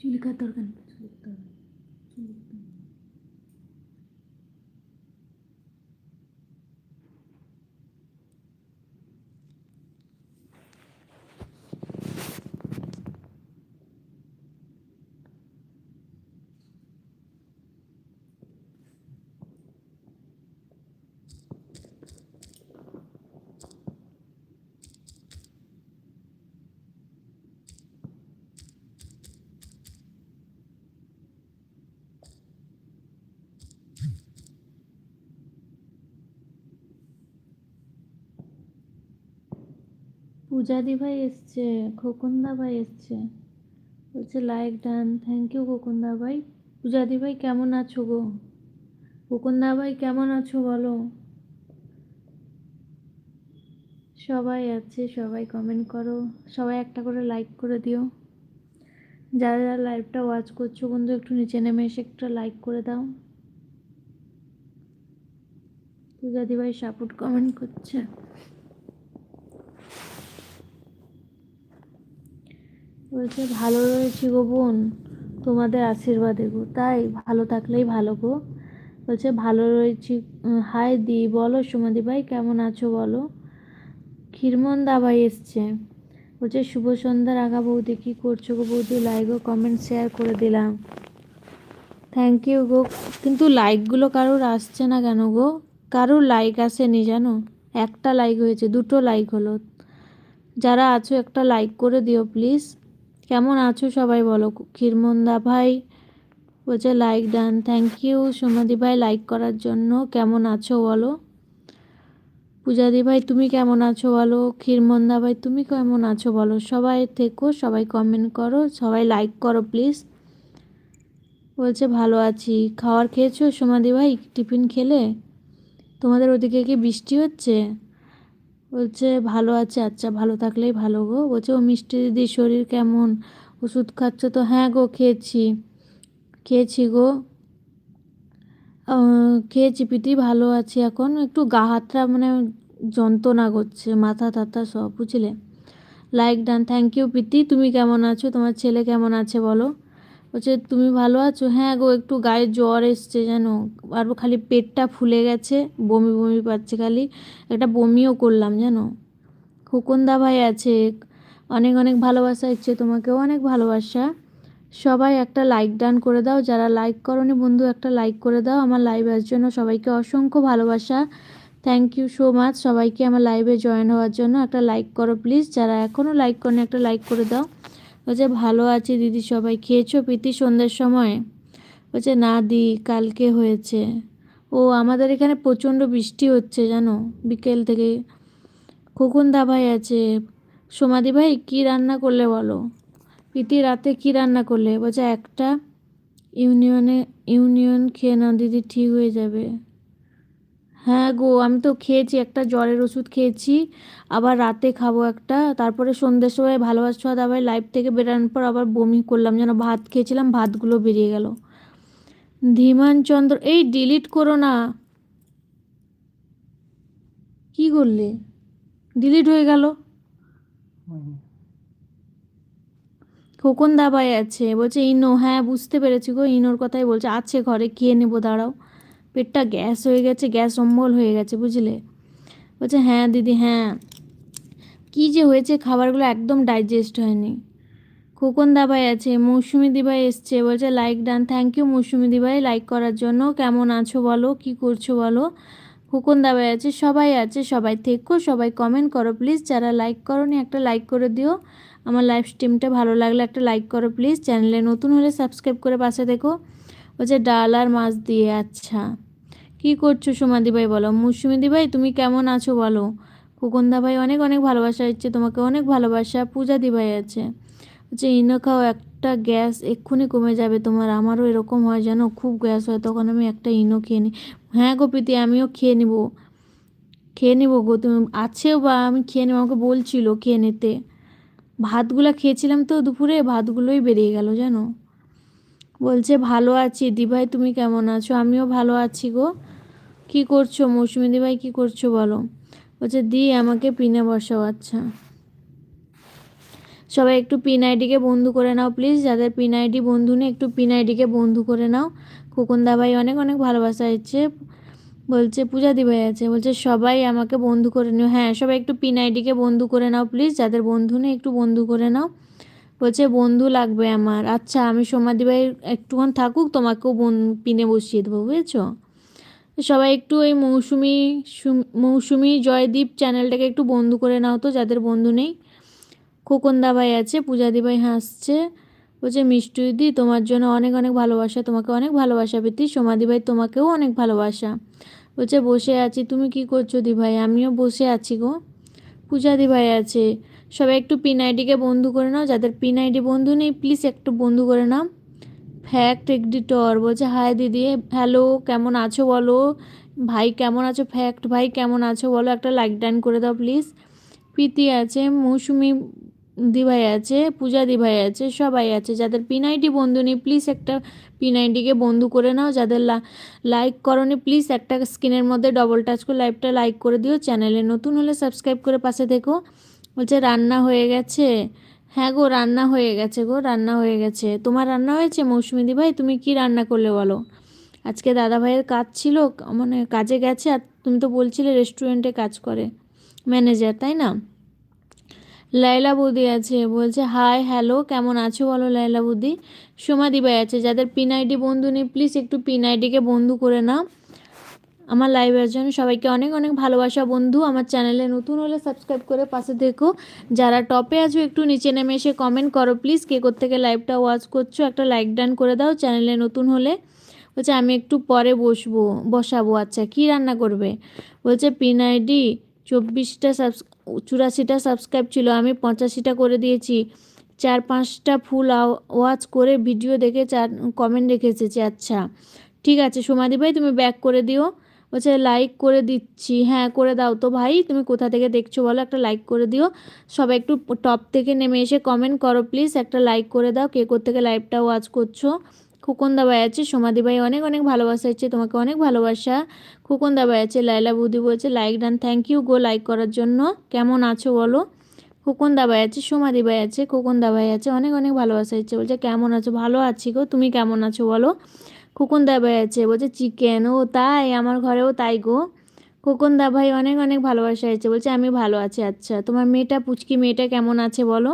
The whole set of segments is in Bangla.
কিছু লেখার দরকার নেই, কিছু লিখতে হবে না, কিছু লিখতে হবে না। পূজাদি ভাই এসছে, খোকনদা ভাই এসছে, বলছে লাইক ডান। থ্যাংক ইউ খোকনদা ভাই। পূজাদি ভাই কেমন আছো গো? খোকনদা ভাই কেমন আছো বলো? সবাই আছে, সবাই কমেন্ট করো, সবাই একটা করে লাইক করে দিও। যারা যারা লাইভটা ওয়াচ করছো বন্ধু, একটু নিচে নেমে এসে একটা লাইক করে দাও। পূজাদি ভাই সাপোর্ট কমেন্ট করছে। বলছে ভালো রয়েছি গো বোন, তোমাদের আশীর্বাদে গো। তাই ভালো থাকলেই ভালো গো। বলছে ভালো রয়েছি। হাই দি, বলো সুমাদি ভাই কেমন আছো বলো। ক্ষীরমন দা ভাই এসছে, বলছে শুভ সন্ধ্যা রাগা বৌদি, কি করছো গো বৌদি? লাইক ও কমেন্ট শেয়ার করে দিলাম, থ্যাংক ইউ গো। কিন্তু লাইকগুলো কারোর আসছে না কেন গো? কারোর লাইক আসেনি জানো, একটা লাইক হয়েছে, দুটো লাইক হলো। যারা আছো একটা লাইক করে দিও প্লিজ। কেমন আছো সবাই বলো। ক্ষীরমন্দা ভাই বলছে লাইক ডান, থ্যাংক ইউ সোমাদি ভাই লাইক করার জন্য। কেমন আছো বলো। পূজাদি ভাই তুমি কেমন আছো বলো। ক্ষীরমন্দা ভাই তুমি কেমন আছো বলো। সবাই থেকো, সবাই কমেন্ট করো, সবাই লাইক করো প্লিজ। বলছে ভালো আছি। খাবার খেয়েছো সোমাদি ভাই? টিফিন খেলে? তোমাদের ওদিকে কি বৃষ্টি হচ্ছে? বলছে ভালো আছে, আচ্ছা ভালো থাকলেই ভালো গো। বলছে ও মিষ্টি দিদি শরীর কেমন, ওষুধ খাচ্ছ তো? হ্যাঁ গো খেয়েছি, খেয়েছি গো। খেয়েছি পিটি, ভালো আছি এখন। একটু গা হাতটা মানে যন্ত্রণা করছে, মাথা টাথা সব, বুঝলে। লাইক ডান, থ্যাংক ইউ প্রীতি। তুমি কেমন আছো? তোমার ছেলে কেমন আছে বলো। বলছে তুমি ভালো আছো? হ্যাঁ গো একটু গায়ে জ্বর এসছে জানো, আর খালি পেটটা ফুলে গেছে, বমি বমি পাচ্ছে খালি। একটা বমিও করলাম জানো। খোকনদা ভাই আছে, অনেক অনেক ভালোবাসা ইচ্ছে, তোমাকেও অনেক ভালোবাসা। সবাই একটা লাইক ডান করে দাও, যারা লাইক করনি বন্ধু একটা লাইক করে দাও। আমার লাইভে আসার জন্য সবাইকে অসংখ্য ভালোবাসা, থ্যাংক ইউ সো মাচ সবাইকে আমার লাইভে জয়েন হওয়ার জন্য। একটা লাইক করো প্লিজ, যারা এখনও লাইক করনি একটা লাইক করে দাও। বলছে ভালো আছি দিদি, সবাই খেয়েছো প্রীতি সন্ধ্যের সময়? বলছে না দি, কালকে হয়েছে। ও আমাদের এখানে প্রচণ্ড বৃষ্টি হচ্ছে জানো বিকেল থেকে। খোকনদা ভাই আছে। সোমাদি ভাই কি রান্না করলে বলো। প্রীতি রাতে কি রান্না করলে? বলছে একটা ইউনিয়ন খেয়ে নাও দিদি, ঠিক হয়ে যাবে। হ্যাঁ গো আমি তো খেয়েছি, একটা জ্বরের ওষুধ খেয়েছি, আবার রাতে খাবো একটা, তারপরে সন্ধ্যের সময় ভালোবাসা আবার লাইভ থেকে বেরানোর পর আবার বমি করলাম যেন, ভাত খেয়েছিলাম ভাতগুলো বেরিয়ে গেল। ধীমান চন্দ্র, এই ডিলিট করো না। কি করলে? ডিলিট হয়ে গেল। খোকন দাবাই আছে, বলছে ইনো, হ্যাঁ বুঝতে পেরেছি গো, ইনোর কথাই বলছে। আছে ঘরে, খেয়ে নেবো দাঁড়াও, পেটটা গ্যাস হয়ে গেছে, গ্যাস অম্বল হয়ে গেছে বুঝলে। বলছে হ্যাঁ দিদি হ্যাঁ, কি যে হয়েছে খাবারগুলো একদম ডাইজেস্ট হয়নি। খোকন দাবাই আছে। মৌসুমি দিবাই এসছে, বলছে like done, thank you Mousumi দিবাই লাইক করার জন্য। কেমন আছো বলো, কি করছো বলো। খোকন দাবাই আছে, সবাই আছে, সবাই থেকো, সবাই কমেন্ট করো প্লিজ। যারা লাইক করোনি একটা লাইক করে দিও। আমার লাইভ স্ট্রিমটা ভালো লাগলে একটা লাইক করো প্লিজ। চ্যানেলে নতুন হলে সাবস্ক্রাইব করে পাশে দেখো। বলছে ডাল আর মাছ দিয়ে, আচ্ছা। কি করছো সোমাদি ভাই বলো। মৌসুমি দিভাই তুমি কেমন আছো বলো। খোকনদা ভাই অনেক অনেক ভালোবাসা দিচ্ছে, তোমাকে অনেক ভালোবাসা। পূজা দিভাই আছে, হচ্ছে ইনো খাও, একটা গ্যাস এক্ষুনি কমে যাবে তোমার। আমারও এরকম হয় জানো, খুব গ্যাস হয়, তখন আমি একটা ইনো খেয়ে নিই। হ্যাঁ গো প্রীতি আমিও খেয়ে নিব, খেয়ে নিব গো। তুমি আছেও বা আমি খেয়ে নেবো, আমাকে বলছিল খেয়ে নিতে। ভাতগুলো খেয়েছিলাম তো দুপুরে, ভাতগুলোই বেরিয়ে গেল জানো। বলছে ভালো আছি দিভাই, তুমি কেমন আছো? আমিও ভালো আছি গো। কি করছো মৌসুমি দিভাই, কি করছো বলো। বলছে দি আমাকে পিনে বসাও, আচ্ছা। সবাই একটু পিন আইডিকে বন্ধু করে নাও প্লিজ, যাদের পিন আইডি বন্ধু নেই একটু পিন আইডিকে বন্ধু করে নাও। খোকনদা ভাই অনেক অনেক ভালোবাসা হচ্ছে, বলছে পূজা দি ভাই আছে, বলছে সবাই আমাকে বন্ধু করে নিও। হ্যাঁ সবাই একটু পিন আইডিকে বন্ধু করে নাও প্লিজ, যাদের বন্ধু নেই একটু বন্ধু করে নাও। বলছে বন্ধু লাগবে আমার। আচ্ছা আমি সোমাদি ভাই একটুক্ষণ থাকুক, তোমাকেও পিনে বসিয়ে দেবো, বুঝেছো? সবাই একটু এই মৌসুমি জয়দীপ চ্যানেলটাকে একটু বন্ধু করে নাও তো, যাদের বন্ধু নেই। খোকনদা ভাই আছে, পূজাদি ভাই হাসছে, বলছে মিষ্টি দিদি তোমার জন্য অনেক অনেক ভালোবাসা, তোমাকে অনেক ভালোবাসা প্রীতি। সোমাদি ভাই তোমাকেও অনেক ভালোবাসা। বলছে বসে আছি, তুমি কি করছো দি ভাই? আমিও বসে আছি গো। পূজাদি ভাই আছে, সবাই একটু পিন আইডিকে বন্ধু করে নাও, যাদের পিন আইডি বন্ধু নেই প্লিজ একটু বন্ধু করে নাও। ফ্যাক্ট এডিটর বলছে হাই দিদি, হ্যালো কেমন আছো বলো। ভাই কেমন আছো? ফ্যাক্ট ভাই কেমন আছো বলো, একটা লাইক ডান করে দাও প্লিজ। প্রীতি আছে, মৌসুমি দিভাই আছে, পূজা দিভাই আছে, সবাই আছে। যাদের পিন আইডি বন্ধু নেই প্লিজ একটা পিন আইডিকে বন্ধু করে নাও। যাদের লাইক করনি প্লিজ একটা স্ক্রিনের মধ্যে ডবল টাচ করে লাইভটা লাইক করে দিও। চ্যানেলে নতুন হলে সাবস্ক্রাইব করে পাশে দেখো। বলছে রান্না হয়ে গেছে। হ্যাঁ গো রান্না হয়ে গেছে গো, রান্না হয়ে গেছে। তোমার রান্না হয়েছে মৌসুমি দি ভাই? তুমি কি রান্না করলে বলো? আজকে দাদা ভাইয়ের কাজ ছিল, মানে কাজে গেছে, আর তুমি তো বলছিলে রেস্টুরেন্টে কাজ করে, ম্যানেজার তাই না? লাইলা বৌদি আছে, বলছে হাই হ্যালো কেমন আছো বলো লাইলা বৌদি। সোমাদি ভাই আছে, যাদের পিন আইডি বন্ধু নেই প্লিজ একটু পিন আইডিকে বন্ধু করে নাও। আমার লাইভের জন্য সবাইকে অনেক অনেক ভালোবাসা বন্ধু। আমার চ্যানেলে নতুন হলে সাবস্ক্রাইব করে পাশে দেখো। যারা টপে আছো একটু নিচে নেমে এসে কমেন্ট করো প্লিজ, কে কোত্থেকে লাইভটা ওয়াচ করছো, একটা লাইক ডান করে দাও চ্যানেলে নতুন হলে। বলছে আমি একটু পরে বসাবো। আচ্ছা কি রান্না করবে? বলছে পিন আইডি 84টা সাবস্ক্রাইব ছিল, আমি 85টা করে দিয়েছি। 4-5টা ফুল ওয়াচ করে ভিডিও দেখে 4 কমেন্ট রেখে এসেছি। আচ্ছা ঠিক আছে সোমাদি ভাই তুমি ব্যাক করে দিও। বলছে লাইক করে দিচ্ছি। হ্যাঁ করে দাও তো ভাই, তুমি কোথা থেকে দেখছো বলো, একটা লাইক করে দিও। সবাই একটু টপ থেকে নেমে এসে কমেন্ট করো প্লিজ, একটা লাইক করে দাও কে কোত্থেকে লাইভটা ওয়াচ করছো। খোকনদা ভাই আছে, সোমাদি ভাই অনেক অনেক ভালোবাসা হচ্ছে, তোমাকে অনেক ভালোবাসা। খোকনদা ভাই আছে, লাইলা বৌদি বলছে লাইক ডান, থ্যাংক ইউ গো লাইক করার জন্য। কেমন আছো বলো। খোকনদা ভাই আছে, সোমাদি ভাই আছে, খোকনদা ভাই আছে, অনেক অনেক ভালোবাসা হচ্ছে, বলছে কেমন আছো? ভালো আছি গো, তুমি কেমন আছো বলো। খোকনদা ভাই আছে, বলছে চিকেন, ও তাই আমার ঘরেও তাই গো। খোকনদা ভাই অনেক অনেক ভালোবাসা হচ্ছে, বলছে আমি ভালো আছি। আচ্ছা তোমার মেয়েটা পুচকি মেয়েটা কেমন আছে বলো।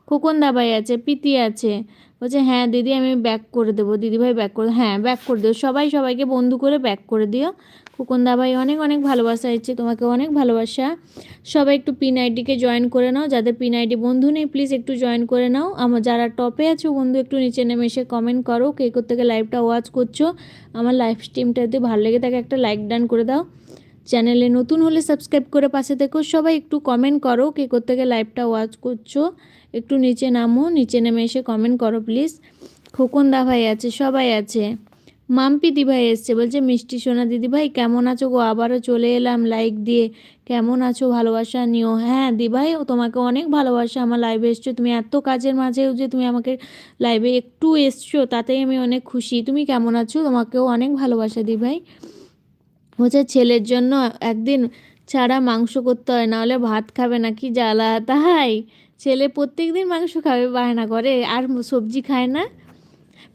খোকনদা ভাই আছে, প্রীতি আছে, বলছে হ্যাঁ দিদি আমি ব্যাক করে দেবো। দিদি ভাই ব্যাক করে, হ্যাঁ ব্যাক করে দিও, সবাই সবাইকে বন্ধু করে ব্যাক করে দিও। খোকনদা ভাই অনেক অনেক ভালোবাসা হচ্ছে, তোমাকে অনেক ভালোবাসা। সবাই একটু পিন আইডিকে জয়েন করে নাও, যাদের পিন আইডি বন্ধু নেই প্লিজ একটু জয়েন করে নাও। আমার যারা টপে আছো বন্ধু একটু নিচে নেমে এসে কমেন্ট করো কে থেকে লাইভটা ওয়াচ করছো। আমার লাইভ স্ট্রিমটা যদি ভালো লেগে থাকে একটা লাইক ডান করে দাও। চ্যানেলে নতুন হলে সাবস্ক্রাইব করে পাশে দেখো। সবাই একটু কমেন্ট করো কে থেকে লাইভটা ওয়াচ করছো। একটু নিচে নামো, নিচে নেমে এসে কমেন্ট করো প্লিজ। খোকনদা ভাই আছে, সবাই আছে। মাম্পি দিভাই এসছে, বলছে মিষ্টি সোনা দিদিভাই কেমন আছো গো, আবারও চলে এলাম লাইক দিয়ে, কেমন আছো ভালোবাসা নিও। হ্যাঁ দিভাই তোমাকে অনেক ভালোবাসা, আমার লাইভে এসছো তুমি, এত কাজের মাঝেও যে তুমি আমাকে লাইভে একটু এসছো তাতেই আমি অনেক খুশি। তুমি কেমন আছো? তোমাকেও অনেক ভালোবাসা দিভাই। বলছে ছেলের জন্য একদিন ছাড়া মাংস করতে হয়, নাহলে ভাত খাবে না, কি জ্বালা। তাই ছেলে প্রত্যেক দিন মাংস খাবে বায়না করে, আর সবজি খায় না।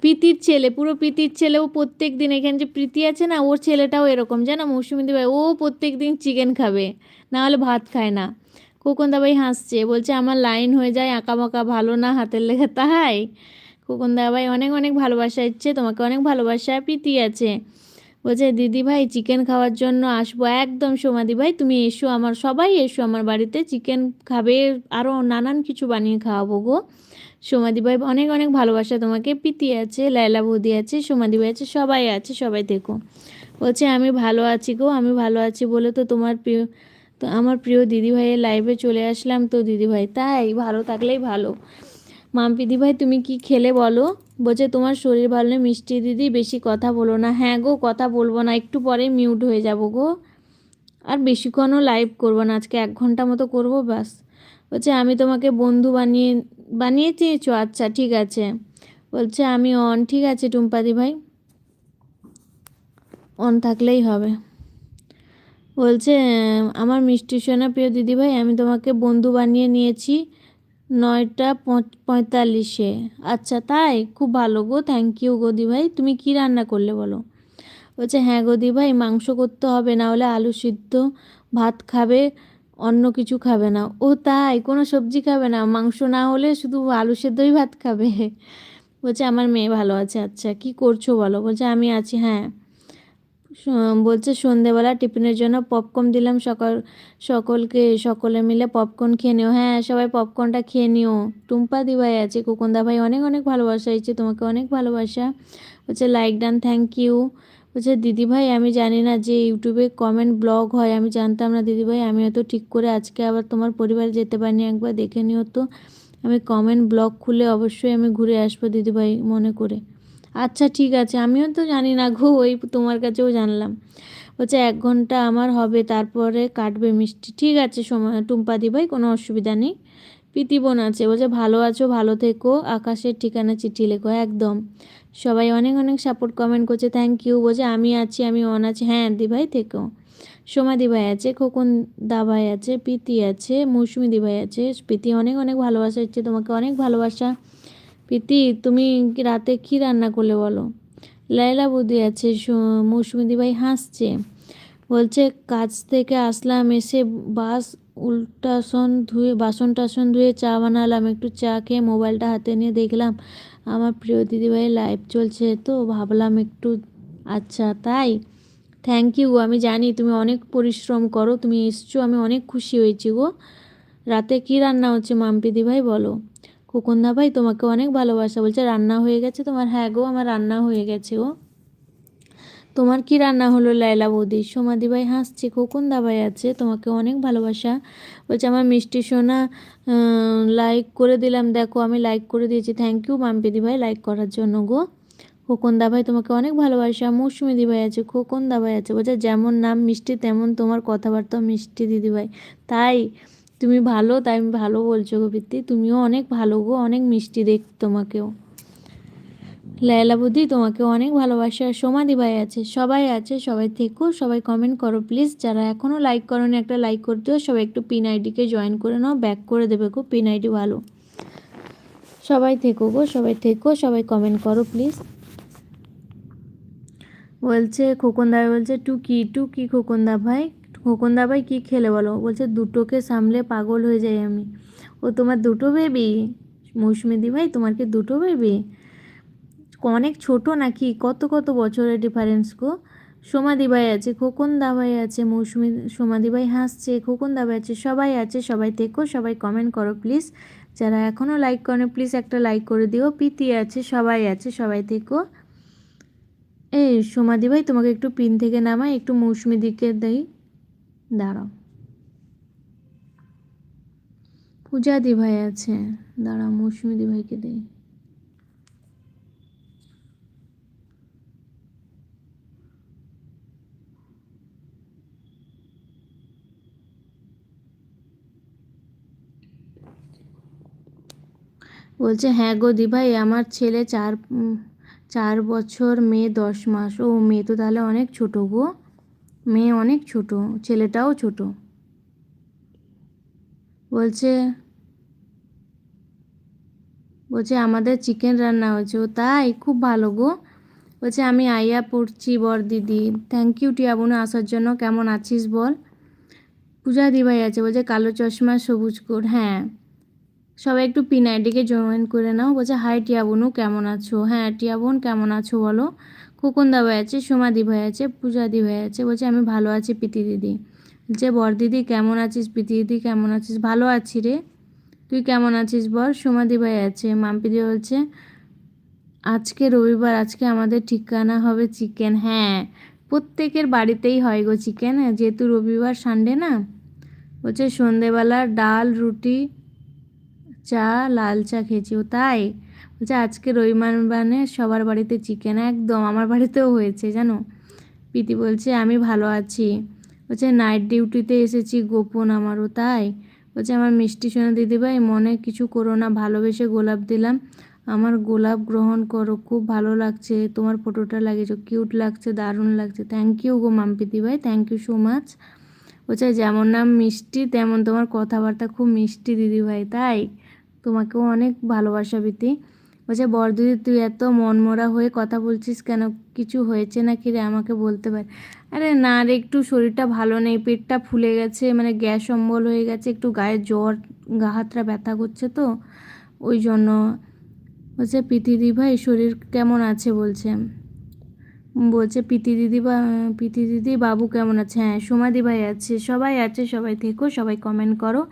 প্রীতির ছেলে, পুরো প্রীতির ছেলে, ও প্রত্যেক দিন, এখানে যে প্রীতি আছে না ওর ছেলেটাও এরকম জানো মৌসুমী দিভাই, ও প্রত্যেক দিন চিকেন খাবে, না হলে ভাত খায় না। খোকনদা ভাই হাসছে, বলছে আমার লাইন হয়ে যায় আঁকাবাঁকা, ভালো না হাতের লেখা। তাই খোকনদা ভাই অনেক অনেক ভালোবাসা ইচ্ছে, তোমাকে অনেক ভালোবাসা। প্রীতি আছে, বলছে দিদি ভাই চিকেন খাওয়ার জন্য আসবো একদম। সোমাদি ভাই তুমি এসো, আমার সবাই এসো আমার বাড়িতে, চিকেন খাবে, আরও নানান কিছু বানিয়ে খাওয়াবো গো। সোমাদি ভাই অনেক অনেক ভালোবাসা তোমাকে। প্রীতি আছে, লাইলা বৌদি আছে, সোমাদি ভাই আছে, সবাই আছে, সবাই দেখো। বলছে আমি ভালো আছি গো, আমি ভালো আছি বলে তো তোমার প্রিয়, তো আমার প্রিয় দিদিভাইয়ের লাইভে চলে আসলাম তো দিদিভাই। তাই ভালো থাকলেই ভালো। মাম্পি দি ভাই তুমি কি খেলে বলো। বলছে তোমার শরীর ভালো নেই মিষ্টি দিদি, বেশি কথা বলো না। হ্যাঁ গো কথা বলবো না, একটু পরে মিউট হয়ে যাব গো, আর বেশিক্ষণও লাইভ করবো না, আজকে 1 ঘন্টা মতো করবো ব্যাস। বলছে আমি তোমাকে বন্ধু বানিয়ে চেয়েছো, আচ্ছা ঠিক আছে। বলছে আমি অন, ঠিক আছে টুম্পাদি ভাই, অন থাকলেই হবে। বলছে আমার মিষ্টি সোনা প্রিয় দিদিভাই আমি তোমাকে বন্ধু বানিয়ে নিয়েছি, 9:45। আচ্ছা তাই, খুব ভালো গো, থ্যাংক ইউ গো দি ভাই। তুমি কি রান্না করলে বলো? বলছে হ্যাঁ গো দি ভাই, মাংস করতে হবে, না হলে আলু সিদ্ধ ভাত খাবে, অন্য কিছু খাবে না। ও তাই, কোনো সবজি খাবে না? মাংস না হলে শুধু আলু সেদ্ধই ভাত খাবে? বলছে আমার মেয়ে ভালো আছে। আচ্ছা কি করছো বলো? বলছে আমি আছি, হ্যাঁ। বলছে সন্ধেবেলা টিফিনের জন্য পপকর্ন দিলাম, সকলে মিলে পপকর্ন খেয়ে নিও। হ্যাঁ সবাই পপকর্নটা খেয়ে নিও। টুম্পা দিভাই আছে, কুকুন্দা ভাই অনেক অনেক ভালোবাসা হয়েছে, তোমাকে অনেক ভালোবাসা। বলছে লাইক ডান, থ্যাংক ইউ। বলছে দিদিভাই আমি জানি না যে ইউটিউবে কমেন্ট ব্লগ হয়, আমি জানতাম না দিদিভাই, আমি হয়তো ঠিক করে আজকে আবার তোমার পরিবারে যেতে পারিনি, একবার দেখে নিও তো। আমি কমেন্ট ব্লগ খুলে অবশ্যই আমি ঘুরে আসবো দিদিভাই মনে করে। আচ্ছা ঠিক আছে, আমিও তো জানি না গো, ওই তোমার কাছেও জানলাম। বলছে 1 ঘন্টা আমার হবে, তারপরে কাটবে মিষ্টি। ঠিক আছে সময় টুম্পা দি ভাই, কোনো অসুবিধা নেই। প্রীতি বোন আছে, বলছে ভালো আছো, ভালো থেকো, আকাশের ঠিকানা চিঠি লেখো। একদম, সবাই অনেক অনেক সাপোর্ট কমেন্ট করছে, থ্যাংক ইউ। বলছে আমি আছি, আমি অন আছি। হ্যাঁ দি ভাই থেকো। সোমা দি ভাই আছে, খোকন দা ভাই আছে, প্রীতি আছে, মৌসুমি দি ভাই আছে। প্রীতি অনেক অনেক ভালোবাসা হচ্ছে, তোমাকে অনেক ভালোবাসা। প্রীতি তুমি রাতে কি রান্না করলে বলো? লাইলা বৌদি আছে, মৌসুমি দি ভাই হাসছে। বলছে কাজ থেকে আসলাম, এসে বাসন টাসন ধুয়ে চা বানালাম, একটু চা খেয়ে মোবাইলটা হাতে নিয়ে দেখলাম আমার প্রিয় দিদিভাই লাইভ চলছে, তো ভাবলাম একটু। আচ্ছা তাই, থ্যাংক ইউ গো, আমি জানি তুমি অনেক পরিশ্রম করো, তুমি এসছো, আমি অনেক খুশি হয়েছি গো। রাতে কি রান্না হচ্ছে মাম্পি দি ভাই বলো? খোকনদা ভাই তোমাকে অনেক ভালোবাসা। বলছে রান্না হয়ে গেছে তোমার? হ্যাঁ গো আমার রান্না হয়ে গেছে গো। তোমার কি রান্না হলো লাইলা বৌদি? সোমাদি ভাই হাসছে, খোকন দাবাই আছে, তোমাকে অনেক ভালোবাসা। বলছে আমার মিষ্টি সোনা লাইক করে দিলাম, দেখো আমি লাইক করে দিয়েছি, থ্যাংক ইউ মাম্পিদি ভাই লাইক করার জন্য গো। খোকন দাভাই তোমাকে অনেক ভালোবাসা। মৌসুমি দিভাই আছে, খোকন দাভাই আছে। বলছে যেমন নাম মিষ্টি তেমন তোমার কথাবার্তাও মিষ্টি দিদিভাই। তাই, তুমি ভালো তাই আমি ভালো বলছো গো বৃত্তি, তুমিও অনেক ভালো গো, অনেক মিষ্টি দেখ তোমাকেও। লায়লা বুদ্ধি তোমাকে অনেক ভালোবাসা। সমাধি ভাই আছে, সবাই আছে, সবাই থেকো, সবাই কমেন্ট করো প্লিজ। যারা এখনও লাইক করোনি একটা লাইক করে দিও। সবাই একটু পিন আইডিকে জয়েন করে নাও, ব্যাক করে দেবে গো, পিন আইডি ভালো। সবাই থেকো গো, সবাই থেকো, সবাই কমেন্ট করো প্লিজ। বলছে খোকনদা ভাই, বলছে টুকি টুকি খোকনদা ভাই, খোকনদা ভাই কী খেলে বলো? বলছে দুটোকে সামলে পাগল হয়ে যাই আমি। ও তোমার দুটো বেবি? মৌসুমি দি ভাই তোমার কি দুটো বেবি? অনেক ছোট নাকি? কত কত বছরের ডিফারেন্স গো। সোমাদি ভাই আছে, খোকন দাভাই আছে, মৌসুমি সোমাদি ভাই হাসছে, খোকন দাভাই আছে, সবাই আছে, সবাই থেকো, সবাই কমেন্ট করো প্লিজ। যারা এখনও লাইক করে প্লিজ একটা লাইক করে দিও। প্রীতি আছে, সবাই আছে, সবাই থেকো। এই সোমাদি ভাই তোমাকে একটু পিন থেকে নামাই, একটু মৌসুমি দিকে দেই, দাঁড়াও। পূজা দি ভাই আছে, দাঁড়াও মৌসুমি দি ভাইকে দেই। বলছে হ্যাঁ গো দি ভাই, আমার ছেলে 4 বছর, মেয়ে 10 মাস। ও মেয়ে তো তাহলে অনেক ছোট গো, মেয়ে অনেক ছোট, ছেলেটাও ছোট। বলছে বলছে আমাদের চিকেন রান্না হয়েছে। ও তাই, খুব ভালো গো। বলছে আমি আইয়া পড়ছি বর দিদি, থ্যাংক ইউ টিয়া বোন আসার জন্য। কেমন আছিস বল? পূজা দি ভাই আছে, বলছে কালো চশমা সবুজ কোট, হ্যাঁ। সবাই একটু পিন আইডিকে জয়েন করে নাও। বলছে হাই টিয়া বোনু কেমন আছো? হ্যাঁ টিয়া বোন কেমন আছো বলো? খোকন দা ভাই আছে, সোমা দি ভাই আছে, পূজা দি ভাই আছে। বলছে আমি ভালো আছি প্রীতি দিদি। বলছে বর দিদি কেমন আছিস? প্রীতি দিদি কেমন আছিস? ভালো আছি রে, তুই কেমন আছিস বল? সোমা দি ভাই আছে। মাম্পি দি বলছে আজকে রবিবার, আজকে আমাদের ঠিকানা হবে চিকেন। হ্যাঁ প্রত্যেকের বাড়িতেই হয় গো চিকেন, যেহেতু রবিবার সানডে না। বলছে সন্ধেবেলা ডাল রুটি চা, লাল চা খেয়েছি। ও তাই, বলছে আজকে রবিবার মানে সবার বাড়িতে চিকেন। একদম আমার বাড়িতেও হয়েছে জানো। প্রীতি বলছে আমি ভালো আছি। বলছে নাইট ডিউটিতে এসেছি গোপন আমারও। তাই, বলছে আমার মিষ্টি সোনা দিদিভাই মনে কিছু করো না, ভালোবেসে গোলাপ দিলাম, আমার গোলাপ গ্রহণ করো, খুব ভালো লাগছে তোমার ফটোটা লাগিয়েছো, কিউট লাগছে, দারুণ লাগছে। থ্যাংক ইউ গো মাম্পি দিভাই, থ্যাংক ইউ সো মাচ। বলছে যেমন নাম মিষ্টি তেমন তোমার কথাবার্তা খুব মিষ্টি দিদিভাই। তাই, তোমাকেও অনেক ভালোবাসা প্রীতি। বলছে বড়দিদি তুই এত মনমরা হয়ে কথা বলছিস কেন, কিছু হয়েছে নাকি রে, আমাকে বলতে পার। আরে না রে, একটু শরীরটা ভালো নেই, পেটটা ফুলে গেছে, মানে গ্যাস অম্বল হয়ে গেছে, একটু গায়ে জ্বর, গা হাতটা ব্যথা করছে তো ওই জন্য। বলছে প্রীতি ভাই শরীর কেমন আছে বলছে। বলছে প্রীতি দিদি বাবু কেমন আছে। হ্যাঁ সোমাদি ভাই আছে, সবাই আছে, সবাই থেকো, সবাই কমেন্ট করো।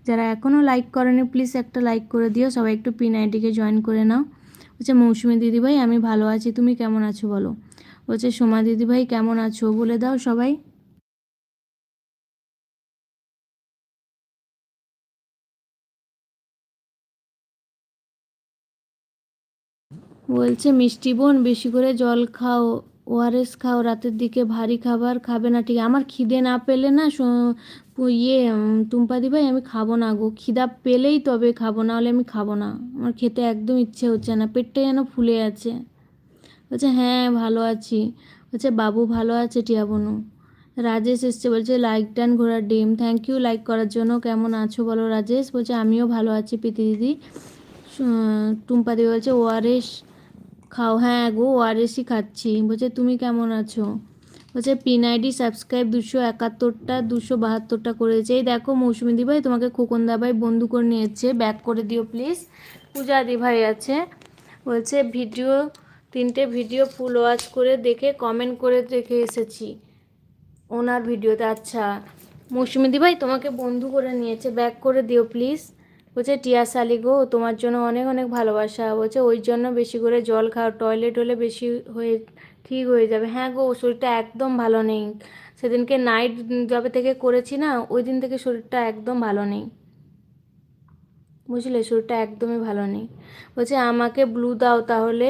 যারা এখনও লাইক করেনি প্লিজ একটা লাইক করে দিও, সবাই একটু P90কে জয়েন করে নাও। বলছে মৌসুমি দিদিভাই আমি ভালো আছি, তুমি কেমন আছো বলো। বলছে সোমা দিদিভাই কেমন আছো বলে দাও সবাই। বলছে মিষ্টি বোন বেশি করে জল খাও, ওআরএস খাও, রাতের দিকে ভারী খাবার খাবে না, ঠিক আমার খিদে না পেলে না টুম্পা দিভাই আমি খাবো না গো, খিদা পেলেই তবে খাবো, না হলে আমি খাবো না, আমার খেতে একদম ইচ্ছে হচ্ছে না, পেটটা যেন ফুলে আছে। বলছে হ্যাঁ ভালো আছি। বলছে বাবু ভালো আছে টিয়া বনু। রাজেশ এসছে, বলছে লাইক ডান ঘোড়ার ডিম, থ্যাংক ইউ লাইক করার জন্য। কেমন আছো বলো রাজেশ। বলছে আমিও ভালো আছি প্রীতি দিদি। টুম্পা দিদি বলছে ওআরএস খাও, হ্যাঁ গো ওআরএসই খাচ্ছি। বলছে তুমি কেমন আছো। বলছে P90 সাবস্ক্রাইব 271টা 272টা করেছে। এই দেখো মৌসুমি দিভাই তোমাকে খোকন দাভাই বন্ধু করে নিয়েছে, ব্যাক করে দিও প্লিজ। পূজা দিভাই আছে, বলছে ভিডিও 3টে ভিডিও ফুল ওয়াচ করে দেখে কমেন্ট করে দেখে এসেছি ওনার ভিডিওতে। আচ্ছা মৌসুমি দিভাই তোমাকে বন্ধু করে নিয়েছে, ব্যাক করে দিও প্লিজ। বলছে টিয়া শালি গো তোমার জন্য অনেক অনেক ভালোবাসা। বলছে ওই জন্য বেশি করে জল খাও, টয়লেট হলে বেশি হয়ে ঠিক হয়ে যাবে। হ্যাঁ গো শরীরটা একদম ভালো নেই, সেদিনকে নাইট জবে থেকে করেছি না, ওই দিন থেকে শরীরটা একদম ভালো নেই, বুঝলে শরীরটা একদমই ভালো নেই। বলছে আমাকে ব্লু দাও তাহলে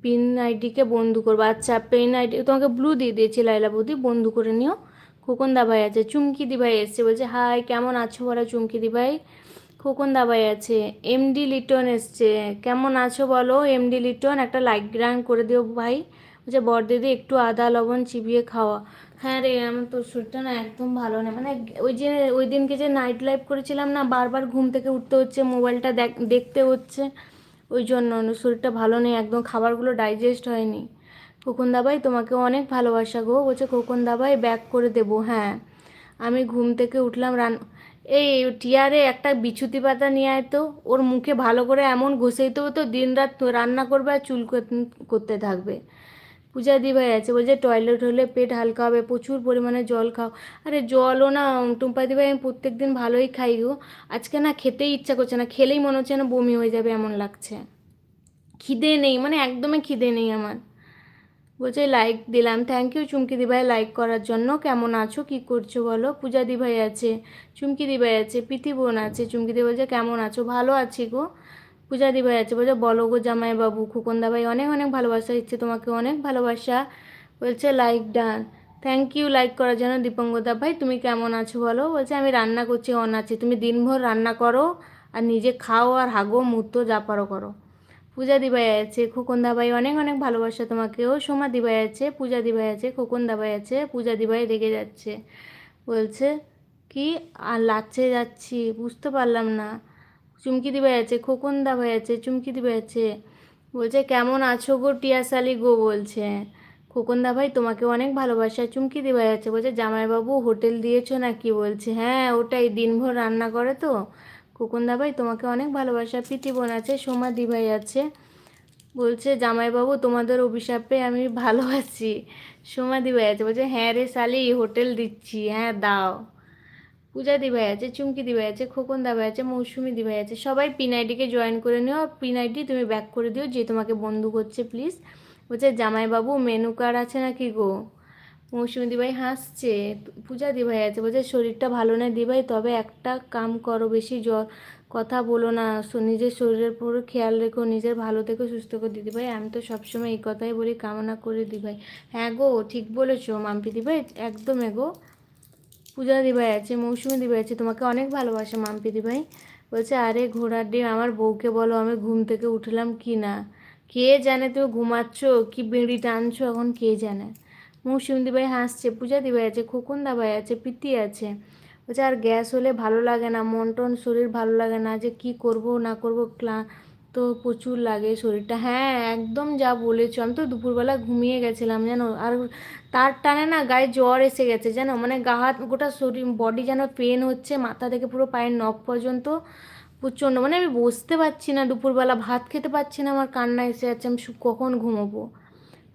P90কে বন্ধু করবো। আচ্ছা P90 তোমাকে ব্লু দিয়ে দিয়েছি লাইলা বৌদি, বন্ধু করে নিও। খোকন দাভাই আছে, চুমকি দিভাই এসছে, বলছে হাই কেমন আছো বলো চুমকি দিভাই। খোকন দাভাই আছে, এমডি লিটন এসছে, কেমন আছো বলো এমডি লিটন, একটা লাইক গ্রান করে দিও ভাই। বলছে বড়দিদি একটু আদা লবণ চিবিয়ে খাওয়া। হ্যাঁ রে আমার তো শরীরটা না একদম ভালো না, মানে ওই দিনকে যে নাইট লাইভ করেছিলাম না, বারবার ঘুম থেকে উঠতে হচ্ছে, মোবাইলটা দেখতে হচ্ছে, ওই জন্য শরীরটা ভালো নেই একদম, খাবারগুলো ডাইজেস্ট হয়নি। খোকন দাবাই তোমাকে অনেক ভালোবাসা গো। বলছে খোকন দাবাই ব্যাক করে দেবো। হ্যাঁ আমি ঘুম থেকে উঠলাম এই টিয়ারে একটা বিছুতি পাতা নিয়ে আয় তো, ওর মুখে ভালো করে এমন ঘষেই তো দিন রাত রান্না করবে আর চুল করতে থাকবে। পূজা দিভাই আছে, বলছে টয়লেট হলে পেট হালকা হবে, প্রচুর পরিমাণে জল খাও। আরে জলও না টুম্পা দিভাই আমি প্রত্যেক দিন ভালোই খাই গো, আজকে না খেতেই ইচ্ছা করছে না, খেলেই মনে হচ্ছে না বমি হয়ে যাবে এমন লাগছে, খিদে নেই, মানে একদমই খিদে নেই আমার। বলছে লাইক দিলাম, থ্যাংক ইউ চুমকি দিভাই লাইক করার জন্য। কেমন আছো কী করছো বলো। পূজা দিভাই আছে, চুমকি দিভাই আছে, প্রীতি বোন আছে। চুমকি দিভাই বলছে কেমন আছো, ভালো আছি গো। পূজা দিভাই আছে, বলছে বলো গো জামাই বাবু। খোকন দাভাই অনেক অনেক ভালোবাসা দিচ্ছে তোমাকে, অনেক ভালোবাসা। বলছে like done, thank you like করার জন্য। দীপঙ্গদা ভাই তুমি কেমন আছো বলো। বলছে আমি রান্না করছি, অন আছি। তুমি দিনভর রান্না করো আর নিজে খাও আর হাগো মুতো যা পারো করো। পূজা দিভাই আছে, খোকন দাভাই অনেক অনেক ভালোবাসা তোমাকেও। সোমা দিভাই আছে, পূজা দিভাই আছে, খোকন দাভাই আছে। পূজা দিভাই রেগে যাচ্ছে, বলছে কি আর লাচ্ছে যাচ্ছি বুঝতে পারলাম না। চুমকি দিভাই আছে, খোকন দাভাই আছে, চুমকি দিভাই আছে। বলছে কেমন আছো গো টিয়াশালি গো বলছে। খোকন দাভাই তোমাকে অনেক ভালোবাসা। চুমকি দিভাই আছে, বলছে জামাইবাবু হোটেল দিয়েছো নাকি বলছে। হ্যাঁ ওটাই, দিনভর রান্না করে তো। খোকন দাভাই তোমাকে অনেক ভালোবাসা। প্রীতি বোন আছে, সোমা দিভাই আছে, বলছে জামাইবাবু তোমাদের অভিশাপে আমি ভালো আছি। সোমা দিভাই আছে, বলছে হ্যাঁ রে শালি হোটেল দিচ্ছি, হ্যাঁ দাও। পূজা দিভাই আছে, চুমকি দিভাই আছে, খোকন দাভাই আছে, মৌসুমি দিভাই আছে, সবাই P90কে জয়েন করে নিও। P90 তুমি ব্যাক করে দিও যে তোমাকে বন্ধু করছে প্লিজ। বলছে জামাইবাবু মেনু কার্ড আছে নাকি গো। মৌসুমি দিভাই হাসছে। পূজা দিভাই আছে, বলছে শরীরটা ভালো নেই দিভাই, তবে একটা কাম করো বেশি কথা বলো না, নিজের শরীরের পুরো খেয়াল রেখো, নিজের ভালো থেকো সুস্থ থেকো দিদিভাই, আমি তো সবসময় এই কথাই বলি, কামনা করে দিভাই। হ্যাঁ গো ঠিক বলেছো মাম্পি দিভাই, একদম এগো। পূজা দিভাই আছে, মৌসুমি দিভাই আছে, তোমাকে অনেক ভালোবাসে মাম্পি দিভাই। বলছে আরে ঘোড়ার ডিম আমার বউকে বলো আমি ঘুম থেকে উঠলাম কি না, কে জানে তুমি ঘুমাচ্ছ কি বিড়ি টানছো এখন কে জানে। মৌসুমি দিভাই হাসছে। পূজা দিভাই আছে, খোকন দাভাই আছে, প্রীতি আছে, বলছে আর গ্যাস হলে ভালো লাগে না, মন টন শরীর ভালো লাগে না, যে কি করব না করব, তো প্রচুর লাগে শরীরটা। হ্যাঁ একদম যা বলেছো, আমি তো দুপুরবেলা ঘুমিয়ে গেছিলাম জানো, আর তার টানে না গায়ে জ্বর এসে গেছে জানো, মানে গা হাত গোটা শরীর বডি যেন পেন হচ্ছে, মাথা থেকে পুরো পায়ের নখ পর্যন্ত প্রচণ্ড, মানে আমি বসতে পারছি না, দুপুরবেলা ভাত খেতে পারছি না, আমার কান্না এসে যাচ্ছে, আমি কখন ঘুমোবো।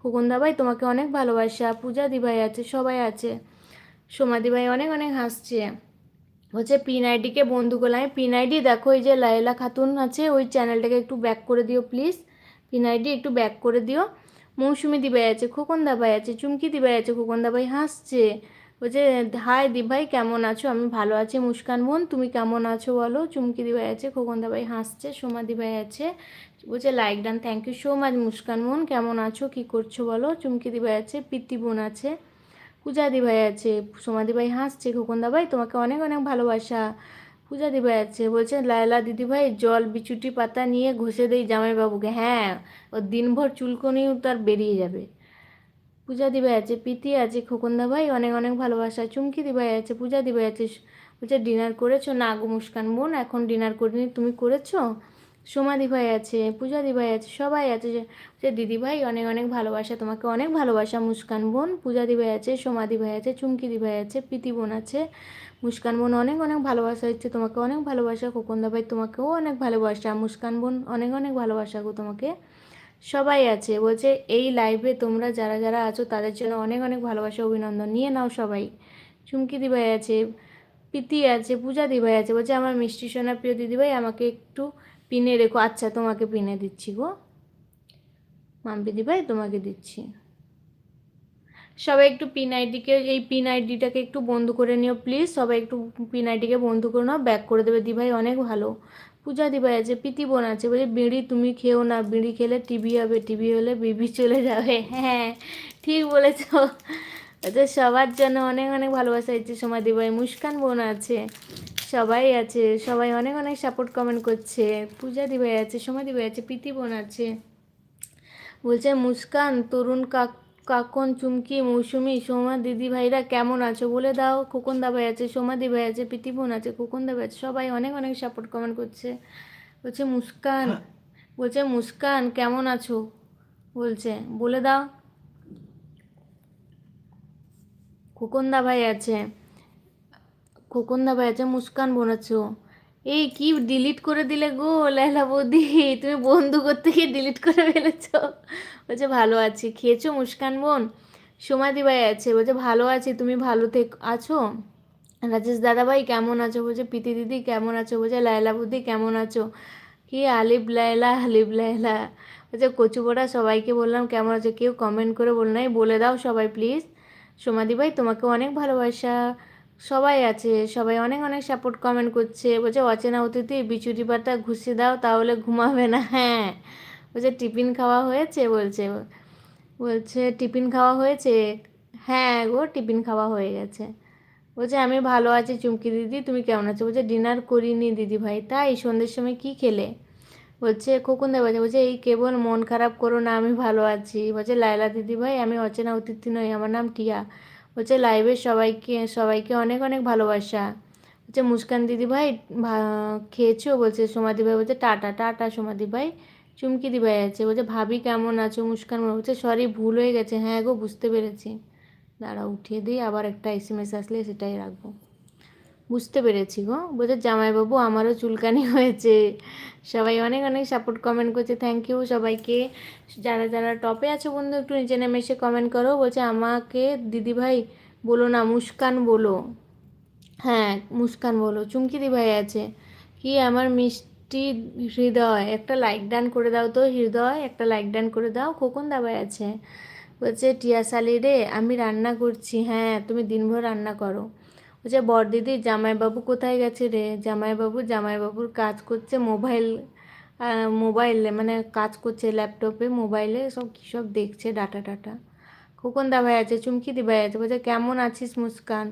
খোকনদা ভাই তোমাকে অনেক ভালোবাসা, পূজা দিভাই আছে, সবাই আছে, সোমাদি ভাই অনেক অনেক হাসছে। হচ্ছে পিন আইডিকে বন্ধু করলাম, আমি পিন আইডি দেখো, এই যে লায়লা খাতুন আছে ওই চ্যানেলটাকে একটু ব্যাক করে দিও প্লিজ, পিন আইডি একটু ব্যাক করে দিও। মৌসুমি দিভাই আছে, খোকন দাভাই আছে, চুমকি দিভাই আছে, খোকন দাভাই হাসছে। বলছে হাই দিভাই কেমন আছো, আমি ভালো আছি, মুস্কান বোন তুমি কেমন আছো বলো। চুমকি দিভাই আছে, খোকন দাভাই হাসছে, সোমা দিভাই আছে, বলছে like done, thank you so much. Muskan বোন কেমন আছো, কি করছো বলো। চুমকি দিভাই আছে, প্রীতি বোন আছে, পূজা দিভাই আছে, সোমা দিভাই হাসছে, খোকনদা ভাই তোমাকে অনেক অনেক ভালোবাসা। পূজা দিভাই আছে, বলছে লায়লা দিদিভাই জল বিচুটি পাতা নিয়ে ঘষে দেই জামাইবাবুকে, হ্যাঁ ওর দিনভর চুলকনিও তার বেরিয়ে যাবে। পূজা দিভাই আছে, প্রীতি আছে, খোকনদা ভাই অনেক অনেক ভালোবাসা। চুমকি দিভাই আছে, পূজা দিভাই আছে, বলছে ডিনার করেছো না গো মুস্কান বোন, এখন ডিনার করিনি, তুমি করেছো। সোমা দিভাই আছে, পূজা দিভাই আছে, সবাই আছে, যে দিদিভাই অনেক অনেক ভালোবাসা, তোমাকে অনেক ভালোবাসা মুস্কান বোন। পূজা দিভাই আছে, সোমা দিভাই আছে, চুমকি দিভাই আছে, প্রীতি বোন আছে, মুস্কান বোন অনেক অনেক ভালোবাসা হচ্ছে, তোমাকে অনেক ভালোবাসা। খোকনদা ভাই তোমাকেও অনেক ভালোবাসা, মুস্কান বোন অনেক অনেক ভালোবাসা গো তোমাকে। সবাই আছে, বলছে এই লাইভে তোমরা যারা যারা আছো তাদের জন্য অনেক অনেক ভালোবাসা, অভিনন্দন নিয়ে নাও সবাই। চুমকি দিভাই আছে, প্রীতি আছে, পূজা দিভাই আছে, বলছে আমার মিষ্টি সোনা প্রিয় দিদিভাই আমাকে একটু পিনে রেখো, আচ্ছা তোমাকে পিনে দিচ্ছি গো মাম্পি দিভাই, তোমাকে দিচ্ছি। সবাই একটু পিন আইডিকে, এই পিন আইডিটাকে একটু বন্ধ করে নিও প্লিজ, সবাই একটু পিন আইডিকে বন্ধ করে নাও, ব্যাক করে দেবে দিভাই অনেক ভালো। পূজা দিভাই আছে, প্রীতি বোন আছে, বলছে বিড়ি তুমি খেও না, বিড়ি খেলে টিভি হবে, টিভি হলে বিবি চলে যাবে, হ্যাঁ ঠিক বলেছ। আচ্ছা সবার জন্য অনেক অনেক ভালোবাসা হচ্ছে, সোমা দিভাই, মুস্কান বোন আছে, সবাই আছে, সবাই অনেক অনেক সাপোর্ট কমেন্ট করছে। পূজা দিভাই আছে, সোমা দিভাই আছে, প্রীতি বোন আছে, বলছে মুস্কান, তরুণ কাকন, চুমকি, মৌসুমি, সোমা দিদি ভাইরা কেমন আছো বলে দাও। খোকন দাবাই আছে, সোমা দিভাই আছে, প্রীতিবোন আছে, খোকন দাবাই আছে, সবাই অনেক অনেক সাপোর্ট কমেন্ট করছে। বলছে মুস্কান, বলছে মুস্কান কেমন আছো বলছে, বলে দাও। খোকন দাভাই আছে, খোকন দাভাই আছে, মুস্কান বোন আছো। এই কি ডিলিট করে দিলে গো লেলা বৌদি, তুমি বন্ধু করতে গিয়ে ডিলিট করে ফেলেছো। বলছে ভালো আছি, খেয়েছো মুস্কান বোন। সোমাদি ভাই আছে, বলছে ভালো আছি, তুমি ভালো আছো। রাজেশ দাদা ভাই কেমন আছো, বলছে প্রীতি দিদি কেমন আছো, বলছে লায়লা বৌদি কেমন আছো। কি আলিফ লায়লা, আলিফ লায়লা। বলছে কচু বড়া সবাইকে বললাম কেমন আছো, কেউ কমেন্ট করে বল নাই, বলে দাও সবাই প্লিজ। সোমাদি ভাই তোমাকে অনেক ভালোবাসা। সবাই আছে, সবাই অনেক অনেক সাপোর্ট কমেন্ট করছে, বলছে অচেনা অতিথি বিচুটি পাতা ঘুষে দাও তাহলে ঘুমাবে না, হ্যাঁ। বলছে টিফিন খাওয়া হয়েছে বলছে, বলছে টিফিন খাওয়া হয়েছে, হ্যাঁ গো টিফিন খাওয়া হয়ে গেছে। বলছে আমি ভালো আছি চুমকি দিদি, তুমি কেমন আছো, বলছে ডিনার করিনি দিদি ভাই, তাই সন্ধ্যের সময় কি খেলে। বলছে খোকন দেওয়া বলছে এই কেবল মন খারাপ করো না, আমি ভালো আছি। বলছে লায়লা দিদি ভাই আমি অচেনা অতিথি নই, আমার নাম টিয়া। বলছে লাইভের সবাইকে সবাইকে অনেক অনেক ভালোবাসা। বলছে মুস্কান দিদি ভাই খেয়েছো, বলছে সোমাদি ভাই, বলছে টাটা টাটা সোমাদি ভাই। চুমকি দি ভাই আছে, বলছে ভাবি কেমন আছো, মুস্কান বলছে সরি ভুল হয়ে গেছে, হ্যাঁ গো বুঝতে পেরেছি, দাঁড়া উঠিয়ে দিই, আবার একটা এসএমএস আসলে সেটাই রাখবো। বুঝতে পেরেছি গো, বলছে জামাইবাবু আমারও চুলকানি হয়েছে। সবাই অনেক অনেক সাপোর্ট কমেন্ট করছে, থ্যাংক ইউ সবাইকে। যারা যারা টপে আছে বন্ধু একটু নিচে নেমে এসে কমেন্ট করো। বলছে আমাকে দিদিভাই বলো না, মুস্কান বলো, হ্যাঁ মুস্কান বলো। চুমকি দি ভাই আছে, কি আমার মিষ্টি হৃদয় একটা লাইক ডান করে দাও তো, হৃদয় একটা লাইক ডান করে দাও। খোকন দাবাই আছে, বলছে টিয়াশালি রে আমি রান্না করছি, হ্যাঁ তুমি দিনভর রান্না করো। বলছে বড়দিদি জামাইবাবু কোথায় গেছে রে, জামাইবাবুর কাজ করছে মোবাইলে, মানে কাজ করছে ল্যাপটপে মোবাইলে, সব কী সব দেখছে ডাটা টাটা। খোকন দা ভাই আছে, চুমকি দি ভাই আছে, বলছে কেমন আছিস মুস্কান,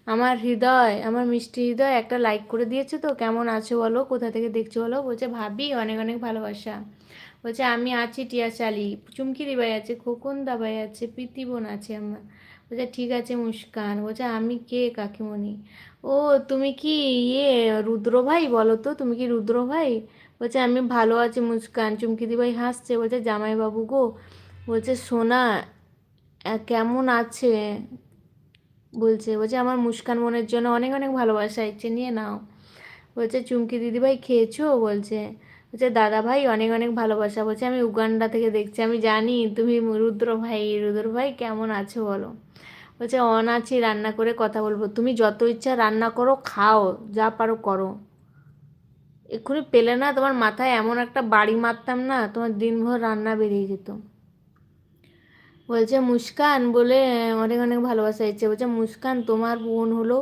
আমার হৃদয়, আমার মিষ্টি হৃদয় একটা লাইক করে দিয়েছে তো, কেমন আছো বলো, কোথা থেকে দেখছো বলো। বলছে ভাবি অনেক অনেক ভালোবাসা। বলছে আমি আছি টিয়াশালি। চুমকি দি ভাই আছে, খোকন দা ভাই আছে, প্রীতি বোন আছে আমার। বলছে ঠিক আছে মুস্কান। বলছে আমি কে কাকিমণি? ও তুমি কি ইয়ে রুদ্র ভাই? বলো তো তুমি কি রুদ্র ভাই? বলছে আমি ভালো আছি মুস্কান। চুমকিদি ভাই হাসছে, বলছে জামাইবাবু গো, বলছে সোনা কেমন আছে? বলছে বলছে আমার মুস্কান বোনের জন্য অনেক অনেক ভালোবাসা ইচ্ছে নিয়ে নাও। বলছে চুমকি দিদিভাই খেয়েছো? বলছে বলছে দাদা ভাই অনেক অনেক ভালোবাসা। বলছে আমি উগান্ডা থেকে দেখছি, আমি জানি তুমি রুদ্র ভাই। রুদ্র ভাই কেমন আছো বলো? বলছে অন আছি, রান্না করে কথা বলবো। তুমি যত ইচ্ছা রান্না করো, খাও, যা পারো করো। এক্ষুনি পেলে না তোমার মাথায় এমন একটা বাড়ি মারতাম না, তোমার দিনভর রান্না বেরিয়ে যেত। বলছে মুস্কান বলে অনেক অনেক ভালোবাসা ইচ্ছে। বলছে মুস্কান তোমার বোন হলো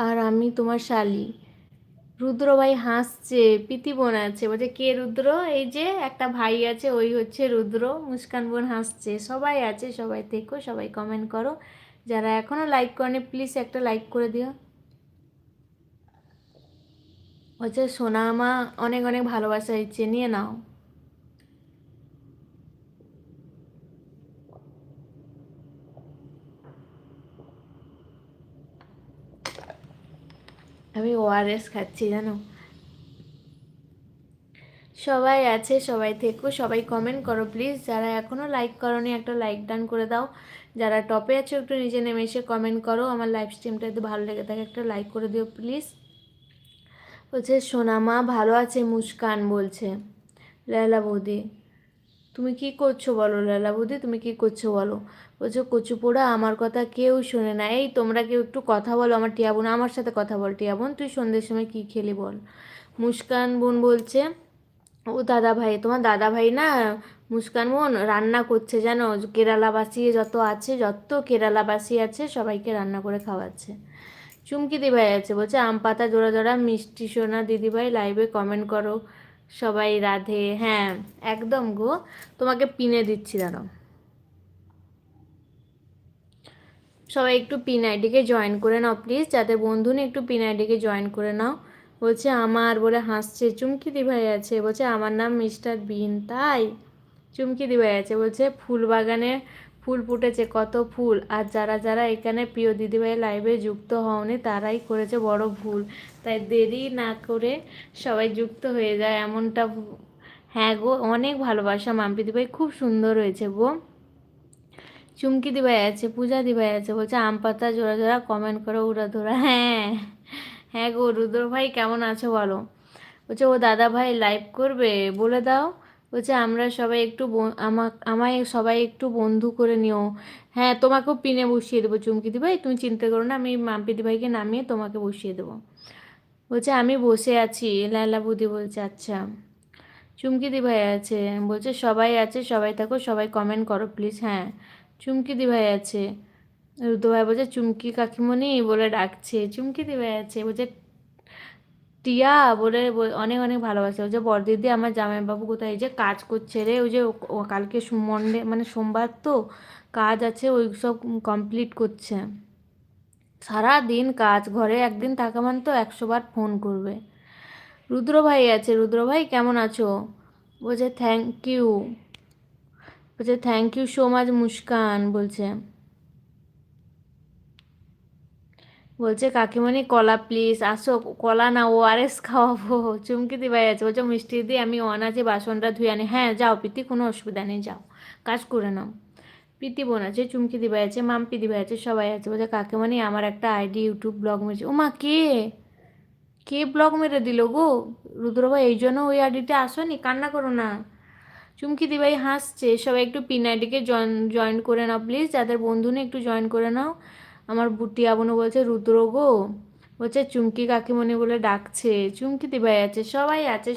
আর আমি তোমার শালি। রুদ্র ভাই হাসছে, প্রীতি বোন আছে। বলছে কে রুদ্র? এই যে একটা ভাই আছে, ওই হচ্ছে রুদ্র। মুস্কান বোন হাসছে। সবাই আছে, সবাই থেকো, সবাই কমেন্ট করো। যারা এখনো লাইক করেনি প্লিজ একটা লাইক করে দিও। বলছে সোনা মা অনেক অনেক ভালোবাসা ইচ্ছে নিয়ে নাও। আমি ওআরএস খাচ্ছি জানো। সবাই আছে, সবাই থেকো, সবাই কমেন্ট করো প্লিজ। যারা এখনও লাইক করোনি একটা লাইক ডান করে দাও। যারা টপে আছো একটু নিচে নেমে এসে কমেন্ট করো। আমার লাইভ স্ট্রিমটা যদি ভালো লেগে থাকে একটা লাইক করে দিও প্লিজ। বলছে সোনামা ভালো আছে মুস্কান। বলছে লেলা বৌদি তুমি কি করছো বলো? লেলা বৌদি তুমি কি করছো বলো? বলছে কচু পোড়া আমার কথা কেউ শোনে না। এই তোমরা কেউ একটু কথা বলো। আমার টিয়া বোন আমার সাথে কথা বল। টিয়া বোন তুই সন্ধ্যের সময় কি খেলি বল? মুস্কান বোন বলছে ও দাদা ভাই, তোমার দাদা ভাই না মুস্কান বোন রান্না করছে জানো। কেরালাবাসী যত আছে, যত কেরালাবাসী আছে সবাইকে রান্না করে খাওয়াচ্ছে। চুমকি দিভাই আছে, বলছে আম পাতা জোড়া জোড়া মিষ্টি সোনা দিদিভাই লাইভে কমেন্ট করো সবাই রাধে। হ্যাঁ একদম গো, তোমাকে পিনে দিচ্ছি দাঁড়াও। সবাই একটু পিন আইডিকে জয়েন করে নাও প্লিজ, যাদের বন্ধু নেই একটু পিন আইডিকে জয়েন করে নাও। বলছে আমার বলে হাসছে। চুমকি দিভাই আছে, বলছে আমার নাম মিস্টার বিন তাই? চুমকি দিভাই আছে, বলছে ফুল বাগানে ফুল ফুটেছে কত ফুল, আর যারা যারা এখানে প্রিয় দিদিভাই লাইভে যুক্ত হওনি তারাই করেছে বড় ভুল। তাই দেরি না করে সবাই যুক্ত হয়ে যায় এমনটা হ্যাঁ গো, অনেক ভালোবাসা মাম্পি দিভাই, খুব সুন্দর হয়েছে গো। চুমকি দিভাই আছে, পূজা দিভাই আছে, বলছে আম পাতা জোড়া জোড়া কমেন্ট করো উড়া ধরা। হ্যাঁ হ্যাঁ গো, রুদ্র ভাই কেমন আছো বলো? বলছে ও দাদা ভাই লাইভ করবে বলে দাও। বলছে আমরা সবাই একটু আমায় সবাই একটু বন্ধু করে নিও। হ্যাঁ তোমাকেও পিনে বসিয়ে দেবো চুমকি দিভাই, তুমি চিন্তা করো না, আমি মাম্পি দিভাইকে নামিয়ে তোমাকে বসিয়ে দেবো। বলছে আমি বসে আছি। লায়লা বুদি বলছে আচ্ছা। চুমকি দিভাই আছে, বলছে সবাই আছে, সবাই থাকো, সবাই কমেন্ট করো প্লিজ। হ্যাঁ চুমকি দিভাই আছে। রুদ্র ভাই বলছে চুমকি কাকিমণি বলে ডাকছে। চুমকি দিভাই আছে, বলছে টিয়া বলে অনেক অনেক ভালোবাসে। ওই যে বড়দিদি আমার জামাইবাবু কোথায়? এই যে কাজ করছে রে, ওই যে ও কালকে মন্ডে মানে সোমবার তো কাজ আছে, ওই সব কমপ্লিট করছে। সারা দিন কাজ, ঘরে একদিন থাকা মানে তো 100 বার ফোন করবে। রুদ্র ভাই আছে, রুদ্র ভাই কেমন আছো? বলছে থ্যাংক ইউ। বলছে thank you so much Muskan. বলছে বলছে কাকিমণি কলা প্লিজ আসো। কলা না ওআরএস খাওয়াবো। চুমকি দি ভাই আছে, বলছে মিষ্টি দি আমি অনাজে বাসনটা ধুয়ে আনি। হ্যাঁ যাও প্রীতি, কোনো অসুবিধা নেই, যাও কাজ করে নাও। প্রীতি বোন আছে, চুমকি দি ভাই আছে, মাম্পি দি ভাই আছে, সবাই আছে। বলছে কাকিমণি আমার একটা আইডি ইউটিউব ব্লগ মেরেছে। ও মা কে কে ব্লগ মেরে দিল গো? রুদ্র ভাই এই জন্য ওই আইডিতে আসোনি, কান্না করো না। চুমকি দি ভাই হাসছে। সবাই একটু পিন আইডিকে জয়েন করে নাও প্লিজ, যাদের বন্ধু নেই একটু জয়েন করে নাও। আমার বুটিয়া বোনও বলছে রুদ্র গো, বলছে চুমকি কাকিমণি বলে ডাকছে। চুমকি দি ভাই আছে,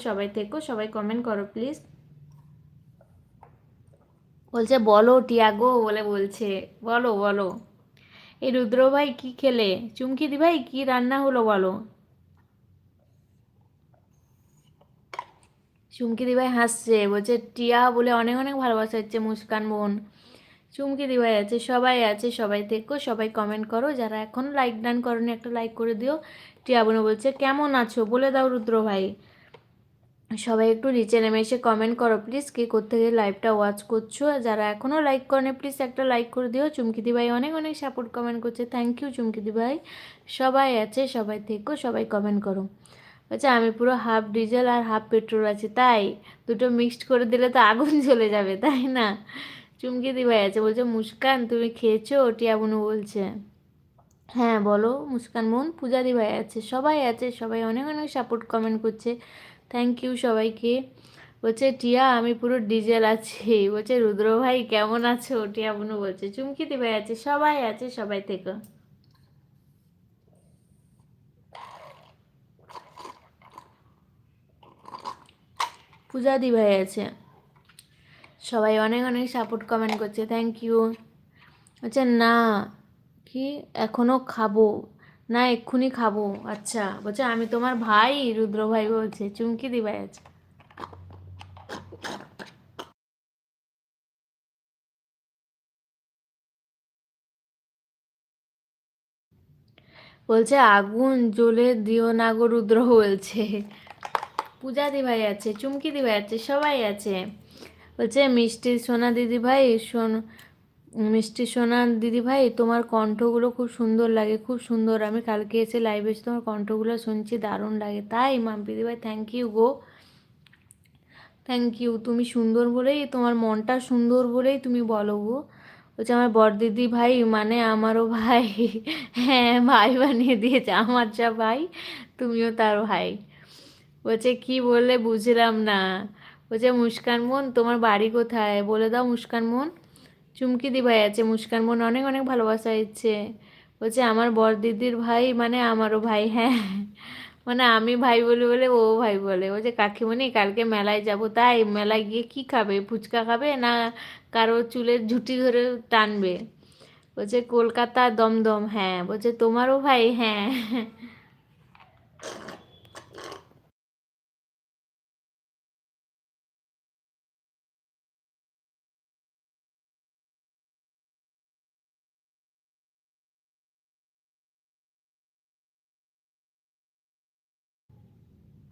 সবাই থেকো, সবাই কমেন্ট করো প্লিজ। বলছে বলো টিয়া গো বলে বলছে, বলো বলো। এই রুদ্র ভাই কি খেলে? চুমকি দি ভাই কি রান্না হলো বলো? চুমকি দি ভাই হাসছে, বলছে টিয়া বলে অনেক অনেক ভালোবাসা হচ্ছে মুস্কান বোন। চুমকি দি ভাই আছে, সবাই থেকো, সবাই কমেন্ট করো। যারা এখনো লাইক ডান করনি একটা লাইক করে দিও। টিয়া বোন বলছে কেমন আছো বলে দাও রুদ্র ভাই। সবাই একটু নিচে নেমে এসে কমেন্ট করো প্লিজ, কে কোত্থেকে লাইভটা ওয়াচ করছো, আর যারা এখনও লাইক করেনি প্লিজ একটা লাইক করে দিও। চুমকিদি ভাই অনেক অনেক সাপোর্ট কমেন্ট করছে, থ্যাংক ইউ চুমকিদি ভাই। সবাই আছে, সবাই থেকো, সবাই কমেন্ট করো। আচ্ছা, আমি পুরো হাফ ডিজেল আর হাফ পেট্রোল আছে, তাই দুটো মিক্সড করে দিলে তো আগুন জ্বলে যাবে, তাই না? চুমকিদি ভাই আছে, বলছে মুস্কান তুমি খেয়েছো, টিয়া বুনু বলছে। হ্যাঁ বলো মুস্কান বোন। পূজাদি ভাই আছে, সবাই আছে, সবাই অনেক অনেক সাপোর্ট কমেন্ট করছে, থ্যাংক ইউ সবাইকে। বলছে টিয়া আমি পুরো ডিজেল আছি, বলছে রুদ্র ভাই কেমন আছো, টিয়া বুনু বলছে। চুমকিদি ভাই আছে, সবাই আছে, সবাই থেকে। পূজাদি ভাই আছে, সবাই অনেক অনেক সাপোর্ট কমেন্ট করছে, থ্যাংক ইউ। আচ্ছা না, কি এখনো খাবো না, এক্ষুনি খাবো। আচ্ছা, বলছে আমি তোমার ভাই, রুদ্র ভাই বলছে। চুমকিদি ভাই আছে, বলছে আগুন জ্বলে দিও না গো রুদ্র বলছে। পূজা দি ভাই আছে, চুমকি দি ভাই আছে, সবাই আছে। বলছে মিষ্টি সোনা দিদি ভাই শোন, মিষ্টি সোনা দিদি ভাই তোমার কণ্ঠগুলো খুব সুন্দর লাগে, খুব সুন্দর। আমি কালকে এসে লাইভে এসে তোমার কণ্ঠগুলো শুনছি, দারুণ লাগে। তাই মাম্পি দি ভাই, থ্যাংক ইউ গো, থ্যাংক ইউ। তুমি সুন্দর বলেই, তোমার মনটা সুন্দর বলেই তুমি বলো গো। বলছে আমার বড়দিদি ভাই মানে আমারও ভাই। হ্যাঁ ভাই বানিয়ে দিয়েছে, আমার যা ভাই তুমিও তার ভাই। বলছে কি বললে বুঝলাম না। বলছে মুস্কান বোন তোমার বাড়ি কোথায় বলে দাও মুস্কান বোন। চুমকি দি ভাই আছে, মুস্কান বোন অনেক অনেক ভালোবাসা দিচ্ছে। বলছে আমার বড়দিদির ভাই মানে আমারও ভাই, হ্যাঁ মানে আমি ভাই বলি বলে ও ভাই বলে। বলছে কাকিমণি কালকে মেলায় যাব, তাই মেলায় গিয়ে কি খাবে, ফুচকা খাবে না কারো চুলের ঝুঁটি ধরে টানবে? বলছে কলকাতা দমদম, হ্যাঁ। বলছে তোমারও ভাই, হ্যাঁ।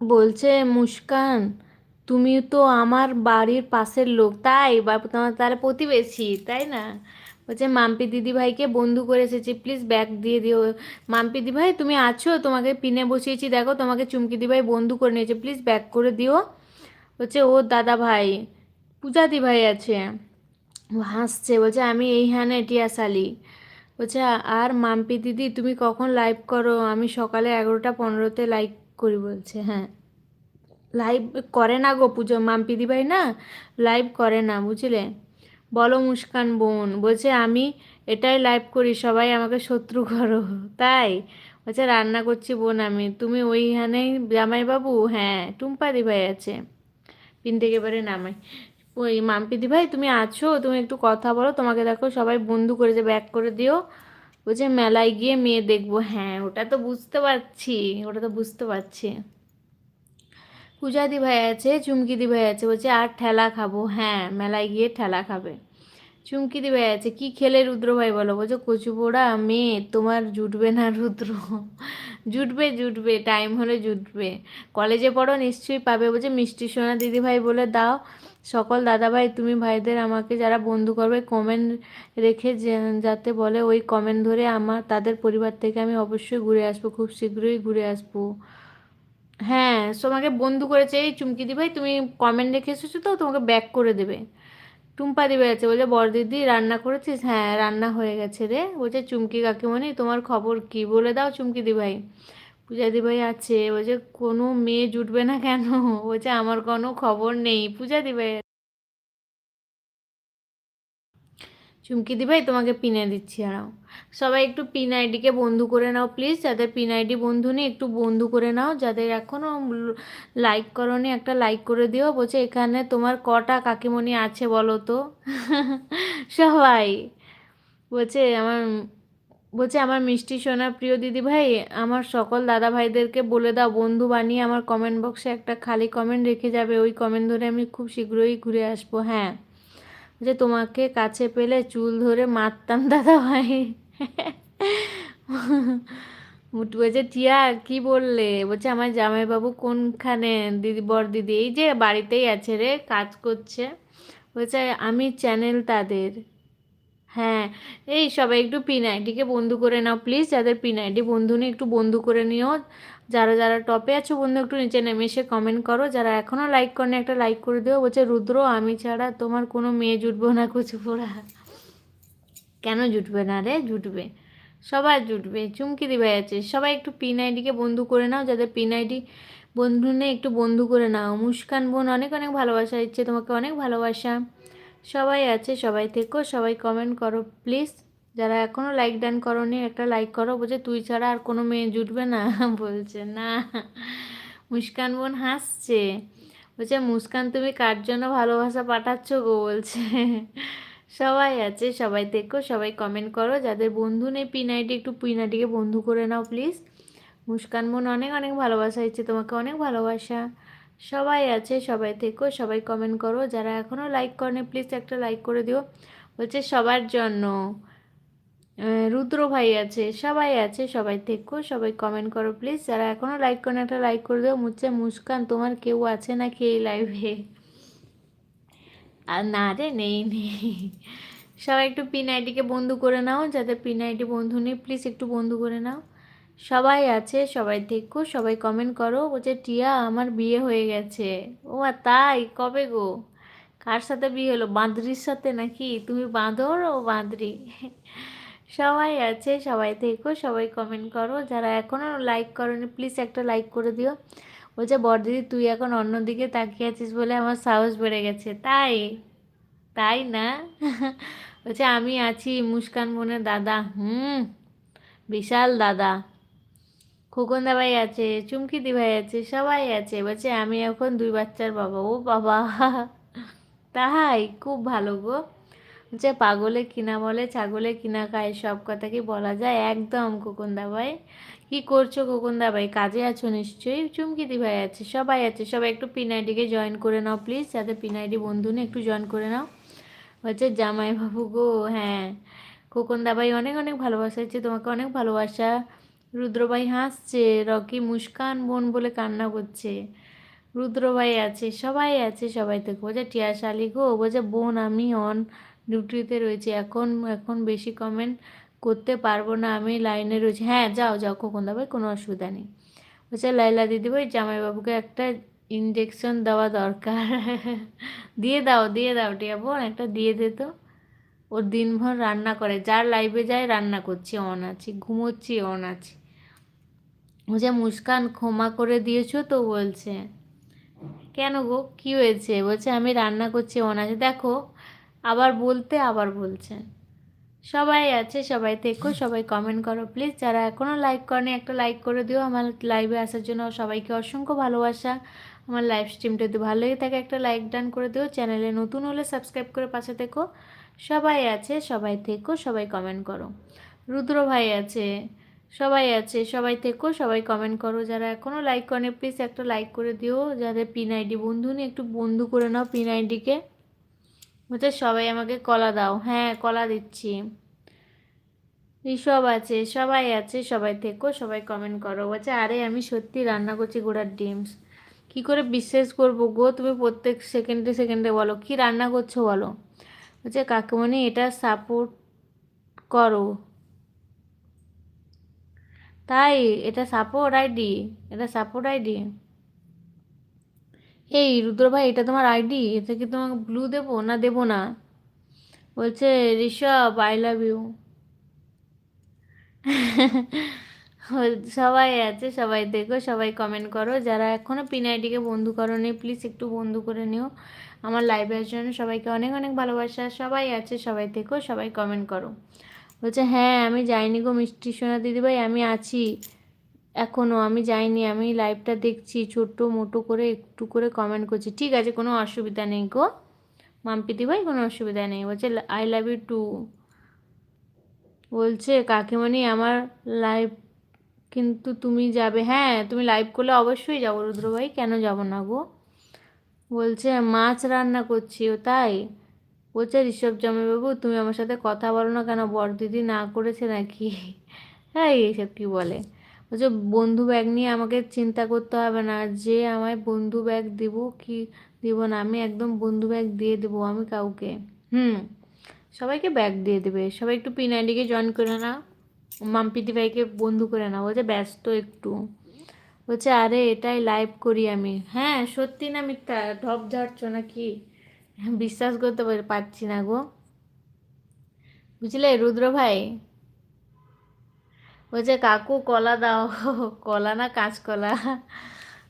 বলছে মুস্কান তুমি তো আমার বাড়ির পাশের লোক, তাই বা তোমার তাহলে প্রতিবেশী, তাই না? বলছে মাম্পি দিদি ভাইকে বন্ধু করে এসেছি, প্লিজ ব্যাগ দিয়ে দিও। মাম্পি দিদি ভাই তুমি আছো, তোমাকে পিনে বসিয়েছি দেখো, তোমাকে চুমকি দি ভাই বন্ধু করে নিয়েছে, প্লিজ ব্যাক করে দিও। বলছে ও দাদা ভাই। পূজা দি ভাই আছে, হাসছে, বলছে আমি এইখানে টিয়াশালি। বলছে আর মাম্পি দিদি তুমি কখন লাইভ করো? আমি সকালে 11টা 15তে লাইভ করি, বলছে। হ্যাঁ লাইভ করে না গো পুজো, মাম্পি দি ভাই না লাইভ করে না, বুঝলে? বলো মুস্কান বোন। বলছে আমি এটাই লাইভ করি, সবাই আমাকে শত্রু করো, তাই? বলছে রান্না করছি বোন আমি, তুমি ওইখানেই জামাইবাবু, হ্যাঁ টুম্পা দি ভাই আছে। পিন থেকে এবারে নামাই। ওই মাম্পি দি ভাই তুমি আছো, তুমি একটু কথা বলো, তোমাকে দেখো সবাই বন্ধু করেছে, ব্যাক করে দিও। বলছে মেলায় গিয়ে মেয়ে দেখবো, হ্যাঁ ওটা তো বুঝতে পারছি, ওটা তো বুঝতে পারছি। পূজা দি ভাই আছে, চুমকি দি ভাই আছে, বলছে আর ঠেলা খাবো, হ্যাঁ মেলায় গিয়ে ঠেলা খাবে। চুমকি দি ভাই আছে, কি খেলে রুদ্র ভাই বলো? বলছে কচু পোড়া মেয়ে তোমার জুটবে না রুদ্র। জুটবে জুটবে, টাইম হলে জুটবে। কলেজে পড়ো নিশ্চয়ই পাবে। বলছে মিষ্টি সোনা দিদি ভাই বলে দাও সকল দাদা ভাই তুমি ভাইদের আমাকে যারা বন্ধু করবে কমেন্ট রেখে যাতে বলে, ওই কমেন্ট ধরে আমার তাদের পরিবার থেকে আমি অবশ্যই ঘুরে আসবো, খুব শীঘ্রই ঘুরে আসবো। হ্যাঁ তোমাকে বন্ধু করেছে এই চুমকি দি ভাই, তুমি কমেন্ট রেখে এসেছো তো, তোমাকে ব্যাক করে দেবে। টুম্পা দিবে আছে, বলছে বড়দিদি রান্না করেছিস? হ্যাঁ রান্না হয়ে গেছে রে। বলছে চুমকি কাকিমণি তোমার খবর কি বলে দাও চুমকি দি ভাই। পূজা দি ভাই আছে, বলছে কোনো মেয়ে জুটবে না কেন? বলছে আমার কোনো খবর নেই। পূজা দি ভাই, চুমকি দি ভাই তোমাকে পিন দিচ্ছি, আনাও। সবাই একটু পিন আইডিকে বন্ধু করে নাও প্লিজ, যাদের পিন আইডি বন্ধু নেই একটু বন্ধু করে নাও, যাদের এখনও লাইক করোনি একটা লাইক করে দিও। বলছে এখানে তোমার কটা কাকিমণি আছে বলো তো? সবাই বলছে আমার, বলছে আমার মিষ্টি সোনা প্রিয় দিদি ভাই আমার সকল দাদা ভাইদেরকে বলে দাও বন্ধু বানিয়ে আমার কমেন্ট বক্সে একটা খালি কমেন্ট রেখে যাবে, ওই কমেন্ট ধরে আমি খুব শীঘ্রই ঘুরে আসবো, হ্যাঁ। যে তোমাকে কাছে পেলে চুল ধরে মারতাম দাদা ভাই। বলছে টিয়া কি বললে, বলছে আমার জামাইবাবু কোনখানে, দিদি বর দিদি এই যে বাড়িতেই আছে রে, কাজ করছে। বলছে আমি চ্যানেল তাদের। হ্যাঁ, এই সবাই একটু পিন আইডিকে বন্ধু করে নাও প্লিজ, যাদের পিন আইডি বন্ধু নেই একটু বন্ধু করে নিও। যারা যারা টপে আছো বন্ধু একটু নিচে নেমে এসে কমেন্ট করো, যারা এখনও লাইক করেনি একটা লাইক করে দিও। বলছে রুদ্র আমি ছাড়া তোমার কোনো মেয়ে জুটবো না কুচু পোড়া। কেন জুটবে না রে, জুটবে, সবাই জুটবে। চুমকি দিভাই আছে, সবাই একটু পিন আইডিকে বন্ধু করে নাও, যাদের পিন আইডি বন্ধু নেই একটু বন্ধু করে নাও। মুস্কান বোন অনেক অনেক ভালোবাসা দিচ্ছে তোমাকে, অনেক ভালোবাসা। সবাই আছে, সবাই থেকো, সবাই কমেন্ট করো প্লিজ। যারা এখনও লাইক ডান করোনি একটা লাইক করো। বলছে তুই ছাড়া আর কোনো মেয়ে জুটবে না। বলছে না, মুস্কান বোন হাসছে। বলছে মুস্কান তুমি কার জন্য ভালোবাসা পাঠাচ্ছ গো, বলছে। সবাই আছে, সবাই থেকো, সবাই কমেন্ট করো। যাদের বন্ধু নেই পিন আইডি একটু পিন আইডিকে বন্ধু করে নাও প্লিজ। মুস্কান বোন অনেক অনেক ভালোবাসা দিচ্ছে তোমাকে, অনেক ভালোবাসা। সবাই আছে, সবাই থেকো, সবাই কমেন্ট করো। যারা এখনও লাইক করেনি প্লিজ একটা লাইক করে দিও। বলছে সবার জন্য। রুদ্র ভাই আছে, সবাই আছে, সবাই থেকো, সবাই কমেন্ট করো প্লিজ। যারা এখনও লাইক করেনি একটা লাইক করে দিও। মুচ্ছে মুস্কান তোমার কেউ আছে নাকি এই লাইভে? আর না রে, নেই নেই। সবাই একটু পিন আইডিকে বন্ধু করে নাও, যাদের পিন আইডি বন্ধু নেই প্লিজ একটু বন্ধু করে নাও। সবাই আছে, সবাই দেখো, সবাই কমেন্ট করো। বলছে টিয়া আমার বিয়ে হয়ে গেছে। ও তাই, কবে গো? কার সাথে বিয়ে হলো, বাঁদরির সাথে নাকি? তুমি বাঁদর ও বাঁদরি। সবাই আছে, সবাই দেখো, সবাই কমেন্ট করো। যারা এখনও লাইক করোনি প্লিজ একটা লাইক করে দিও। বলছে বড়দিদি তুই এখন অন্যদিকে তাকিয়ে আছিস বলে আমার সাহস বেড়ে গেছে। তাই, তাই না? বলছে আমি আছি মুস্কান বোনের দাদা। বিশাল দাদা। খোকন দাবাই আছে, চুমকি দিভাই আছে, সবাই আছে। বলছে আমি এখন 2 বাচ্চার বাবা। ও বাবা। তাই, খুব ভালো গো। যে পাগলে কিনা বলে ছাগলে কিনা খায়, সব কথা কি বলা যায়? একদম খোকন দাবাই। কি করছো খোকন দাবাই, কাজে আছো নিশ্চয়ই। চুমকি দিভাই আছে, সবাই আছে, সবাই একটু পিন আইডিকে জয়েন করে নাও প্লিজ, যাদের পিন আইডি বন্ধু নেই একটু জয়েন করে নাও। হচ্ছে জামাই বাবু গো, হ্যাঁ। খোকন দাবাই অনেক অনেক ভালোবাসা হচ্ছে তোমাকে, অনেক ভালোবাসা। রুদ্রভাই হাসছে, রকি মুস্কান বোন বলে কান্না করছে। রুদ্রভাই আছে, সবাই আছে, সবাই থেকে। বলছে টিয়া শালি গো, বলছে বোন আমি অন ডিউটিতে রয়েছি এখন, এখন বেশি কমেন্ট করতে পারবো না, আমি লাইনে রয়েছি। হ্যাঁ যাও যাও খোকন দাবাই, কোনো অসুবিধা নেই। বলছে লাইলা দিদিভাই জামাইবাবুকে একটা ইঞ্জেকশন দেওয়া দরকার। দিয়ে দাও, দিয়ে দাও টিয়া বোন, একটা দিয়ে দে তো। ওর দিনভর রান্না করে, যার লাইভে যায় রান্না করছি অন আছি, ঘুমোচ্ছি অন আছি। বলছে মুস্কান ক্ষমা করে দিয়েছো তো, বলছে। কেন গো, কি হয়েছে? বলছে আমি রান্না করছি অন আছে, দেখো আবার বলতে আবার বলছে। সবাই আছে, সবাই থেকো, সবাই কমেন্ট করো প্লিজ। যারা এখনও লাইক করেনি একটা লাইক করে দিও। আমার লাইভে আসার জন্য সবাইকে অসংখ্য ভালোবাসা। আমার লাইভ স্ট্রিমটা যদি ভালো লেগে থাকে একটা লাইক ডান করে দিও। চ্যানেলে নতুন হলে সাবস্ক্রাইব করে পাশে থেকো। সবাই আছে, সবাই থেকো, সবাই কমেন্ট করো। রুদ্র ভাই আছে, সবাই আছে, সবাই থেকো, সবাই কমেন্ট করো। যারা এখনও লাইক করেনি প্লিজ একটা লাইক করে দিও। যাদের পিন আইডি বন্ধু নেই একটু বন্ধু করে নাও পিন আইডিকে। বলছে সবাই আমাকে কলা দাও। হ্যাঁ কলা দিচ্ছি। ঋষভ আছে, সবাই আছে, সবাই থেকো, সবাই কমেন্ট করো। বলছে আরে আমি সত্যি রান্না করছি ঘোড়ার ডিম। কি করে বিশ্বাস করবো গো, তুমি প্রত্যেক সেকেন্ডে সেকেন্ডে বলো কি রান্না করছো বলো। বলছে কাকুমণি এটা সাপোর্ট করো। তাই, এটা সাপোর্ট আইডি, এটা সাপোর্ট আইডি। এই রুদ্র ভাই এটা তোমার আইডি, এটা কি তোমাকে ব্লু দেবো না দেবো না? বলছে ঋষভ আই লাভ ইউ। সবাই আছে, সবাই দেখো, সবাই কমেন্ট করো। যারা এখনও পিন আইডিকে বন্ধু করোনি প্লিজ একটু বন্ধু করে নিও। আমার লাইভের জন্য সবাইকে অনেক অনেক ভালোবাসা। সবাই আছে, সবাই দেখো, সবাই কমেন্ট করো। বলছে হ্যাঁ আমি যাইনি গো মিষ্টি সোনা দিদিভাই, আমি আছি এখনও, আমি যাইনি, আমি লাইভটা দেখছি, ছোট্ট মোটো করে একটু করে কমেন্ট করছি। ঠিক আছে, কোনো অসুবিধা নেই গো মাম্পি দিদিভাই, কোনো অসুবিধা নেই। বলছে আই লাভ ইউ টু। বলছে কাকিমণি আমার লাইভ কিন্তু তুমি যাবে? হ্যাঁ তুমি লাইভ করলে অবশ্যই যাবো রুদ্র ভাই, কেন যাব না গো। বলছে মাছ রান্না করছি। ও তাই? বলছে ঋষভ জামাইবাবু তুমি আমার সাথে কথা বলো না কেন, বড়দিদি না করেছে নাকি? হ্যাঁ এইসব কি বলে। বলছে বন্ধু ব্যাগ নিয়ে আমাকে চিন্তা করতে হবে না, যে আমায় বন্ধু ব্যাগ দিব কি দিব না, আমি একদম বন্ধু ব্যাগ দিয়ে দেবো আমি কাউকে। হুম, সবাইকে ব্যাগ দিয়ে দেবে। সবাই একটু পিনাইডিকে জয়েন করে নাও, মাম্পিদি ভাইকে বন্ধু করে নাও। বলছে ব্যস্ত একটু। বলছে আরে এটাই লাইভ করি আমি। হ্যাঁ সত্যি না মিথ্যা, ঢপ ঝাড়ছো নাকি? বিশ্বাস করতে পারছি না গো। বুঝলে রুদ্র ভাই? বলছে কাকু কলা দাও। কলা না কাঁচকলা।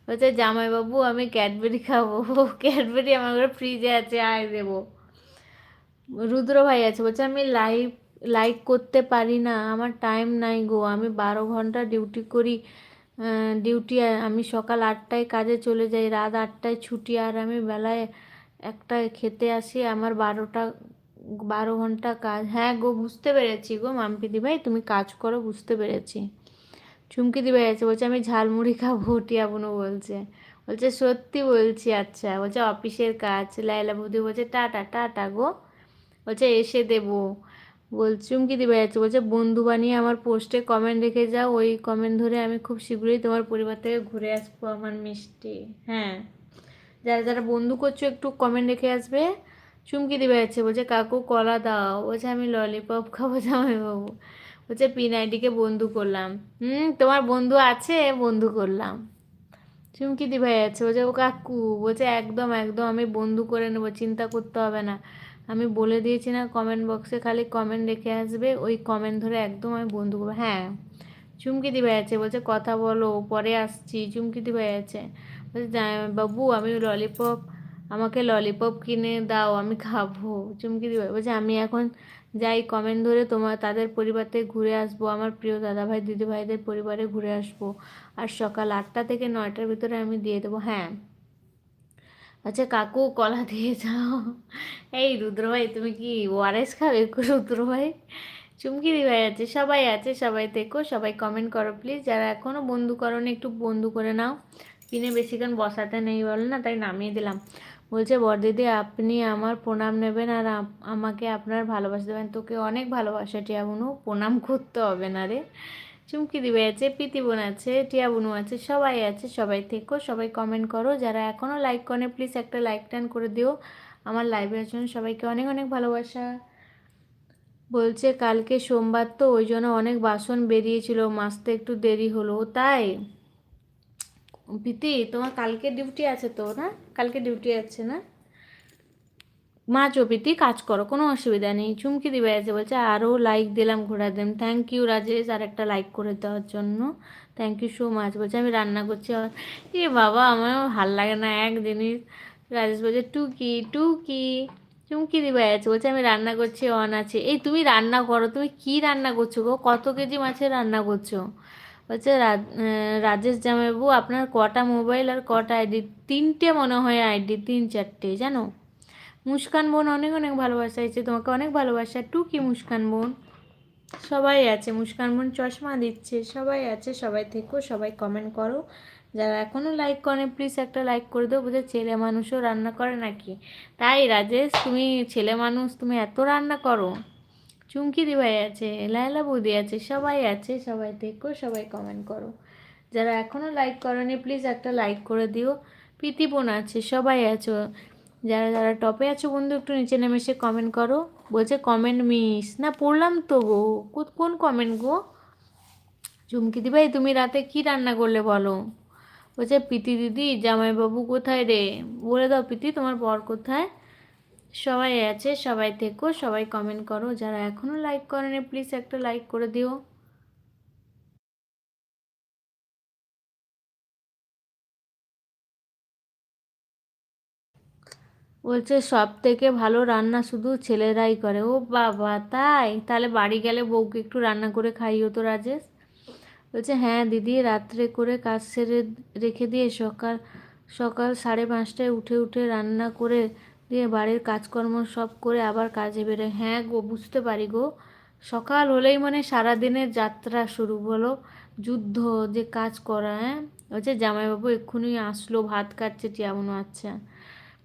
বলছে জামাইবাবু আমি ক্যাডবেরি খাবো। ক্যাডবেরি আমার ঘরে ফ্রিজে আছে, আয় দেবো। রুদ্র ভাই আছে, বলছে আমি লাইক করতে পারি না, আমার টাইম নাই গো, আমি 12 ঘন্টা ডিউটি করি। ডিউটি, আমি সকাল 8টায় কাজে চলে যাই, রাত 8টায় ছুটি, আর আমি বেলায় 1টায় খেতে আসি, আমার 12 ঘন্টা কাজ। হ্যাঁ গো বুঝতে পেরেছি গো মাম্পিদি ভাই, তুমি কাজ করো, বুঝতে পেরেছি। চুমকি দিবে আছে, বলছে আমি ঝালমুড়ি খাবো। টিয়া বুনু বলছে। বলছে সত্যি বলছি, আচ্ছা। বলছে অফিসের কাজ। লাইলা বৌদি বলছে টাটা টাটা গো। বলছে এসে দেবো। চুমকি দিবে যাচ্ছে, বলছে বন্ধু বানিয়ে আমার পোস্টে কমেন্ট রেখে যাও, ওই কমেন্ট ধরে আমি খুব শীঘ্রই তোমার পরিবার থেকে ঘুরে আসবো আমার মিষ্টি। হ্যাঁ, যারা যারা বন্ধু করছো একটু কমেন্ট রেখে আসবে। চুমকি দিবে যাচ্ছে, বলছে কাকু কলা দাও। বলছে আমি ললিপপ খাবো জামাইবাবু। বলছে পিনাইডিকে বন্ধু করলাম। তোমার বন্ধু আছে, বন্ধু করলাম। চুমকি দি ভাই আছে, বলছে ও কাকু। বলছে একদম একদম আমি বন্ধু করে নেবো, চিন্তা করতে হবে না। আমি বলে দিয়েছি না, কমেন্ট বক্সে খালি কমেন্ট রেখে আসবে, ওই কমেন্ট ধরে একদম আমি বন্ধু করবো। হ্যাঁ, চুমকি দি ভাই আছে, বলছে কথা বলো পরে আসছি। চুমকি দি ভাই আছে, বলছে বাবু আমি ললিপপ, আমাকে ললিপপ কিনে দাও আমি খাবো। চুমকি দি ভাই বলছে আমি এখন যাই, কমেন্ট ধরে তোমার তাদের পরিবার থেকে ঘুরে আসবো, আমার প্রিয় দাদা ভাই দিদি ভাইদের পরিবারে ঘুরে আসবো, আর সকাল 8টা থেকে 9টার ভিতরে আমি দিয়ে দেবো। হ্যাঁ, আচ্ছা কাকু কলা দিয়ে যাও। এই রুদ্র ভাই তুমি কি ওআরএস খাবে রুদ্র ভাই? চুমকি দি ভাই আছে, সবাই আছে, সবাই থেকো, সবাই কমেন্ট করো প্লিজ। যারা এখনও বন্ধু করোনি একটু বন্ধু করে নাও। পিনে বেশিক্ষণ বসাতে নেই বলে না, তাই নামিয়ে দিলাম। বলছে বড়দিদি আপনি আমার প্রণাম নেবেন, আর আমাকে আপনার ভালোবাসা দেবেন। তোকে অনেক ভালোবাসা টিয়া বুনু, প্রণাম করতে হবে না রে। চুমকি দিবে আছে, প্রীতি বোন আছে, টিয়া বুনু আছে, সবাই আছে, সবাই থেকো, সবাই কমেন্ট করো। যারা এখনও লাইক করে প্লিজ একটা লাইক টান করে দিও। আমার লাইভের জন্য সবাইকে অনেক অনেক ভালোবাসা। বলছে কালকে সোমবার তো ওই জন্য অনেক বাসন বেরিয়েছিল, মাজতে একটু দেরি হলো। তাই প্রীতি তোমার কালকে ডিউটি আছে তো না? কালকে ডিউটি আছে না? মা চপিতি কাজ করো, কোনো অসুবিধা নেই। চুমকি দিবে আছে, বলছে আরও লাইক দিলাম, ঘোরা দিলাম। থ্যাংক ইউ রাজেশ আর একটা লাইক করে দেওয়ার জন্য, থ্যাংক ইউ সো মাচ। বলছে আমি রান্না করছি। এ বাবা আমার ভাল লাগে না এক জিনিস। রাজেশ বলছে টুকি টুকি। চুমকি দিবে আছে, বলছে আমি রান্না করছি, অন আছে। এই তুমি রান্না করো, তুমি কি রান্না করছো গো? কত কেজি মাছের রান্না করছো? বলছে রাজেশ জামাইবাবু আপনার কটা মোবাইল আর কটা আইডি? 3টে মনে হয় আইডি, 3-4টে জানো। মুস্কান বোন অনেক অনেক ভালোবাসা হয়েছে, তোমাকে অনেক ভালোবাসা। টুকি মুস্কান বোন, সবাই আছে। মুস্কান বোন চশমা দিচ্ছে, সবাই আছে, সবাই থেকো, সবাই কমেন্ট করো। যারা এখনও লাইক করে প্লিজ একটা লাইক করে দেবো। বোঝা ছেলে মানুষও রান্না করে নাকি? তাই রাজেশ তুমি ছেলে মানুষ, তুমি এত রান্না করো? চুমকি দিভাই আছে, লায়লা বৌদি আছে, সবাই আছে, সবাই থেকো, সবাই কমেন্ট করো। যারা এখনও লাইক করোনি প্লিজ একটা লাইক করে দিও। প্রীতি বোন আছে, সবাই আছো। যারা যারা টপে আছো বন্ধু একটু নিচে নেমে এসে কমেন্ট করো। বলছে কমেন্ট মিস না, পড়লাম তো গো। কোন কমেন্ট গো? চুমকি দি ভাই তুমি রাতে কি রান্না করলে বলো? বলছে প্রীতি দিদি জামাইবাবু কোথায় রে? বলে দাও প্রীতি তোমার বর কোথায়? সবাই আছে, সবাই থেকো, সবাই কমেন্ট করো। যারা এখনও লাইক করেনি প্লিজ একটা লাইক করে দিও। বলছে সব থেকে ভালো রান্না শুধু ছেলেরাই করে। ও বাবা তাই? তাহলে বাড়ি গেলে বউকে একটু রান্না করে খাইও তো রাজেশ। বলছে হ্যাঁ দিদি, রাত্রে করে কাজ সেরে রেখে দিয়ে সকাল সকাল 5:30টায় উঠে উঠে রান্না করে দিয়ে বাড়ির কাজকর্ম সব করে আবার কাজে বেরোয়। হ্যাঁ গো বুঝতে পারি গো। সকাল হলেই মানে সারাদিনের যাত্রা শুরু, বলো যুদ্ধ, যে কাজ করা। হ্যাঁ, বলছে জামাইবাবু এক্ষুনি আসলো, ভাত খাচ্ছে টিয়া মনে। আচ্ছা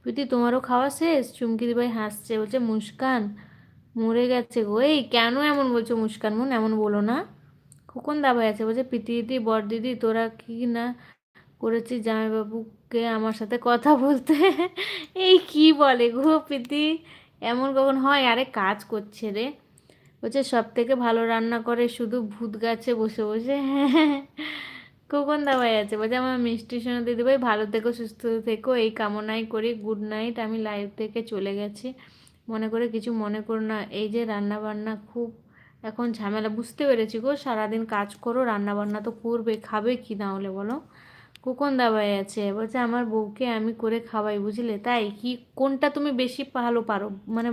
প্রীতি তোমারও খাওয়া শেষ? চুমকি দিভাই হাসছে, বলছে মুস্কান মরে গেছে গো। এই কেন এমন বলছো মুস্কান বোন, এমন বলো না। খোকন দাবাই আছে, বলছে প্রীতি দিদি বর দিদি তোরা কি না করেছি জামাইবাবুকে আমার সাথে কথা বলতে। এই কি বলে গো প্রীতি, এমন কখন হয়? আরে কাজ করছে রে। বলছে সব থেকে ভালো রান্না করে শুধু ভূত গাছে বসে বসে। হ্যাঁ, খোকন দাবাই আছে, বলছে আমার মিষ্টি সোনা দিদিভাই ভালো থেকো সুস্থ থেকো এই কামনাই করি, গুড নাইট, আমি লাইভ থেকে চলে গেছি, মনে করে কিছু মনে করো না, এই যে রান্না বান্না খুব এখন ঝামেলা, বুঝতে পেরেছি গো, সারাদিন কাজ করো, রান্না বান্না তো করবে, খাবে কি না হলে বলো। খোকন দাবাই আছে, বলছে আমার বউকে আমি করে খাওয়াই বুঝলে, তাই কি কোনটা তুমি বেশি ভালো পারো, মানে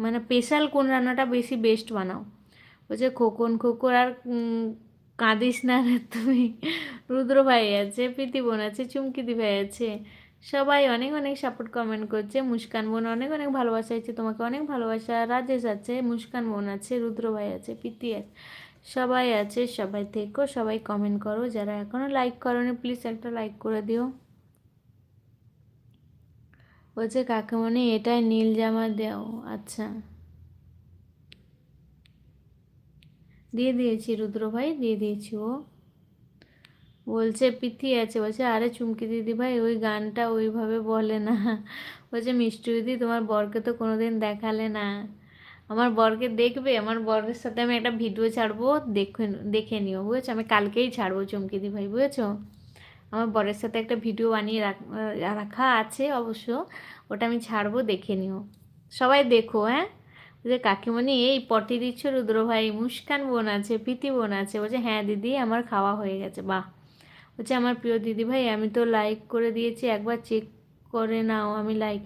মানে স্পেশাল কোন রান্নাটা বেশি বেস্ট বানাও? বলছে খোকন আর কাঁদিস না রে তুই। রুদ্র ভাই আছে, প্রীতি বোন আছে, চুমকিদি ভাই আছে, সবাই অনেক অনেক সাপোর্ট কমেন্ট করছে। মুস্কান বোন অনেক অনেক ভালোবাসা আছে, তোমাকে অনেক ভালোবাসা। রাজেশ আছে, মুস্কান বোন আছে, রুদ্র ভাই আছে, প্রীতি আছে, সবাই আছে। সবাই থেকো, সবাই কমেন্ট করো, যারা এখনও লাইক করোনি প্লিজ একটা লাইক করে দিও। বলছে কাকিমণি এটাই নীল জামা দেও, আচ্ছা দিয়ে দিয়েছি রুদ্র ভাই, দিয়ে দিয়েছি। ও বলছে প্রীতি আছে, বলছে আরে চুমকি দিদি ভাই ওই গানটা ওইভাবে বলে না। বলছে মিষ্টি দিদি তোমার বরকে তো কোনোদিন দেখালে না, আমার বরকে দেখবে, আমার বরের সাথে আমি একটা ভিডিও ছাড়বো, দেখে দেখে নিও বুঝেছো, আমি কালকেই ছাড়বো চুমকি দিদি ভাই বুঝেছো, আমার বরের সাথে একটা ভিডিও বানিয়ে রাখা আছে অবশ্য, ওটা আমি ছাড়বো, দেখে নিও, সবাই দেখো হ্যাঁ। যে কাকিমণি এই পটি দিচ্ছ রুদ্র ভাই, মুস্কান বোন আছে, প্রীতি বোন আছে, বলছে হ্যাঁ দিদি আমার খাওয়া হয়ে গেছে, বাহ। বলছে আমার প্রিয় দিদি ভাই আমি তো লাইক করে দিয়েছি, একবার চেক করে নাও আমি লাইক,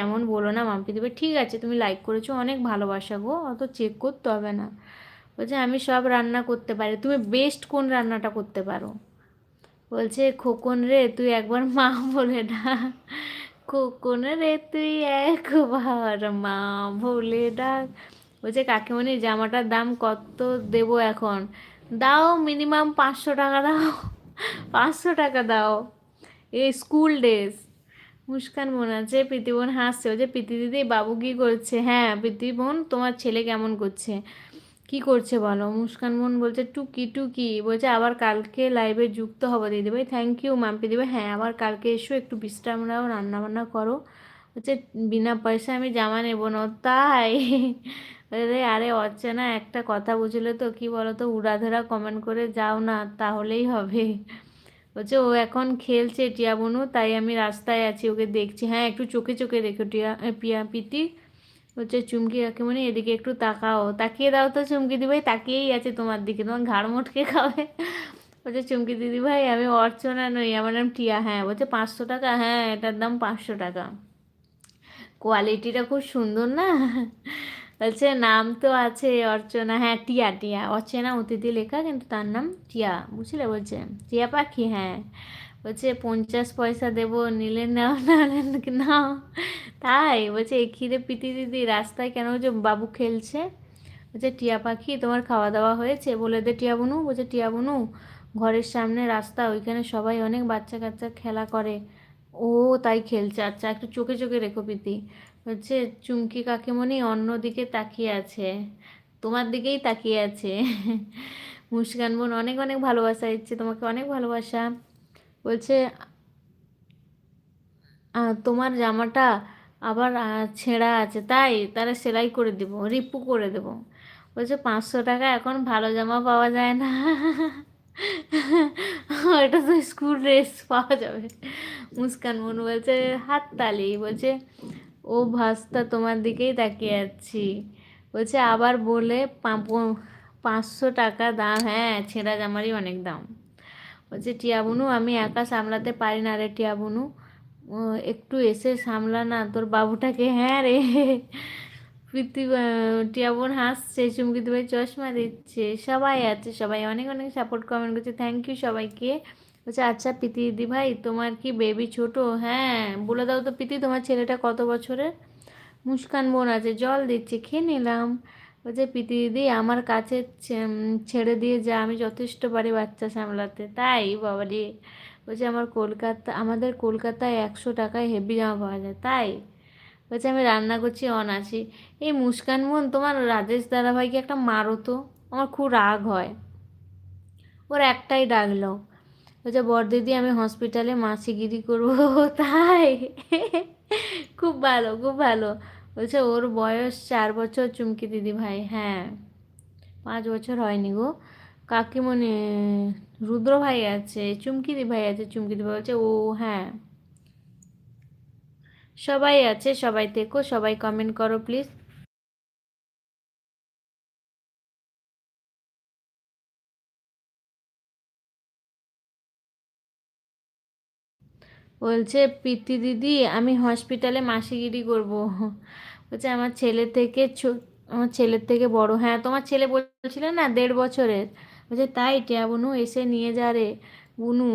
এমন বলো না মাম্পি দিদি ভাই, ঠিক আছে তুমি লাইক করেছো অনেক ভালোবাসা গো, অত চেক করতে হবে না। বলছে আমি সব রান্না করতে পারি, তুমি বেস্ট কোন রান্নাটা করতে পারো? বলছে খোকন রে তুই একবার মা বলে ডাক, খোকন রে তুই একবার মা বলে ডাক। বলছে কাকিমণি জামাটার দাম কত দেবো এখন? দাও মিনিমাম 500 টাকা দাও, 500 টাকা দাও, এই স্কুল ড্রেস। মুস্কান বোন আছে, প্রীতি বোন হাসছে, বলছে প্রীতি দিদি বাবু কি করছে? হ্যাঁ প্রীতি বোন তোমার ছেলে কেমন করছে, কি করছে বলো? মুস্কান বোন বলছে টুকি টুকি, বলছে আবার কালকে লাইভে যুক্ত হবো দিদিভাই, থ্যাংক ইউ মাম্পি দিবে, হ্যাঁ আবার কালকে এসো, একটু বিশ্রাম নাও, রান্না বান্না করো। হচ্ছে বিনা পয়সায় আমি জামা নেবো না, তাই? আরে আরে অর্চনা একটা কথা বুঝলে তো, কি বলো তো, উড়াধরা কমেন্ট করে যাও না তাহলেই হবে। বলছে ও এখন খেলছে টিয়া বনু, তাই আমি রাস্তায় আছি ওকে দেখছি, হ্যাঁ একটু চোখে চোখে রেখো টিয়া পিয়া পিতি। হচ্ছে চুমকি কাকিমণি এদিকে একটু তাকাও, তাকিয়ে দাও তো চুমকি দিদি ভাই, তাকিয়েই আছে তোমার দিকে, তোমার ঘাড় মোটকে খাবে। বলছে চুমকি দিদি ভাই আমি অর্চনা নই, আমার নাম টিয়া, হ্যাঁ বলছে 500 টাকা, হ্যাঁ এটার দাম 500 টাকা, কোয়ালিটিটা খুব সুন্দর না? বলছে নাম তো আছে অর্চনা, হ্যাঁ টিয়া টিয়া, অচেনা অতিথি লেখা কিন্তু তার নাম টিয়া বুঝলে, বলছে টিয়া পাখি, হ্যাঁ। বলছে 50 পয়সা দেবো নিলে নাও নাহলে নাও, তাই? বলছে এই খিদে পিটি দিদি রাস্তায় কেন, যে বাবু খেলছে। বলছে টিয়া পাখি তোমার খাওয়া দাওয়া হয়েছে বলে দে টিয়া বুনু, বলছে টিয়া বুনু ঘরের সামনে রাস্তা, ওইখানে সবাই অনেক বাচ্চা কাচ্চা খেলা করে, ও তাই খেলছে, আচ্ছা একটু চোখে চোখে রেখো প্রীতি। হচ্ছে চুমকি কাকিমণি অন্য দিকে তাকিয়ে আছে, তোমার দিকেই তাকিয়ে আছে। মুস্কান বোন অনেক অনেক ভালোবাসা দিচ্ছে, তোমাকে অনেক ভালোবাসা। বলছে তোমার জামাটা আবার ছেঁড়া আছে, তাই তারা সেলাই করে দিব, রিপু করে দেবো। বলছে 500 টাকা এখন ভালো জামা পাওয়া যায় না। এটা তো স্কুল ড্রেস পাওয়া যাবে। মুস্কান মনু বলছে হাততালি, বলছে ও ভাস্তা তোমার দিকেই তাকিয়ে আছি। বলছে আবার বলে 500 টাকা দাম, হ্যাঁ ছেঁড়া জামারই অনেক দাম। বলছে টিয়া বুনু আমি একা সামলাতে পারি না রে টিয়া বুনু, ও একটু এসে সামলা না তোর বাবুটাকে, হ্যাঁ রে। প্রীতি টিয়া বোন হাসছে, চুমকি ভাই চশমা দিচ্ছে, সবাই আছে, সবাই অনেক অনেক সাপোর্ট কমেন্ট করছে, থ্যাংক ইউ সবাইকে। বলছে আচ্ছা প্রীতি দিদি ভাই তোমার কি বেবি ছোট? হ্যাঁ বলে দাও তো প্রীতি তোমার ছেলেটা কত বছরের? মুস্কান বোন আছে, জল দিচ্ছে, খেয়ে নিলাম। বলছে প্রীতি দিদি আমার কাছে ছেড়ে দিয়ে যা, আমি যথেষ্ট পারি বাচ্চা সামলাতে, তাই? বাবা রে। বলছে আমাদের কলকাতায় 100 টাকায় হেভি জামা পাওয়া যায়, তাই? বলছে আমি রান্না করছি অন আছি। এই মুস্কান বোন তোমার রাজেশ দাদাভাইকে একটা মারো তো, আমার খুব রাগ হয়। ওর একটাই ডায়লগ, বলছে বড়দিদি আমি হসপিটালে মাসিগিরি করবো। তাই? খুব ভালো, খুব ভালো। বলছে ওর বয়স 4 বছর চুমকি দিদি ভাই। হ্যাঁ, 5 বছর হয়নি গো কাকিমণি। রুদ্র ভাই আছে, চুমকি দি ভাই আছে, চুমকি দি ভাই বলছে ও। হ্যাঁ, সবাই আছে, সবাই থেকো, সবাই কমেন্ট করো প্লিজ। বলছে প্রীতি দিদি আমি হসপিটালে মাসিগিরি করব। বলছে আমার ছেলের থেকে বড়। হ্যাঁ, তোমার ছেলে বলছিলে না 1.5 বছরের। বলছে তাই টিয়া বুনু এসে নিয়ে যা রে বুনু,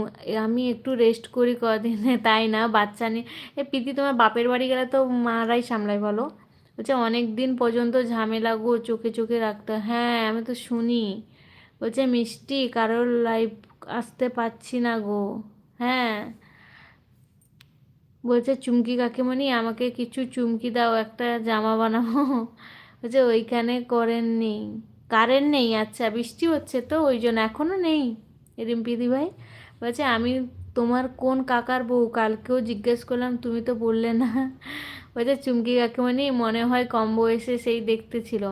আমি একটু রেস্ট করি কদিন। তাই না, বাচ্চা নিয়ে প্রীতি তোমার বাপের বাড়ি গেলে তো মারাই সামলায় বলো। বলছে অনেক দিন পর্যন্ত ঝামেলা গো, চোখে চোখে রাখতে হয়। হ্যাঁ, আমি তো শুনি। বলছে মিষ্টি কারোর লাইভ আসতে পারছি না গো। হ্যাঁ, বলছে চুমকি কাকিমণি আমাকে কিছু চুমকি দাও, একটা জামা বানাবো। বলছে ওইখানে করেন নেই, কারেন্ট নেই। আচ্ছা, বৃষ্টি হচ্ছে তো ওই জন্য এখনো নেই। রিম্পিদি ভাই বলছে আমি তোমার কোন কাকার বউ, কালকেও জিজ্ঞেস করলাম তুমি তো বললে না। বলছে চুমকি কাকিমণি মনে হয় কম বয়সে সেই দেখতে ছিল,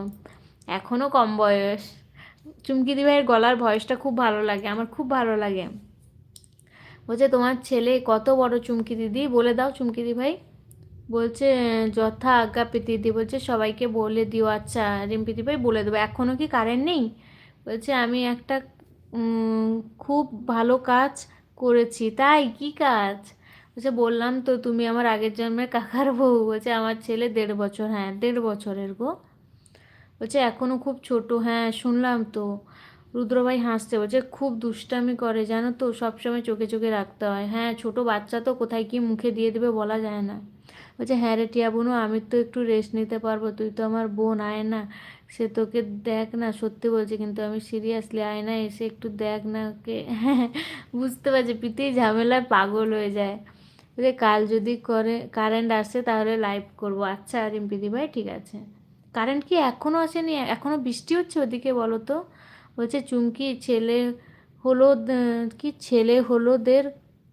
এখনো কম বয়স। চুমকি দি ভাইয়ের গলার ভয়েসটা খুব ভালো লাগে, আমার খুব ভালো লাগে। বলছে তোমার ছেলে কত বড় চুমকি দিদি, বলে দাও চুমকি দি ভাই। বলছে যথা আজ্ঞা প্রীতিদি। বলছে সবাইকে বলে দিও। আচ্ছা রিম্পিদি ভাই বলে দেবো। এখনও কি কারেন্ট নেই? বলছে আমি একটা উম, খুব ভালো কাজ করেছি। তাই কি কাজ? বলছে বললাম তো তুমি আমার আগের জন্মের কাকার বউ। বলছে আমার ছেলে 1.5 বছর। হ্যাঁ, 1.5 বছরের গো। বলছে এখনো খুব ছোট। হ্যাঁ শুনলাম তো। রুদ্রভাই হাসছে, বলছে খুব দুষ্টামি করে জানো তো, সবসময় চোখে চোখে রাখতে হয়। হ্যাঁ, ছোট বাচ্চা তো কোথায় কি মুখে দিয়ে দেবে বলা যায় না। বলছে হ্যাঁ রে টিয়া বোনু, আমি তো একটু রেস্ট নিতে পারবো, তুই তো আমার বোন, আয় না, সে তোকে দেখ না। সত্যি বলছে কিন্তু আমি সিরিয়াসলি, আয় না এসে একটু দেখ না ওকে। হ্যাঁ, বুঝতে পারছি প্রীতি ঝামেলায় পাগল হয়ে যায়। বলছে কাল যদি কারেন্ট আসে তাহলে লাইভ করবো। আচ্ছা রিম্পিদি ভাই ঠিক আছে। কারেন্ট কি এখনো আসেনি? এখনো বৃষ্টি হচ্ছে ওদিকে বলো তো। বলছে চুমকি ছেলে হলো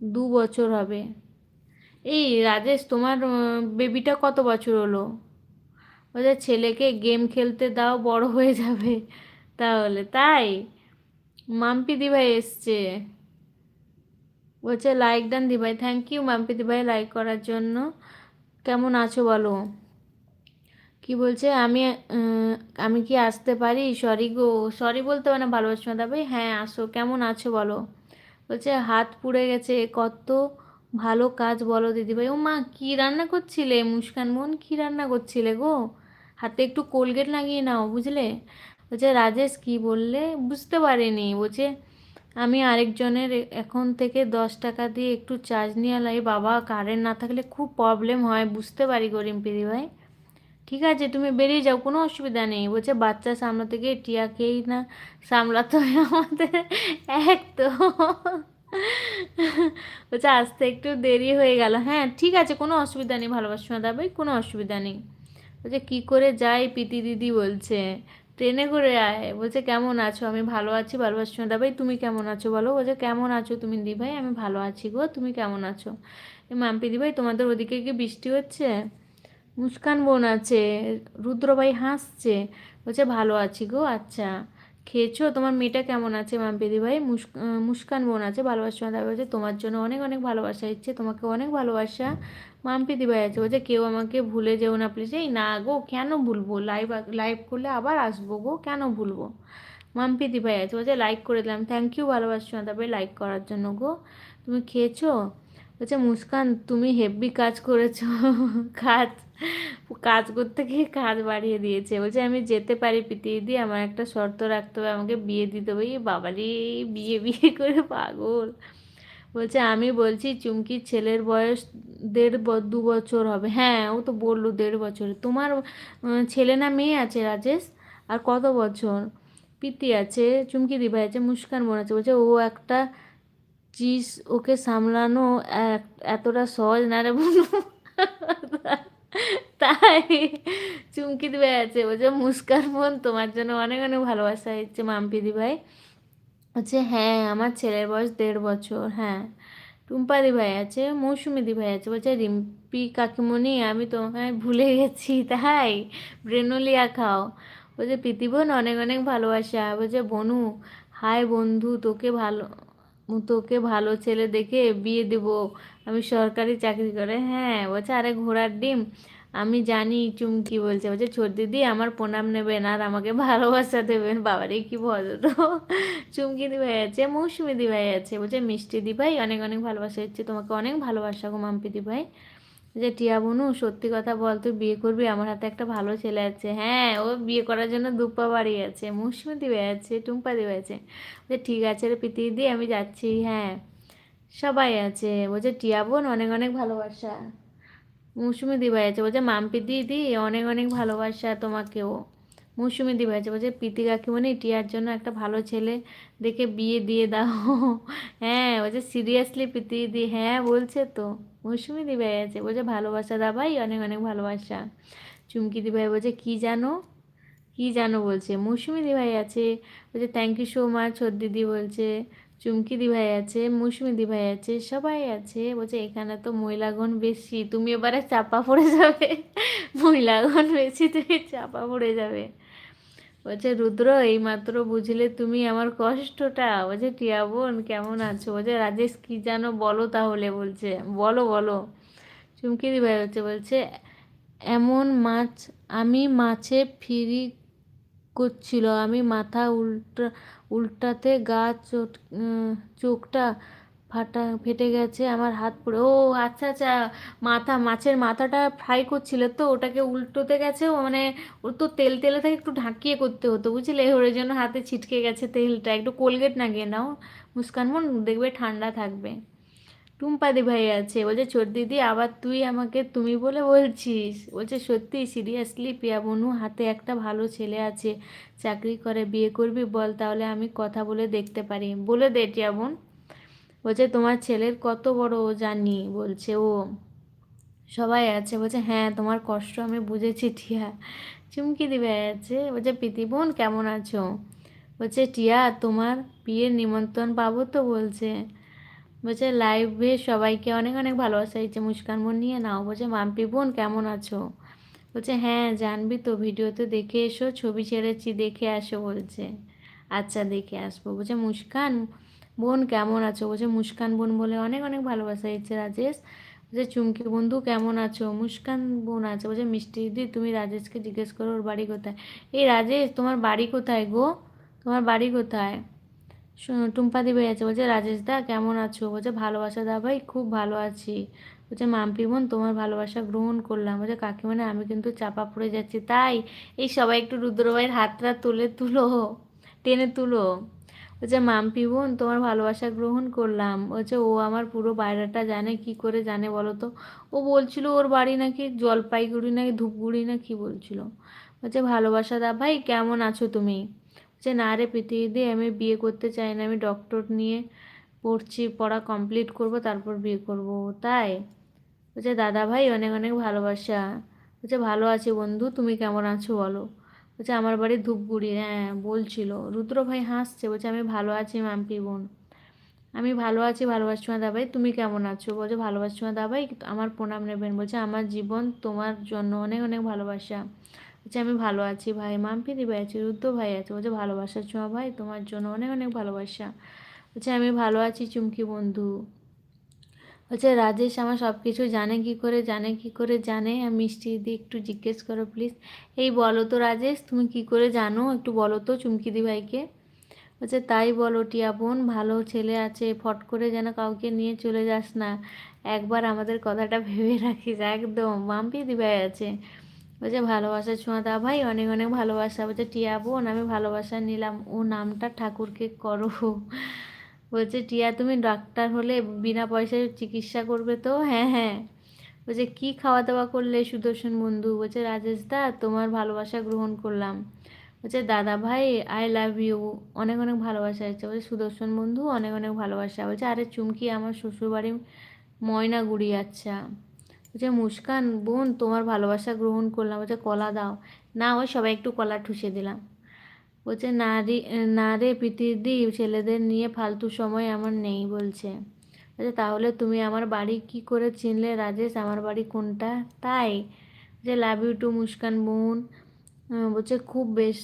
2 বছর হবে। এই রাজেশ তোমার বেবিটা কত বছর হলো? বলছে ছেলেকে গেম খেলতে দাও, বড় হয়ে যাবে তাহলে। তাই? মাম্পি দিভাই এসছে। বলছে লাইক ডান দিভাই, থ্যাংক ইউ মাম্পি দিভাই লাইক করার জন্য। কেমন আছো বলো? কি বলছে আমি কি আসতে পারি? সরি গো, সরি বলতে হবে না, ভালোবাসা দাবাই। হ্যাঁ আসো, কেমন আছো বলো? বলছে হাত পুড়ে গেছে, কত ভালো কাজ বলো দিদিভাই। ও মা, কি রান্না করছিলে মুস্কান বোন, কি রান্না করছিলে গো? হাতে একটু কোলগেট লাগিয়ে নাও বুঝলে। বলছে রাজেশ কি বললে বুঝতে পারিনি। বলছে আমি আরেকজনের এখন থেকে 10 টাকা দিয়ে একটু চার্জ নিয়ে লাই। বাবা কারেন্ট না থাকলে খুব প্রবলেম হয়, বুঝতে পারি গো রিম্পিদি ভাই। ঠিক আছে তুমি বেরিয়ে যাও, কোনো অসুবিধা নেই। বলছে বাচ্চা সামলাতে গিয়ে টিয়াকেই না সামলাতে হয় আমাদের। এক তো। বলছে আসতে একটু দেরি হয়ে গেল। হ্যাঁ ঠিক আছে, কোনো অসুবিধা নেই, ভালোবাসা দাবে, কোনো অসুবিধা নেই। বলছে কি করে যাই প্রীতি দিদি বলছে, ট্রেনে করে আয়। বলছে কেমন আছো? আমি ভালো আছি ভালোবাসা দাবাই, তুমি কেমন আছো বলো? বলছে কেমন আছো তুমি দি ভাই? আমি ভালো আছি গো, তুমি কেমন আছো? মাম্পি দি ভাই তোমাদের ওদিকে কি বৃষ্টি হচ্ছে? মুস্কান বোন আছে। রুদ্রভাই হাসছে, বলছে ভালো আছি গো। আচ্ছা, খেয়েছো? তোমার মেয়েটা কেমন আছে মাম্পিদি ভাই? মুস্কান বোন আছে, ভালোবাসা দাবি বলছে তোমার জন্য অনেক অনেক ভালোবাসা ইচ্ছে, তোমাকে অনেক ভালোবাসা। মাম্পিদি ভাই আছে, বলছে কেউ আমাকে ভুলে যেও না প্লিজ। এই না গো, কেন ভুলবো? লাইভ লাইভ করলে আবার আসবো গো, কেন ভুলবো? মাম্পিদি ভাই আছে, বলছে লাইক করে দিলাম, থ্যাংক ইউ ভালোবাসা দাবি লাইক করার জন্য গো। তুমি খেয়েছো? বলছে মুস্কান তুমি হেভি কাজ করেছো। কাজ কাজ করতে গিয়ে কাজ বাড়িয়ে দিয়েছে। বলছে আমি যেতে পারি প্রীতি, আমার একটা শর্ত রাখতে হবে, আমাকে বিয়ে দিতে হবে। এই বাবারে, বিয়ে বিয়ে করে পাগল। বলছে আমি বলছি চুমকির ছেলের বয়স 2 বছর হবে। হ্যাঁ ও তো বললো 1.5 বছর। তোমার ছেলে না মেয়ে আছে রাজেশ? আর কত বছর? প্রীতি আছে, চুমকি দিভাই আছে, মুস্কান বোন আছে। বলছে ও একটা চিজ, ওকে সামলানো এতটা সহজ না রে বোন। তাই? চুমকি দিভাই আছে, বলছে মুস্কান বোন তোমার জন্য অনেক অনেক ভালোবাসা হচ্ছে মাম্পি দি ভাই। বলছে হ্যাঁ আমার ছেলের বয়স 1.5 বছর। হ্যাঁ, টুম্পা দি ভাই আছে, মৌসুমি দি ভাই আছে। বলছে রিম্পি কাকিমণি আমি তোমাকে ভুলে গেছি, তাই ব্রেনোলিয়া খাও। বলছে প্রীতিবোন অনেক অনেক ভালোবাসা। বলছে বনু হাই বন্ধু, তোকে ভালো ছেলে দেখে বিয়ে দেবো, আমি সরকারি চাকরি করে। হ্যাঁ, বলছে আরে ঘোড়ার ডিম আমি জানি। চুমকি বলছে, বলছে ছোট দিদি আমার প্রণাম নেবেন আর আমাকে ভালোবাসা দেবেন। বাবারে কি ভদ্র। চুমকি দি ভাই আছে, মৌসুমি দি ভাই আছে। বলছে মিষ্টি দি ভাই অনেক অনেক ভালোবাসা হচ্ছে তোমাকে, অনেক ভালোবাসা গো মাম্পি দি ভাই। যে টিয়া বুনু সত্যি কথা বল, তুই বিয়ে করবি? আমার হাতে একটা ভালো ছেলে আছে। হ্যাঁ, ও বিয়ে করার জন্য দুপা বাড়ি আছে। মৌসুমি দি ভাই আছে, টুম্পা দি ভাই আছে। বলছে ঠিক আছে রে প্রীতি দি আমি যাচ্ছি। হ্যাঁ, সবাই আছে। বলছে টিয়া বোন অনেক অনেক ভালোবাসা। মৌসুমি দি ভাই আছে। বলছে মাম্পি দিদি অনেক অনেক ভালোবাসা তোমাকেও। মৌসুমি দি ভাই আছে। বলছে প্রীতি কাকিমণি টিয়ার জন্য একটা ভালো ছেলে দেখে বিয়ে দিয়ে দাও। হ্যাঁ, বলছে সিরিয়াসলি প্রীতি দি? হ্যাঁ বলছে তো। মৌসুমি দি ভাই আছে। বলছে ভালোবাসা দা ভাই অনেক অনেক ভালোবাসা। চুমকি দি ভাই বলছে কি জানো, কি জানো বলছে। মৌসুমি দি ভাই আছে। বলছে থ্যাংক ইউ সো মাচ ছোট দিদি বলছে। চুমকি দি ভাই আছে, মৌসুমি দি ভাই আছে, সবাই আছে। বলছে এখানে তো মহিলাগণ বেশি, তুমি এবারে চাপা পড়ে যাবে। মহিলাগণ বেশি, তুমি চাপা পড়ে যাবে। বলছে রুদ্র এইমাত্র বুঝলে তুমি আমার কষ্টটা। বলছে টিয়া বোন কেমন আছো? বলছে রাজেশ কি জানো বলো তাহলে। বলছে বলো বলো। চুমকি দি ভাই হচ্ছে বলছে এমন মাছ, আমি মাছে ফিরি করছিল, আমি মাথা উল্টাতে চোখটা ফেটে গেছে, আমার হাত পুড়ে। ও আচ্ছা আচ্ছা, মাছের মাথাটা ফ্রাই করছিল তো, ওটাকে উল্টোতে গেছে ও, মানে ওর তো তেল তেলে থাকে, একটু ঢাকিয়ে করতে হতো বুঝলে, ওর জন্য হাতে ছিটকে গেছে তেলটা। একটু কোলগেট লাগিয়ে নাও মুস্কান বোন, দেখবে ঠান্ডা থাকবে। টুম্পা দি ভাই আছে। বলছে ছোট দিদি আবার তুই আমাকে তুমি বলে বলছিস? বলছে সত্যি সিরিয়াসলি পিয়া বনু হাতে একটা ভালো ছেলে আছে, চাকরি করে, বিয়ে করবি বল তাহলে আমি কথা বলে দেখতে পারি। বলে দে টিয়া বোন। বলছে তোমার ছেলের কত বড় ও জানি। বলছে ও সবাই আছে। বলছে হ্যাঁ তোমার কষ্ট আমি বুঝেছি টিয়া। চুমকি দি ভাই আছে। বলছে প্রীতি বোন কেমন আছো? বলছে টিয়া তোমার বিয়ের নিমন্ত্রণ পাবো তো? বলছে বলছে লাইভে সবাইকে অনেক অনেক ভালোবাসা দিচ্ছে, মুস্কান বোন নিয়ে নাও। বলছে মাম্পি বোন কেমন আছো? বলছে হ্যাঁ জানবি তো, ভিডিওতে দেখে এসো, ছবি ছেড়েছি দেখে আসো। বলছে আচ্ছা দেখে আসবো। বলছে মুস্কান বোন কেমন আছো? বলছে মুস্কান বোন বলে অনেক অনেক ভালোবাসা দিচ্ছে রাজেশ। বলছে চুমকি বন্ধু কেমন আছো? মুস্কান বোন আছে। বলছে মিষ্টি দিদি তুমি রাজেশকে জিজ্ঞেস করো ওর বাড়ি কোথায়। এই রাজেশ তোমার বাড়ি কোথায় গো? তোমার বাড়ি কোথায়? টুম্পা দি ভাই আছে। বলছে রাজেশ দা কেমন আছো? বলছে ভালোবাসা দা ভাই খুব ভালো আছি। বলছে মাম্পি বোন তোমার ভালোবাসা গ্রহণ করলাম। বলছে কাকিমানে আমি কিন্তু চাপা পড়ে যাচ্ছি, তাই এই সবাই একটু রুদ্র ভাইয়ের হাতটা তুলো, টেনে তুলো। বলছে মাম্পি বোন তোমার ভালোবাসা গ্রহণ করলাম। বলছে ও আমার পুরো বাইরেটা জানে, কি করে জানে বলো তো? ও বলছিল ওর বাড়ি নাকি জলপাইগুড়ি নাকি ধূপগুড়ি না কি বলছিল। বলছে ভালোবাসা দা ভাই কেমন আছো তুমি? যে না রে প্রীতিদি আমি বিয়ে করতে চাই না, আমি ডক্টর নিয়ে পড়ছি, পড়া কমপ্লিট করব তারপর বিয়ে করব। তাই? বলছে দাদা ভাই অনেক অনেক ভালোবাসা। বলছে ভালো আছি বন্ধু, তুমি কেমন আছো বলো? বলছে আমার বাড়ি ধূপগুড়ি। হ্যাঁ বলছিল। রুদ্র ভাই হাসছে। বলছে আমি ভালো আছি মাম্পি বোন, আমি ভালো আছি, ভালোবাসছো না দাবাই, তুমি কেমন আছো? বলছে ভালোবাসছো না দাবাই, আমার প্রণাম নেবেন। বলছে আমার জীবন তোমার জন্য অনেক অনেক ভালোবাসা। বলছে আমি ভালো আছি ভাই। মাম্পিদি ভাই আছে, রুদ্র ভাই আছে। বলছে ভালোবাসা ছোঁয়া ভাই তোমার জন্য অনেক অনেক ভালোবাসা। বলছে আমি ভালো আছি চুমকি বন্ধু। বলছে রাজেশ আমার সব কিছু জানে কি করে, জানে কি করে জানে? মিষ্টি দি একটু জিজ্ঞেস করো প্লিজ। এই বলো তো রাজেশ তুমি কি করে জানো, একটু বলো তো চুমকিদি ভাইকে। বলছে তাই বলো টিয়া বোন, ভালো ছেলে আছে, ফট করে যেন কাউকে নিয়ে চলে যাস না, একবার আমাদের কথাটা ভেবে রাখিস একদম। মাম্পি দিভাই আছে। বলছে ভালোবাসা ছোঁয়া দা ভাই অনেক অনেক ভালোবাসা। বলছে টিয়া বোন আমি ভালোবাসা নিলাম, ও নামটা ঠাকুরকে করো। বলছে টিয়া তুমি ডাক্তার হলে বিনা পয়সায় চিকিৎসা করবে তো? হ্যাঁ হ্যাঁ। বলছে কি খাওয়া দাওয়া করলে সুদর্শন বন্ধু? বলছে রাজেশ দা তোমার ভালোবাসা গ্রহণ করলাম। বলছে দাদা ভাই আই লাভ ইউ, অনেক অনেক ভালোবাসা আছে। বলছে সুদর্শন বন্ধু অনেক অনেক ভালোবাসা। বলছে আরে চুমকি আমার শ্বশুরবাড়ি ময়নাগুড়ি। আচ্ছা। বলছে মুস্কান বোন তোমার ভালোবাসা গ্রহণ করলাম। বলছে কলা দাও। না ওই সবাই একটু কলা ঠুসে দিলাম। বলছে না রে, না রে প্রীতিদি, ছেলেদের নিয়ে ফালতু সময় আমার নেই বলছে। বলছে তাহলে তুমি আমার বাড়ি কি করে চিনলে রাজেশ, আমার বাড়ি কোনটা? তাই যে লাভ ইউ টু মুস্কান বোন। বলছে খুব বেশ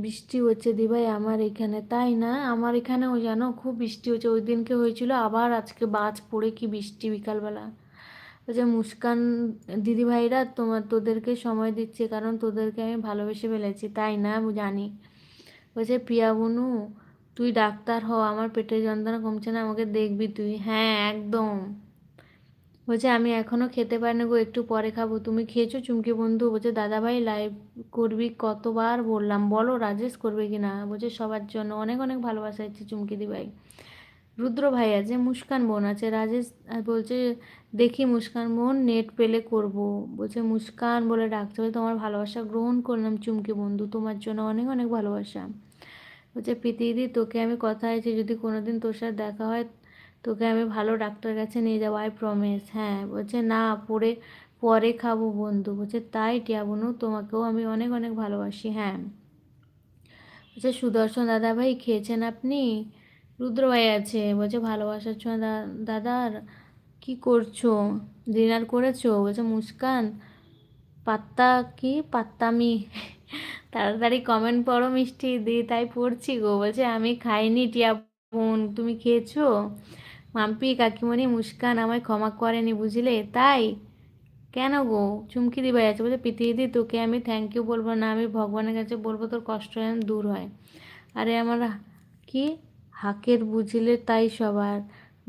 বৃষ্টি হচ্ছে দিভাই আমার এখানে। তাই না, আমার এখানেও জানো খুব বৃষ্টি হচ্ছে, ওই দিনকে হয়েছিল, আবার আজকে বাজ পড়ে কি বৃষ্টি বিকালবেলা। বলছে মুস্কান দিদিভাইরা তোদেরকে সময় দিচ্ছে, কারণ তোদেরকে আমি ভালোবেসে ফেলেছি। তাই না, আমি জানি। বলছে প্রিয়া বনু, তুই ডাক্তার হ, আমার পেটের যন্ত্রণা কমছে না, আমাকে দেখবি তুই। হ্যাঁ একদম। বলছে আমি এখনো খেতে পারিনি গো, একটু পরে খাবো। তুমি খেয়েছো চুমকি বন্ধু? বলছে দাদাভাই লাইভ করবি, কতবার বললাম, বলো রাজেশ করবে কি না। বলছে সবার জন্য অনেক অনেক ভালোবাসা হচ্ছে চুমকি দি ভাই। রুদ্র ভাই আছে, মুস্কান বোন আছে, রাজেশ বলছে দেখি মুস্কান বোন নেট পেলে করব। বলছে মুস্কান বলে ডাকতে হবে, তোমার ভালোবাসা গ্রহণ করলাম চুমকি বন্ধু, তোমার জন্য অনেক অনেক ভালোবাসা। বলছে প্রীতিদি তোকে আমি কথা আছে, যদি কোনোদিন তোর সাথে দেখা হয় তোকে আমি ভালো ডাক্তার কাছে নিয়ে যাবো, আই প্রমিস। হ্যাঁ বলছে না, পরে পরে খাবো বন্ধু। বলছে তাই টিয়া বোনু, তোমাকেও আমি অনেক অনেক ভালোবাসি। হ্যাঁ। বলছে সুদর্শন দাদা ভাই খেয়েছেন আপনি? রুদ্র ভাই আছে, বলছে ভালোবাসার ছোঁয়া দাদার, কি করছো, ডিনার করেছো? বলছে মুস্কান পাত্তা কি পাত্তামি, তাড়াতাড়ি কমেন্ট পড়ো মিষ্টি দি। তাই পড়ছি গো। বলছে আমি খাইনি টিয়া বোন, তুমি খেয়েছো? মাম্পি কাকিমণি মুস্কান আমায় ক্ষমা করেনি বুঝলে। তাই কেন গো? চুমকি দি ভাই আছে, বলছে প্রীতিদি তোকে আমি থ্যাংক ইউ বলবো না, আমি ভগবানের কাছে বলবো তোর কষ্ট যেন দূর হয়। আরে আমার কি হাকের বুঝলে তাই সবার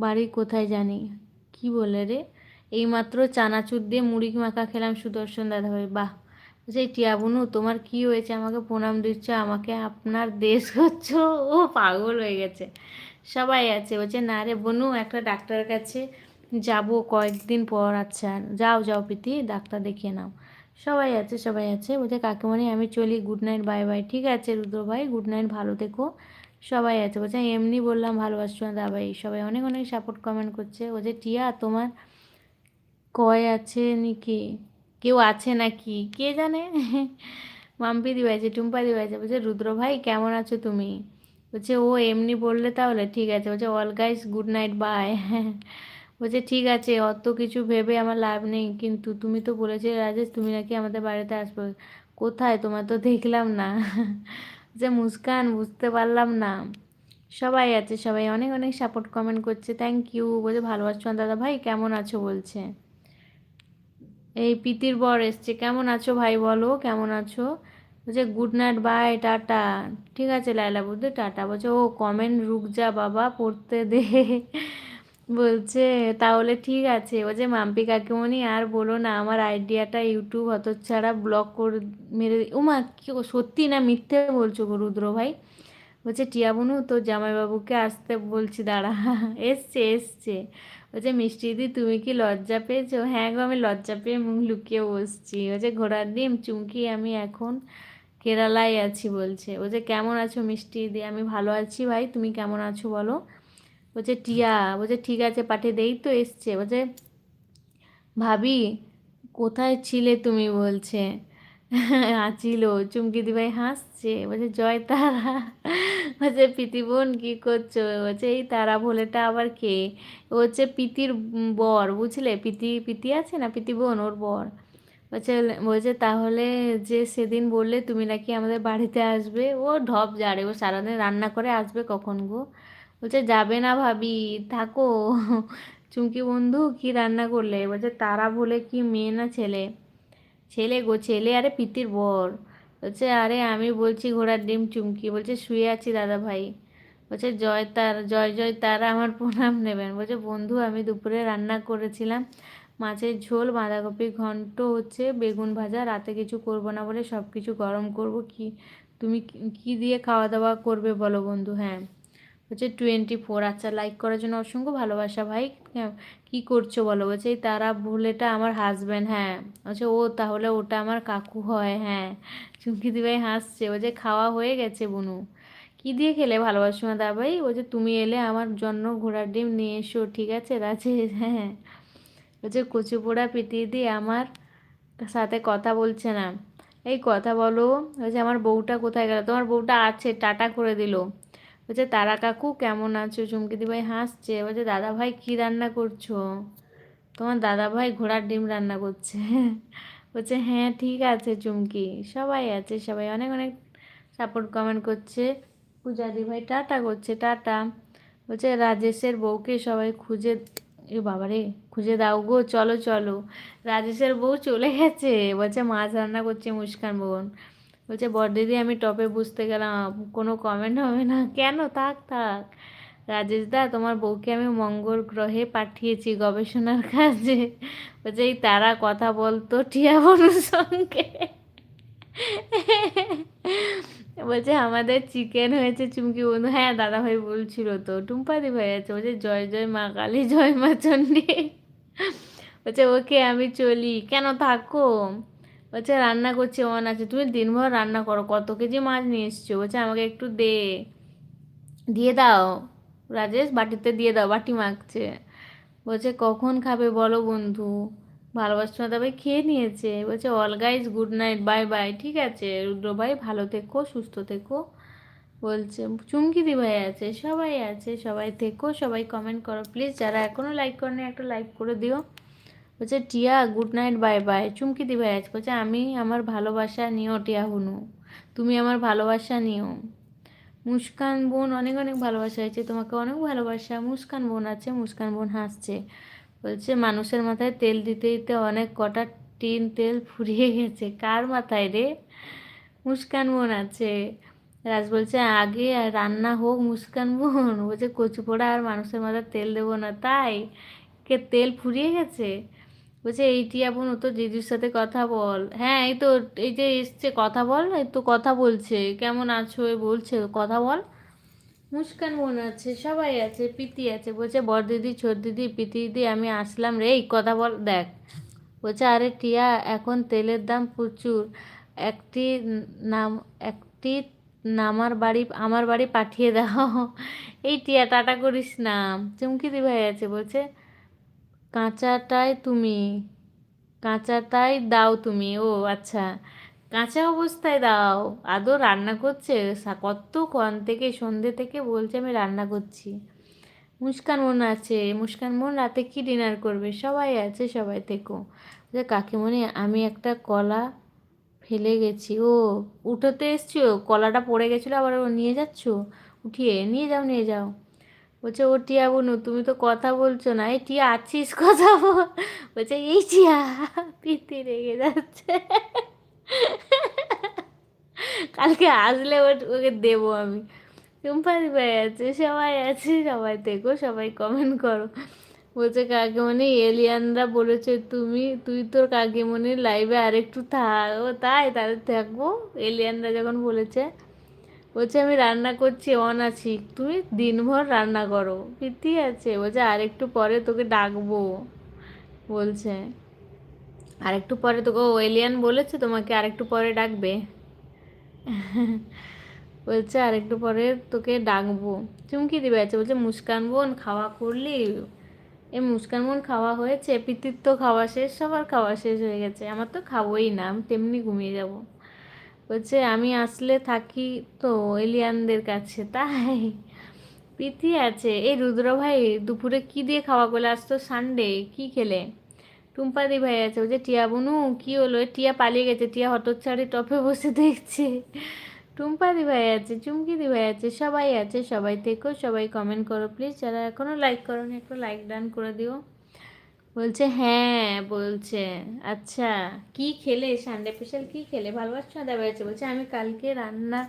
বাড়ি কোথায় জানি। কি বলে রে? এইমাত্র চানাচুর দিয়ে মুড়ি মাখা খেলাম সুদর্শন দাদা ভাই। বাহ। সেই টিয়া বুনু তোমার কি হয়েছে, আমাকে প্রণাম দিচ্ছ, আমাকে আপনার দেশ করছো? ও পাগল হয়ে গেছে। সবাই আছে। বলছে না রে বনু, একটা ডাক্তারের কাছে যাব কয়েকদিন পর। আচ্ছা যাও যাও প্রীতি, ডাক্তার দেখিয়ে নাও। সবাই আছে, সবাই আছে। বলছে কাকিমণি আমি চলি, গুড নাইট, বাই বাই। ঠিক আছে রুদ্র ভাই, গুড নাইট, ভালো থেকো। সবাই আছে। বলছে এমনি বললাম ভালোবাসছো না দাবাই। সবাই অনেক অনেক সাপোর্ট কমেন্ট করছে। বলছে টিয়া তোমার কয় আছে নাকি, কেউ আছে নাকি কে জানে। মাম্পি দিবাইছে, টুম্পা দিবাইছে। বলছে রুদ্র ভাই কেমন আছো তুমি? বলছে ও এমনি বললে তাহলে ঠিক আছে। বলছে all guys good night bye. বলছে ঠিক আছে, অত কিছু ভেবে আমার লাভ নেই, কিন্তু তুমি তো বলেছিলে রাজেশ তুমি নাকি আমাদের বাড়িতে আসবে, কোথায় তোমার তো দেখলাম না। যে মুস্কান বুঝতে পারলাম না। সবাই আছে, সবাই অনেক অনেক সাপোর্ট কমেন্ট করছে, থ্যাংক ইউ। বলছে ভালোবাসছো না দাদা ভাই, কেমন আছো বলছে। এই প্রীতির বর এসছে, কেমন আছো ভাই বলো, কেমন আছো? বলছে গুড নাইট বাই টাটা। ঠিক আছে লাইলা বুদ্ধি টাটা। বলছে ও কমেন্ট রুক যা বাবা, পড়তে দে। বলছে তাহলে ঠিক আছে। বলছে মাম্পি কাকিমণি আর বলো না, আমার আইডিয়াটা ইউটিউব হতচ্ছাড়া ব্লক করে মেরে উমা কি সত্যি না মিথ্যে বলছো গো রুদ্র ভাই? বলছে টিয়া বুনু তোর জামাইবাবুকে আসতে বলছি দাঁড়া। এসছে এসছে। বলছে মিষ্টি দি তুমি কি লজ্জা পেয়েছো? হ্যাঁ গো আমি লজ্জা পেয়ে মুখ লুকিয়ে বসছি। বলছে ঘোড়ার ডিম চুমকি আমি এখন কেরালায় আছি বলছে। বলছে কেমন আছো মিষ্টি দি? আমি ভালো আছি ভাই, তুমি কেমন আছো বলো। বলছে টিয়া, বলছে ঠিক আছে পাঠিয়ে দেই তো এসছে। বলছে ভাবি কোথায় ছিলে তুমি বলছে। ছিল। চুমকি দিভাই হাসছে। বলছে জয় তারা। বলছে প্রীতি বোন কি করছো? বলছে এই তারা ভোলেটা আবার কে? ও হচ্ছে প্রীতির বর বুঝলে, প্রীতি প্রীতি আছে না, প্রীতি বোন ওর বর। বলছে বলছে তাহলে যে সেদিন বললে তুমি নাকি আমাদের বাড়িতে আসবে, ও ঢপ জাড়ে, ও সারাদিন রান্না করে আসবে কখন গো? বলছে যাবে না ভাবি, থাকো। চুমকি বন্ধু কি রান্না করলে? বলছে তারা বলে কি মেয়ে না ছেলে? ছেলে গো ছেলে, আরে পিতির বর। বলছে আরে আমি বলছি ঘোড়ার ডিম চুমকি। বলছে শুয়ে আছি দাদা ভাই। বলছে জয় তার জয় জয় তারা আমার প্রণাম নেবেন। বলছে বন্ধু আমি দুপুরে রান্না করেছিলাম মাছের ঝোল, বাঁধাকপি ঘন্ট হচ্ছে, বেগুন ভাজা, রাতে কিছু করব না বলে সব কিছু গরম করব। কি তুমি কি দিয়ে খাওয়া দাওয়া করবে বলো বন্ধু? হ্যাঁ হচ্ছে 24। আচ্ছা লাইক করার জন্য অসংখ্য ভালোবাসা ভাই। হ্যাঁ, কি করছো বলো? বলছে এই তারা ভুলেটা আমার হাজব্যান্ড। হ্যাঁ বলছে ও তাহলে ওটা আমার কাকু হয়। হ্যাঁ চুমকি দিভাই হাসছে। বলছে খাওয়া হয়ে গেছে বুনু। কি দিয়ে খেলে ভালোবাসো না দা ভাই? বলছে তুমি এলে আমার জন্য ঘোড়ার ডিম নিয়ে এসো ঠিক আছে রাজেশ। হ্যাঁ বলছে কচু পোড়া পিটিয়ে দিয়ে আমার সাথে কথা বলছে না, এই কথা বলো। বলছে আমার বউটা কোথায় গেল? তোমার বউটা আছে, টাটা করে দিল। বলছে তারা কাকু কেমন আছো? চুমকিদি ভাই হাসছে, বলছে দাদা ভাই কী রান্না করছো? তোমার দাদা ভাই ঘোড়ার ডিম রান্না করছে। বলছে হ্যাঁ ঠিক আছে চুমকি। সবাই আছে, সবাই অনেক অনেক সাপোর্ট কমেন্ট করছে। পূজাদি ভাই টাটা করছে, টাটা। বলছে রাজেশের বউকে সবাই খুঁজে, এ বাবারে, খুঁজে দাও গো, চলো চলো। রাজেশের বউ চলে গেছে, বলছে মাছ রান্না করছে মুস্কান বোন। বলছে বড়দিদি আমি টপে বুঝতে গেলাম, কোনো কমেন্ট হবে না কেন? থাক থাক। রাজেশ দা তোমার বউকে আমি মঙ্গল গ্রহে পাঠিয়েছি গবেষণার কাজে। বলছে এই তারা কথা বলতো টিয়া বনুর সঙ্গে। বলছে আমাদের চিকেন হয়েছে চুমকি বন্ধু। হ্যাঁ দাদা ভাই বলছিল তো, টুম্পাদি ভাই আছে। বলছে জয় জয় মা কালী, জয় মা চণ্ডী। বলছে ওকে আমি চলি। কেন থাকো? বলছে রান্না করছি, মন আছে। তুমি দিনভর রান্না করো, কত কেজি মাছ নিয়ে এসছো? বলছে আমাকে একটু দিয়ে দাও। রাজেশ বাটিতে দিয়ে দাও, বাটি মাখছে। বলছে কখন খাবে বলো বন্ধু? ভালোবাসা তবে খেয়ে নিয়েছে। বলছে all guys good night, bye bye. ঠিক আছে রুদ্র ভাই, ভালো থেকো, সুস্থ থেকো। বলছে চুমকিদি ভাই আছে, সবাই আছে, সবাই থেকো, সবাই কমেন্ট করো প্লিজ। যারা এখনও লাইক করেনি একটা লাইক করে দিও। বলছে টিয়া গুড নাইট, বাই বাই। চুমকিদি ভাই আছে, বলছে আমি আমার ভালোবাসা নিও টিয়া হুনু, তুমি আমার ভালোবাসা নিও। মুস্কান বোন অনেক অনেক ভালোবাসা হয়েছে, তোমাকে অনেক ভালোবাসা। মুস্কান বোন আছে, মুস্কান বোন হাসছে। বলছে মানুষের মাথায় তেল দিতে দিতে অনেক কটা টিন তেল ফুরিয়ে গেছে। কার মাথায় রে? মুস্কান বোন আছে। রাজ বলছে আগে রান্না হোক মুস্কান বোন। বলছে কচু পোড়া আর মানুষের মাথায় তেল দেবো না তাই? কে তেল ফুরিয়ে গেছে? বলছে এইটি আপন ও তো জিজুর সাথে কথা বল। হ্যাঁ এই তো, এই যে এসছে কথা বল, এই তো কথা বলছে, কেমন আছো এ বলছে, কথা বল। মুস্কান বোন আছে, সবাই আছে, প্রীতি আছে। বলছে বড় দিদি, ছোট দিদি, প্রীতি দিদি আমি আসলাম রে, এই কথা বল দেখ। বলছে আরে টিয়া এখন তেলের দাম প্রচুর, একটি নাম একটি নামার বাড়ি, আমার বাড়ি পাঠিয়ে দাও। এই টিয়া টাটা করিস না। চুমকি দি ভাই আছে, বলছে কাঁচাটাই তুমি, কাঁচাটাই দাও তুমি। ও আচ্ছা, কাঁচা অবস্থায় দাও। আদৌ রান্না করছে? কতক্ষণ থেকে, সন্ধে থেকে বলছে আমি রান্না করছি। মুস্কান বোন আছে, মুস্কান বোন রাতে কি ডিনার করবে? সবাই আছে, সবাই থেকো। যে কাকিমণি আমি একটা কলা ফেলে গেছি। ও উঠোতে এসছো, কলাটা পড়ে গেছিলো, আবার ও নিয়ে যাচ্ছ? উঠিয়ে নিয়ে যাও, নিয়ে যাও। বলছে ও টিয়া বুনু তুমি তো কথা বলছো না, এই টিয়া আছিস, কথা বল। বলছে এই টিয়া, পিতি রেগে যাচ্ছে। কালকে আসলে ওকে দেবো আমি। টুম্পাদি ভাই আছে, সবাই আছে, সবাই থেকো, সবাই কমেন্ট করো। বলছে কাকিমণি এলিয়ানরা বলেছে তুই তোর কাকিমণির লাইভে আরেকটু থাক। ও তাই, তাহলে থাকবো। এলিয়ানরা যখন বলেছে। বলছে আমি রান্না করছি, অন আছি, তুমি দিনভর রান্না করো। প্রীতি আছে, বলছে আরেকটু পরে তোকে ডাকবো। বলছে আরেকটু পরে তোকে, ও এলিয়ান বলেছে তোমাকে আরেকটু পরে ডাকবে। বলছে আরেকটু পরে তোকে ডাকবো। চুমকি দিবে আছে, বলছে মুস্কান বোন খাওয়া করলি? এই মুস্কান বোন খাওয়া হয়েছে? প্রীতির তো খাওয়া শেষ, সবার খাওয়া শেষ হয়ে গেছে, আমার তো খাবোই না, আমি তেমনি ঘুমিয়ে যাব। বলছে আমি আসলে থাকি তো এলিয়ানদের কাছে তাই। প্রীতি আছে। এই রুদ্র ভাই দুপুরে কি দিয়ে খাওয়া করলে? আজ তো সানডে, কি খেলে? টুম্পাদি ভাই আছে, বলছে টিয়া বুনু কি হলো? এ টিয়া পালিয়ে গেছে, টিয়া হতচ্ছাড়ি টপে বসে দেখছে। টুম্পাদি ভাই আছে, চুমকিদি ভাই আছে, সবাই আছে, সবাই থেকো, সবাই কমেন্ট করো প্লিজ। যারা এখনও লাইক করোনি একটু লাইক ডান করে দিও। বলছে হ্যাঁ, বলছে আচ্ছা কি খেলে? সানডে স্পেশাল কি খেলে? ভালোবাসা দেওয়া হয়েছে। বলছে আমি কালকে রান্না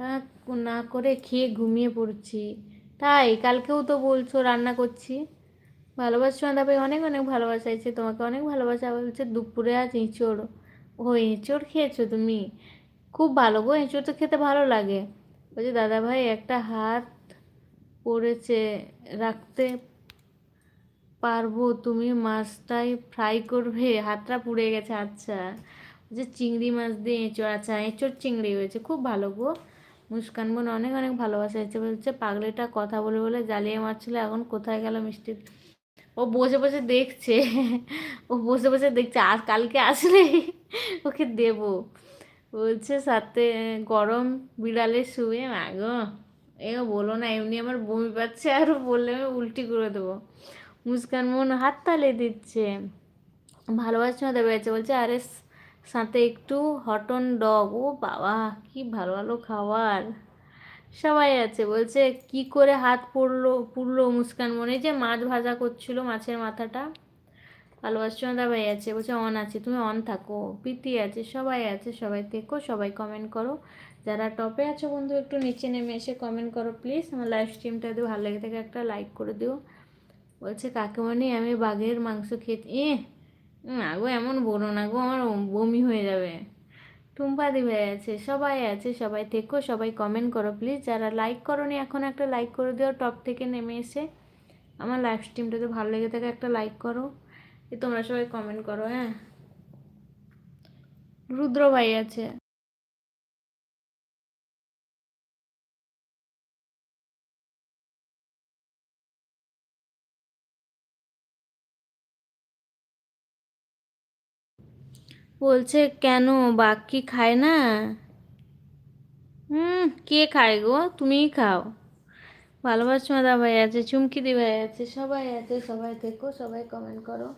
আহ, না করে খেয়ে ঘুমিয়ে পড়ছি। তাই কালকেও তো বলছো রান্না করছি। ভালোবাসা দাবে অনেক অনেক ভালোবাসা আছে, তোমাকে অনেক ভালোবাসা। বলছে দুপুরে আজ এঁচোড়। ও এঁচোড় খেয়েছো তুমি? খুব ভালো গো, এঁচোড় তো খেতে ভালো লাগে। বলছে দাদা ভাই একটা হাত পড়েছে, রাখতে পারবো? তুমি মাছটাই ফ্রাই করবে? হাতটা পুড়ে গেছে, আচ্ছা। যে চিংড়ি মাছ দিয়ে এঁচোড়, আচ্ছা এঁচোড় চিংড়ি হয়েছে, খুব ভালো গো। মুস্কান বোন অনেক অনেক ভালোবাসা হয়েছে। বলছে পাগলিটা কথা বলে বলে জ্বালিয়ে মারছিল, এখন কোথায় গেল মিষ্টি? ও বসে বসে দেখছে। ও বসে বসে দেখছে, আর কালকে আসলে ওকে দেবো। বলছে সাথে গরম বিড়ালে শুয়ে মাগো, এও বলো না, এমনি আমার বমি পাচ্ছে, আর বললে আমি উল্টি করে দেবো। মুস্কান মন হাততালি দিচ্ছে, ভালোবাসা দেবে আছে, বলছে আরে সাথে একটু হটন ডগ, ও বাবা কি ভালো ভালো খাবার। সবাই আছে, বলছে কি করে হাত পুড়লো মুস্কান মনে, যে মাছ ভাজা করছিল মাছের মাথাটা। ভালোবাসা দাবাই আছে, বলছে অন আছে, তুমি অন থাকো। প্রীতি আছে, সবাই আছে, সবাই দেখো, সবাই কমেন্ট করো। যারা টপে আছো বন্ধু একটু নিচে নেমে এসে কমেন্ট করো প্লিজ। আমার লাইভ স্ট্রিমটা যদি ভালো লেগে থাকে একটা লাইক করে দিও। বলছে কাকিমণি আমি বাঘের মাংস খেতে, না গো এমন বলো না গো, আমার বমি হয়ে যাবে। টুম্পা দি ভাই আছে, সবাই আছে, সবাই থেকো, সবাই কমেন্ট করো প্লিজ। যারা লাইক করোনি এখন একটা লাইক করে দিও টপ থেকে নেমে এসে। আমার লাইভ স্ট্রিমটাতে ভালো লেগে থাকে একটা লাইক করো। তোমরা সবাই কমেন্ট করো, হ্যাঁ। রুদ্র ভাই আছে, বলছে কেন বাঘ কি খায় না? কে খায় গো, তুমিই খাও। ভালোবাসা দা ভাই আছে, চুমকি দি ভাই আছে, সবাই আছে, সবাই থেকো, সবাই কমেন্ট করো।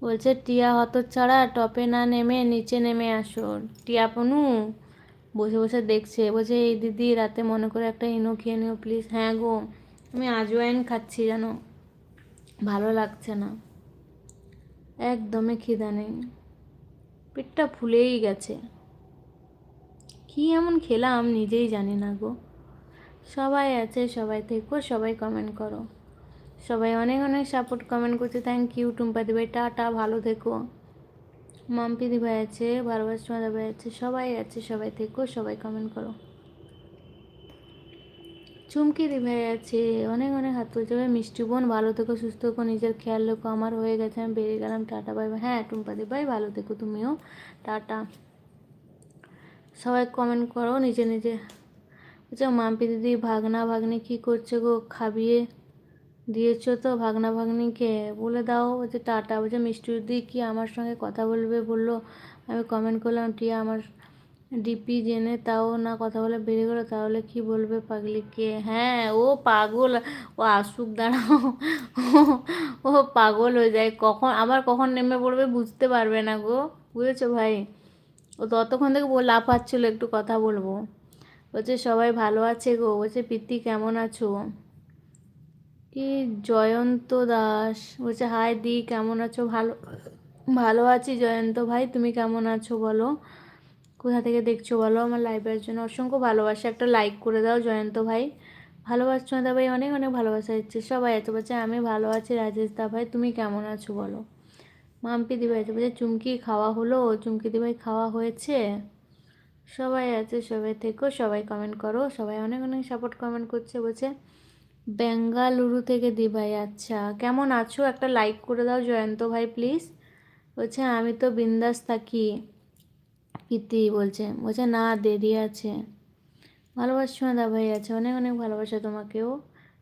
বলছে টিয়া হতচ্ছাড়া টপে না নেমে নিচে নেমে আসো। টিয়া পনু বসে বসে দেখছে, বলছে এই দিদি রাতে মনে করে একটা ইনো খেয়ে নিও প্লিজ। হ্যাঁ গো, আমি আজওয়াইন খাচ্ছি জানো, ভালো লাগছে না, একদমই খিদা নেই, পেটটা ফুলেই গেছে। কি এমন খেলাম নিজেই জানি না গো। সবাই আছে, সবাই থেকো, সবাই কমেন্ট করো। সবাই অনেক অনেক সাপোর্ট কমেন্ট করছে, থ্যাংক ইউ। টুম্পা দিভাই টাটা, ভালো থেকো। মাম্পি দিভাই আছে, ভালোবাসা দিভাই আছে, সবাই আছে, সবাই থেকো, সবাই কমেন্ট করো। চুমকি দিভাই আছে, অনেক অনেক হাত তুলছে ভাই। মিষ্টি বোন ভালো থেকো, সুস্থ থেকো, নিজের খেয়াল রেখো, আমার হয়ে গেছে, আমি বেরিয়ে গেলাম, টাটা বাই বাই। হ্যাঁ টুম্পা দিভাই ভালো থেকো, তুমিও টাটা। সবাই কমেন্ট করো নিজে নিজে। আচ্ছা মাম্পি দিদি ভাগনা ভাগ্নি কী করছে গো, খাবিয়ে দিয়েছো তো ভাগনা ভাগ্নিকে, বলে দাও। বলছে টাটা। বলছে মিষ্টি দিদি কি আমার সঙ্গে কথা বলবে বললো, আমি কমেন্ট করলাম টিয়া আমার ডিপি জেনে তাও না কথা বলে বেরিয়ে গেলো, তাহলে কি বলবে পাগলিকে। হ্যাঁ ও পাগল, ও আসুক দাঁড়াও। ও পাগল হয়ে যায়, কখন আবার কখন নেমে পড়বে বুঝতে পারবে না গো, বুঝেছো ভাই। ও ততক্ষণ থেকে লাফাচ্ছিল একটু কথা বলবো। বলছে সবাই ভালো আছে গো। বলছে প্রীতি কেমন আছো, কি জয়ন্ত দাস বলছে হাই দি কেমন আছো, ভালো ভালো আছি জয়ন্ত ভাই, তুমি কেমন আছো বলো, কোথা থেকে দেখছো বলো। আমার লাইভের জন্য অসংখ্য ভালোবাসা, একটা লাইক করে দাও জয়ন্ত ভাই। ভালোবাসছো দা ভাই, অনেক অনেক ভালোবাসা দিচ্ছে, সবাই আছে। বলছে আমি ভালো আছি রাজেশ দা ভাই, তুমি কেমন আছো বলো। মাম্পি দিভাই আছে, বলছে চুমকি খাওয়া হলো, চুমকি দিভাই খাওয়া হয়েছে। সবাই আছে, সবাই থেকো, সবাই কমেন্ট করো, সবাই অনেক অনেক সাপোর্ট কমেন্ট করছে। বলছে বেঙ্গালুরু থেকে দিভাই, আচ্ছা কেমন আছো, একটা লাইক করে দাও জয়ন্ত ভাই প্লিজ। বলছে আমি তো বিন্দাস থাকি। প্রীতি বলছে, বলছে না দেরি আছে। ভালোবাসা দা ভাই আছে, অনেক অনেক ভালোবাসা তোমাকেও।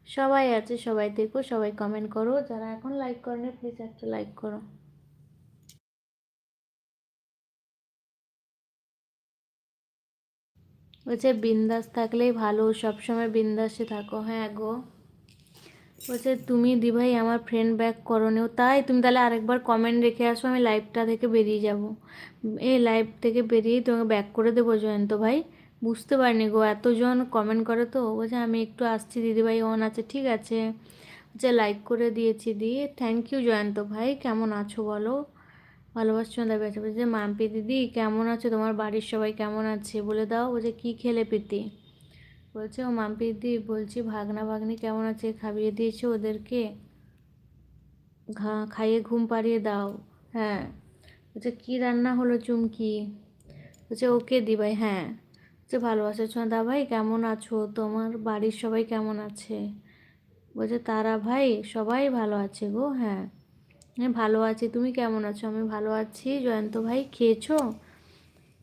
সবাই আছে, সবাই দেখো, সবাই কমেন্ট করো। যারা এখন লাইক করেনি প্লিজ একটা লাইক করো। বলছে বিন্দাস থাকলেই ভালো, সবসময় বিন্দাসে থাকো। হ্যাঁ গো। বলছে তুমি দিভাই আমার ফ্রেন্ড ব্যাক করোনিও, তাই তুমি তাহলে আরেকবার কমেন্ট রেখে আসো, আমি লাইভটা থেকে বেরিয়ে যাব। এই লাইভ থেকে বেরিয়েই তোমাকে ব্যাক করে দেবো জয়ন্ত ভাই। বুঝতে পারিনি গো, এতজন কমেন্ট করে তো। বলছে আমি একটু আসছি দিদিভাই, অন আছে, ঠিক আছে। যে লাইক করে দিয়েছি, দিয়ে থ্যাংক ইউ জয়ন্ত ভাই। কেমন আছো বলো, ভালোবাসছো দেবে আছে। বলছে মাম্পি দিদি কেমন আছো, তোমার বাড়ির সবাই কেমন আছে বলে দাও। বলছে কী খেলে প্রীতি। বলছে ও মাম্পি দিদি বলছি ভাগনা ভাগ্নি কেমন আছে, খাইয়ে দিয়েছো ওদেরকে, খাইয়ে ঘুম পাড়িয়ে দাও। হ্যাঁ। বলছে কী রান্না হলো চুমকি। বলছে ওকে দি ভাই, হ্যাঁ। বলছে ভালোবাসা ছোঁয়া ভাই কেমন আছো, তোমার বাড়ির সবাই কেমন আছে। বলছে তারা ভাই সবাই ভালো আছে গো, হ্যাঁ। আমি ভালো আছি, তুমি কেমন আছো? আমি ভালো আছি। জয়ন্ত ভাই খেয়েছো?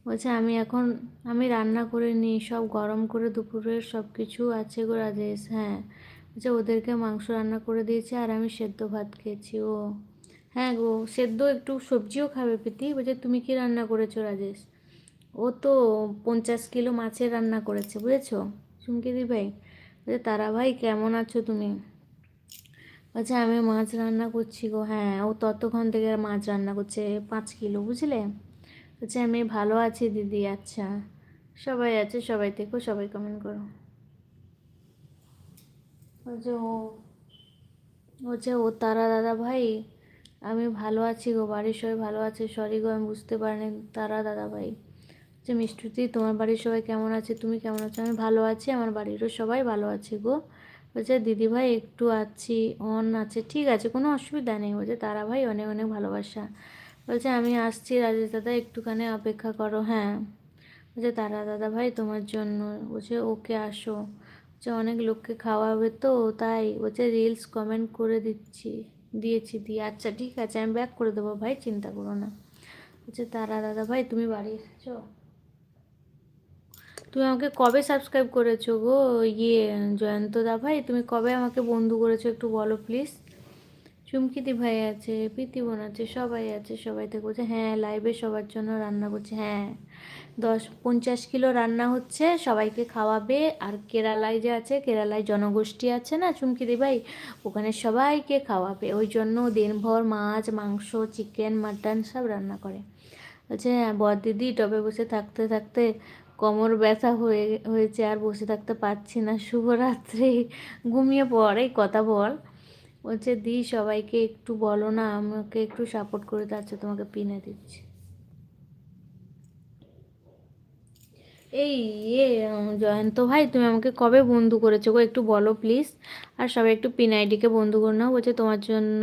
বলছে আমি রান্না করে নিই, সব গরম করে দুপুরের সব কিছু আছে গো রাজেশ। হ্যাঁ, বলছে ওদেরকে মাংস রান্না করে দিয়েছে আর আমি সেদ্ধ ভাত খেয়েছি। ও হ্যাঁ গো, সেদ্ধ একটু সবজিও খাবে প্রীতি। বলছে তুমি কি রান্না করেছো রাজেশ? ও তো 50 কিলো মাছের রান্না করেছে, বুঝেছো চুমকিদি ভাই। বলছে তারা ভাই কেমন আছো তুমি? বলছে আমি মাছ রান্না করছি গো। হ্যাঁ, ও ততক্ষণ থেকে মাছ রান্না করছে 5 কিলো, বুঝলে। বলছে আমি ভালো আছি দিদি। আচ্ছা, সবাই আছে, সবাই থেকো, সবাই কমেন্ট করো। বলছে ও তারা দাদা ভাই আমি ভালো আছি গো, বাড়ির সবাই ভালো আছে। সরি গো, আমি বুঝতে পারিনি তারা দাদা ভাই। যে মিষ্টুতি, তোমার বাড়ির সবাই কেমন আছে? তুমি কেমন আছো? আমি ভালো আছি, আমার বাড়িরও সবাই ভালো আছে গো। বলছে দিদি ভাই একটু আছি, অন আছে, ঠিক আছে, কোনো অসুবিধা নেই। বলছে তারা ভাই অনেক অনেক ভালোবাসা। বলছে আমি আসছি রাজেশ দাদা, একটুখানি অপেক্ষা করো। হ্যাঁ, বলছে তারা দাদা ভাই তোমার জন্য। বলছে ওকে আসো। বলছে অনেক লোককে খাওয়াবে তো তাই। বলছে রিলস কমেন্ট করে দিয়েছি। আচ্ছা ঠিক আছে, আমি ব্যাক করে দেবো ভাই, চিন্তা করো না। বলছে তারা দাদা ভাই তুমি বাড়ি এসেছো? তুমি আমাকে কবে সাবস্ক্রাইব করেছো গো? ইয়ে জয়ন্ত দা ভাই, তুমি কবে আমাকে বন্ধু করেছো একটু বলো প্লিজ। চুমকিদি ভাই আছে, প্রীতিবন আছে, সবাই আছে, সবাই থেকে বলছে হ্যাঁ লাইভে সবার জন্য রান্না করছে। হ্যাঁ, 50 কিলো রান্না হচ্ছে, সবাইকে খাওয়াবে। আর কেরালায় যে আছে, কেরালায় জনগোষ্ঠী আছে না চুমকিদি ভাই, ওখানে সবাইকে খাওয়াবে। ওই জন্য দিনভর মাছ মাংস চিকেন মাটন সব রান্না করে। বলছে হ্যাঁ বর দিদি টবে বসে থাকতে থাকতে কোমর ব্যথা হয়েছে, আর বসে থাকতে পারছি না। শুভরাত্রি, ঘুমিয়ে পড়, এই কথা বল। বলছে দি সবাইকে একটু বলো না, আমাকে একটু সাপোর্ট করে যাচ্ছে, তোমাকে পিনে দিচ্ছি। এই জয়ন্ত ভাই তুমি আমাকে কবে বন্ধু করেছো গো একটু বলো প্লিজ। আর সবাই একটু পিন আইডিকে বন্ধু করে নাও। বলছে তোমার জন্য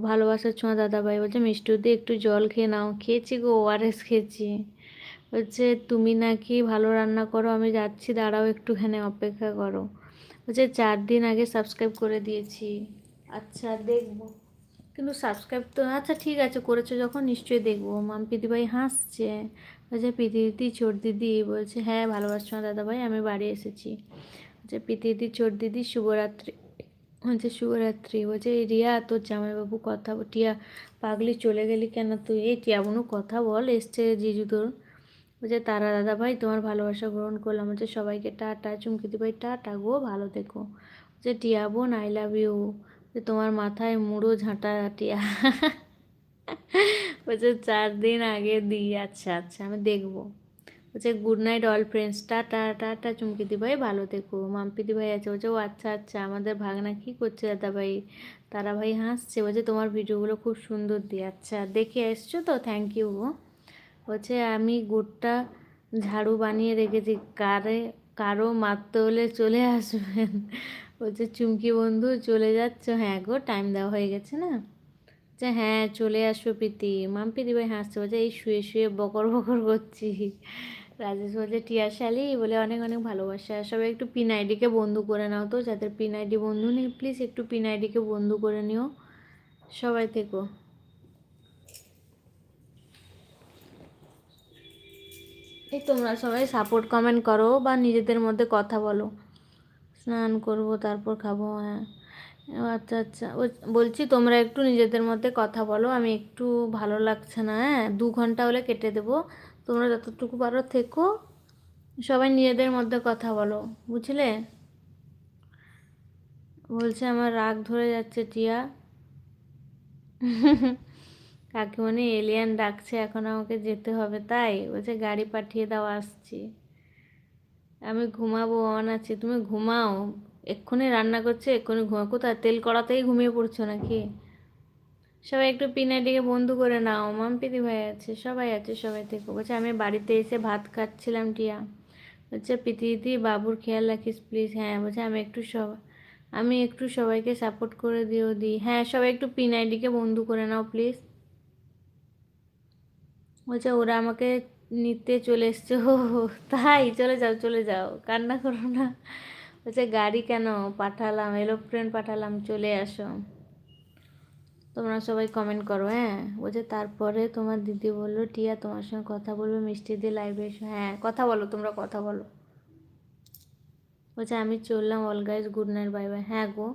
ভালোবাসার ছোঁয়া দাদা ভাই। বলছে মিষ্টি দিয়ে একটু জল খেয়ে নাও। খেয়েছি গো, ওআরএস খেয়েছি। বলছে তুমি নাকি ভালো রান্না করো, আমি যাচ্ছি, দাঁড়াও একটুখানি অপেক্ষা করো। বলছে 4 দিন আগে সাবস্ক্রাইব করে দিয়েছি। আচ্ছা দেখবো, কিন্তু সাবস্ক্রাইব তো আচ্ছা ঠিক আছে করেছো যখন নিশ্চয়ই দেখবো। মাম্পিদি ভাই হাসছে। বলছে প্রীতি দিদি ছোট দিদি। বলছে হ্যাঁ ভালোবাসছো না দাদা ভাই, আমি বাড়ি এসেছি। বলছে প্রীতি দিদি ছোট দিদি শুভরাত্রি। বলছে শুভরাত্রি। বলছে এই রিয়া তোর জামাইবাবু কথা টিয়া পাগলি চলে গেলি কেন তুই? এই টিয়া বোনু কথা বল, এসছে জিজু তোর। বলছে তারা দাদা ভাই তোমার ভালোবাসা গ্রহণ করলাম। বলছে সবাইকে টাটা। চুমকিদি ভাই টাটা গো, ভালো থেকো। বলছে টিয়া বোন আই লাভ ইউ। যে তোমার মাথায় মুড়ো ঝাঁটা টিয়া। বলছে 4 দিন আগে দিই। আচ্ছা আচ্ছা আমি দেখবো। বলছে গুড নাইট অল ফ্রেন্ডস, টাটা টাটা। চুমকিদি ভাই ভালো থেকো। মাম্পিদি ভাই আছে। বলছে ও আচ্ছা আচ্ছা, আমাদের ভাগনা কি করছে দাদা ভাই? তারা ভাই হাসছে। বলছে তোমার ভিডিওগুলো খুব সুন্দর দিয়ে। আচ্ছা দেখে এসছো তো, থ্যাংক ইউ গো। বলছে আমি গুড়টা ঝাড়ু বানিয়ে রেখেছি, কারো মারতে হলে চলে আসবেন। বলছে চুমকি বন্ধু চলে যাচ্ছ? হ্যাঁ গো, টাইম দেওয়া হয়ে গেছে না। যে হ্যাঁ চলে আসো প্রীতি। মাম্পি ভাই হাসছে। বলছে এই শুয়ে শুয়ে বকর বকর করছি। রাজেশ বলছে টিয়াশালি বলে অনেক অনেক ভালোবাসা। সবাই একটু পিন আইডিকে বন্ধু করে নাও তো, যাদের পিন আইডি বন্ধু নেই প্লিজ একটু পিন আইডিকে বন্ধু করে নিও, সবাই থেকো। এই তোমরা সবাই সাপোর্ট কমেন্ট করো বা নিজেদের মধ্যে কথা বলো। স্নান করব তারপর খাবো। হ্যাঁ আচ্ছা আচ্ছা, বলছি তোমরা একটু নিজেদের মধ্যে কথা বলো, আমি একটু ভালো লাগছে না। হ্যাঁ 2 ঘন্টা হলে কেটে দেবো, তোমরা যতটুকু পারো থেকো, সবাই নিজেদের মধ্যে কথা বলো, বুঝলে। বলছে আমার রাগ ধরে যাচ্ছে টিয়া। কাকিমণি এলিয়ান ডাকছে, এখন আমাকে যেতে হবে তাই। বলছে গাড়ি পাঠিয়ে দাও, আসছি। আমি ঘুমাবো, অন আছি, তুমি ঘুমাও। এক্ষুনি রান্না করছে, এক্ষুনি ঘুমা, কোথায় তেল কড়াতেই ঘুমিয়ে পড়ছো নাকি? সবাই একটু পিনাডিকে বন্ধু করে নাও। মাম্পিদি ভাই আছে, সবাই আছে, সবাই থেকে। বলছে আমি বাড়িতে এসে ভাত খাচ্ছিলাম টিয়া। বলছে প্রীতি বাবুর খেয়াল রাখিস প্লিজ। হ্যাঁ বলছে আমি একটু সবাইকে সাপোর্ট করে দিই। হ্যাঁ সবাই একটু পিনাইডিকে বন্ধু করে নাও প্লিজ। বলছে ওরা আমাকে নিতে চলে এসছে। ও তাই, চলে যাও চলে যাও, কান্না করো না। বলছে গাড়ি কেন পাঠালাম, এরোপ্লেন পাঠালাম, চলে আসো। তোমরা সবাই কমেন্ট করো। হ্যাঁ, বলছে তারপরে তোমার দিদি বললো টিয়া তোমার সঙ্গে কথা বলবো, মিষ্টি দিয়ে লাইভে এসো। হ্যাঁ, কথা বলো, তোমরা কথা বলো। বলছে আমি চললাম, all guys good night, bye bye. হ্যাঁ গো।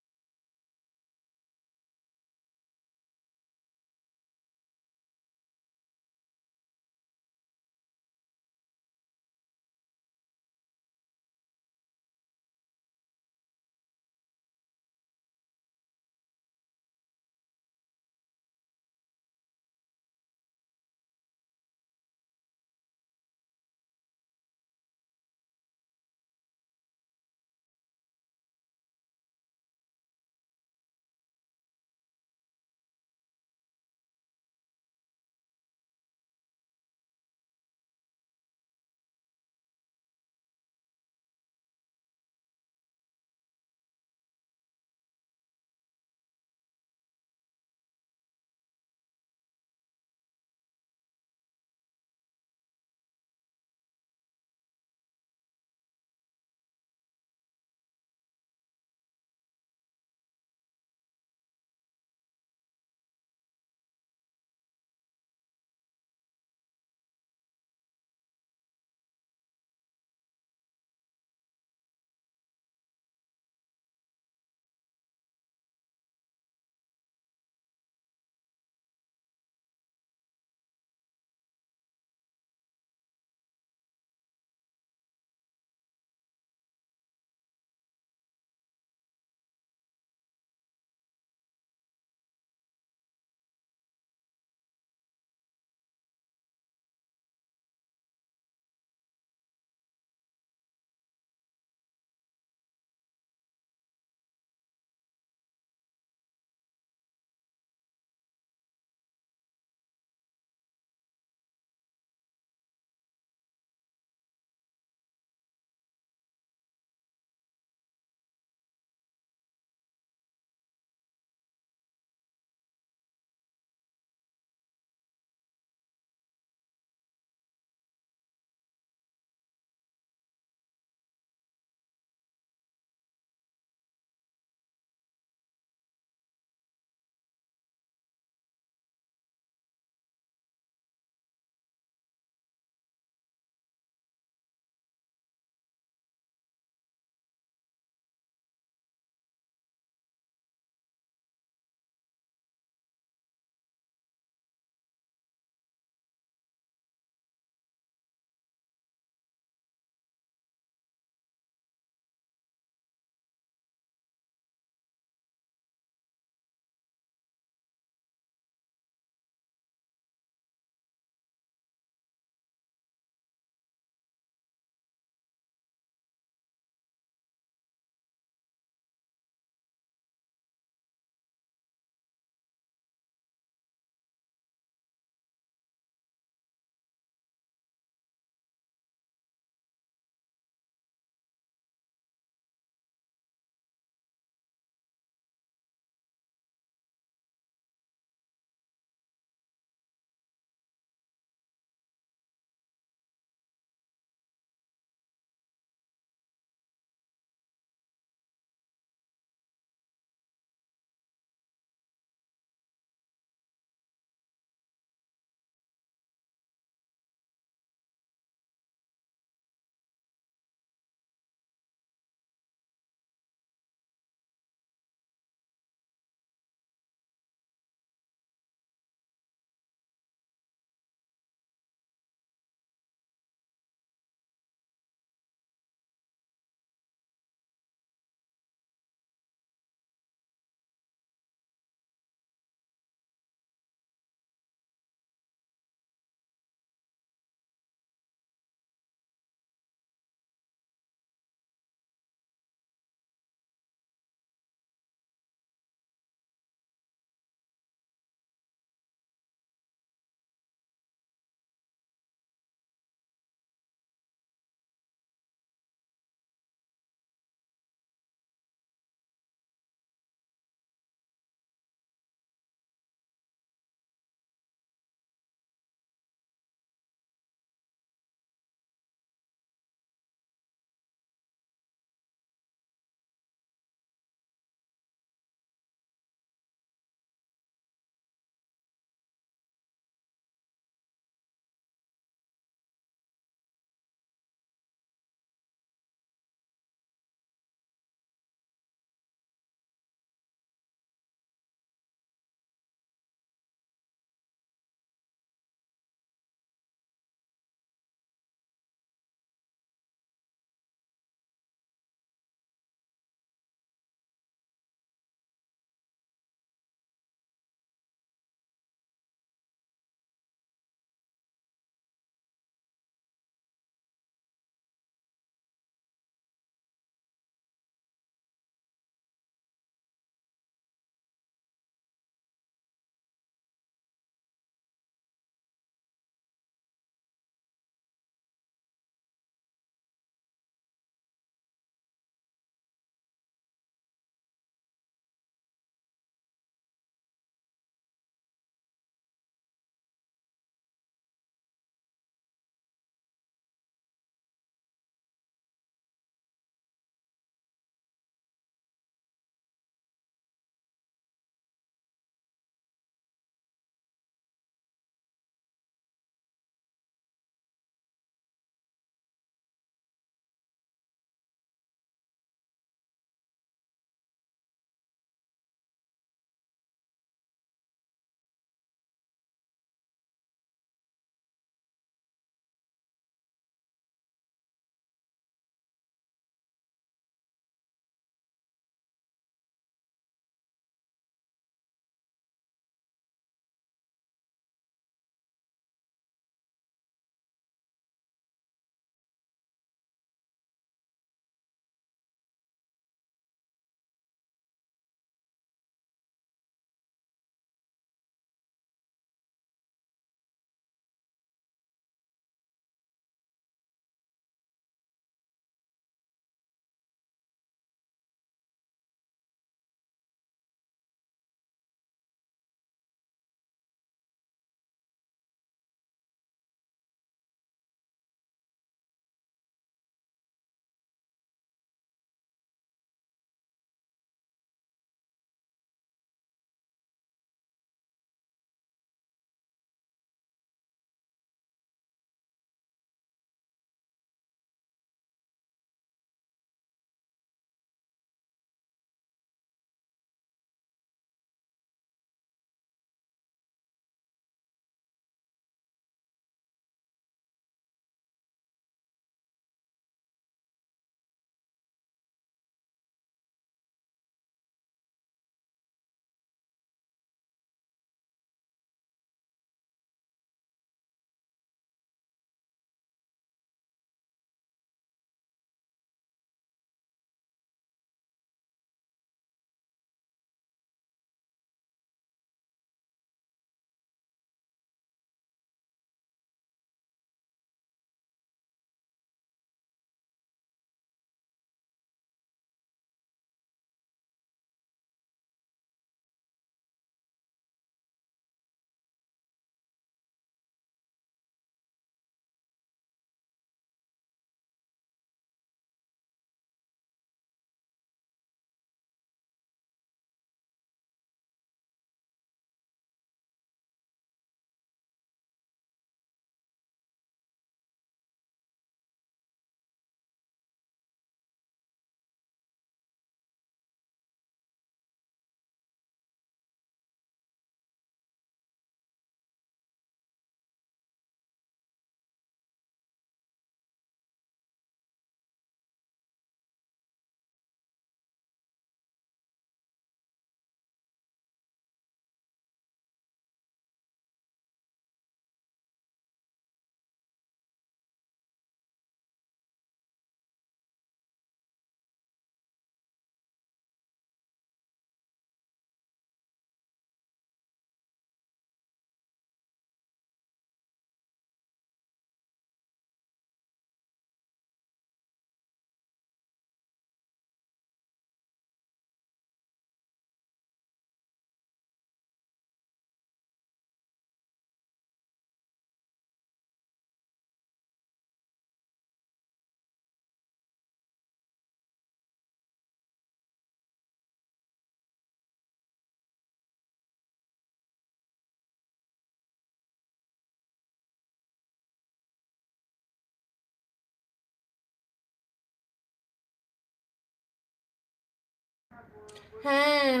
হ্যাঁ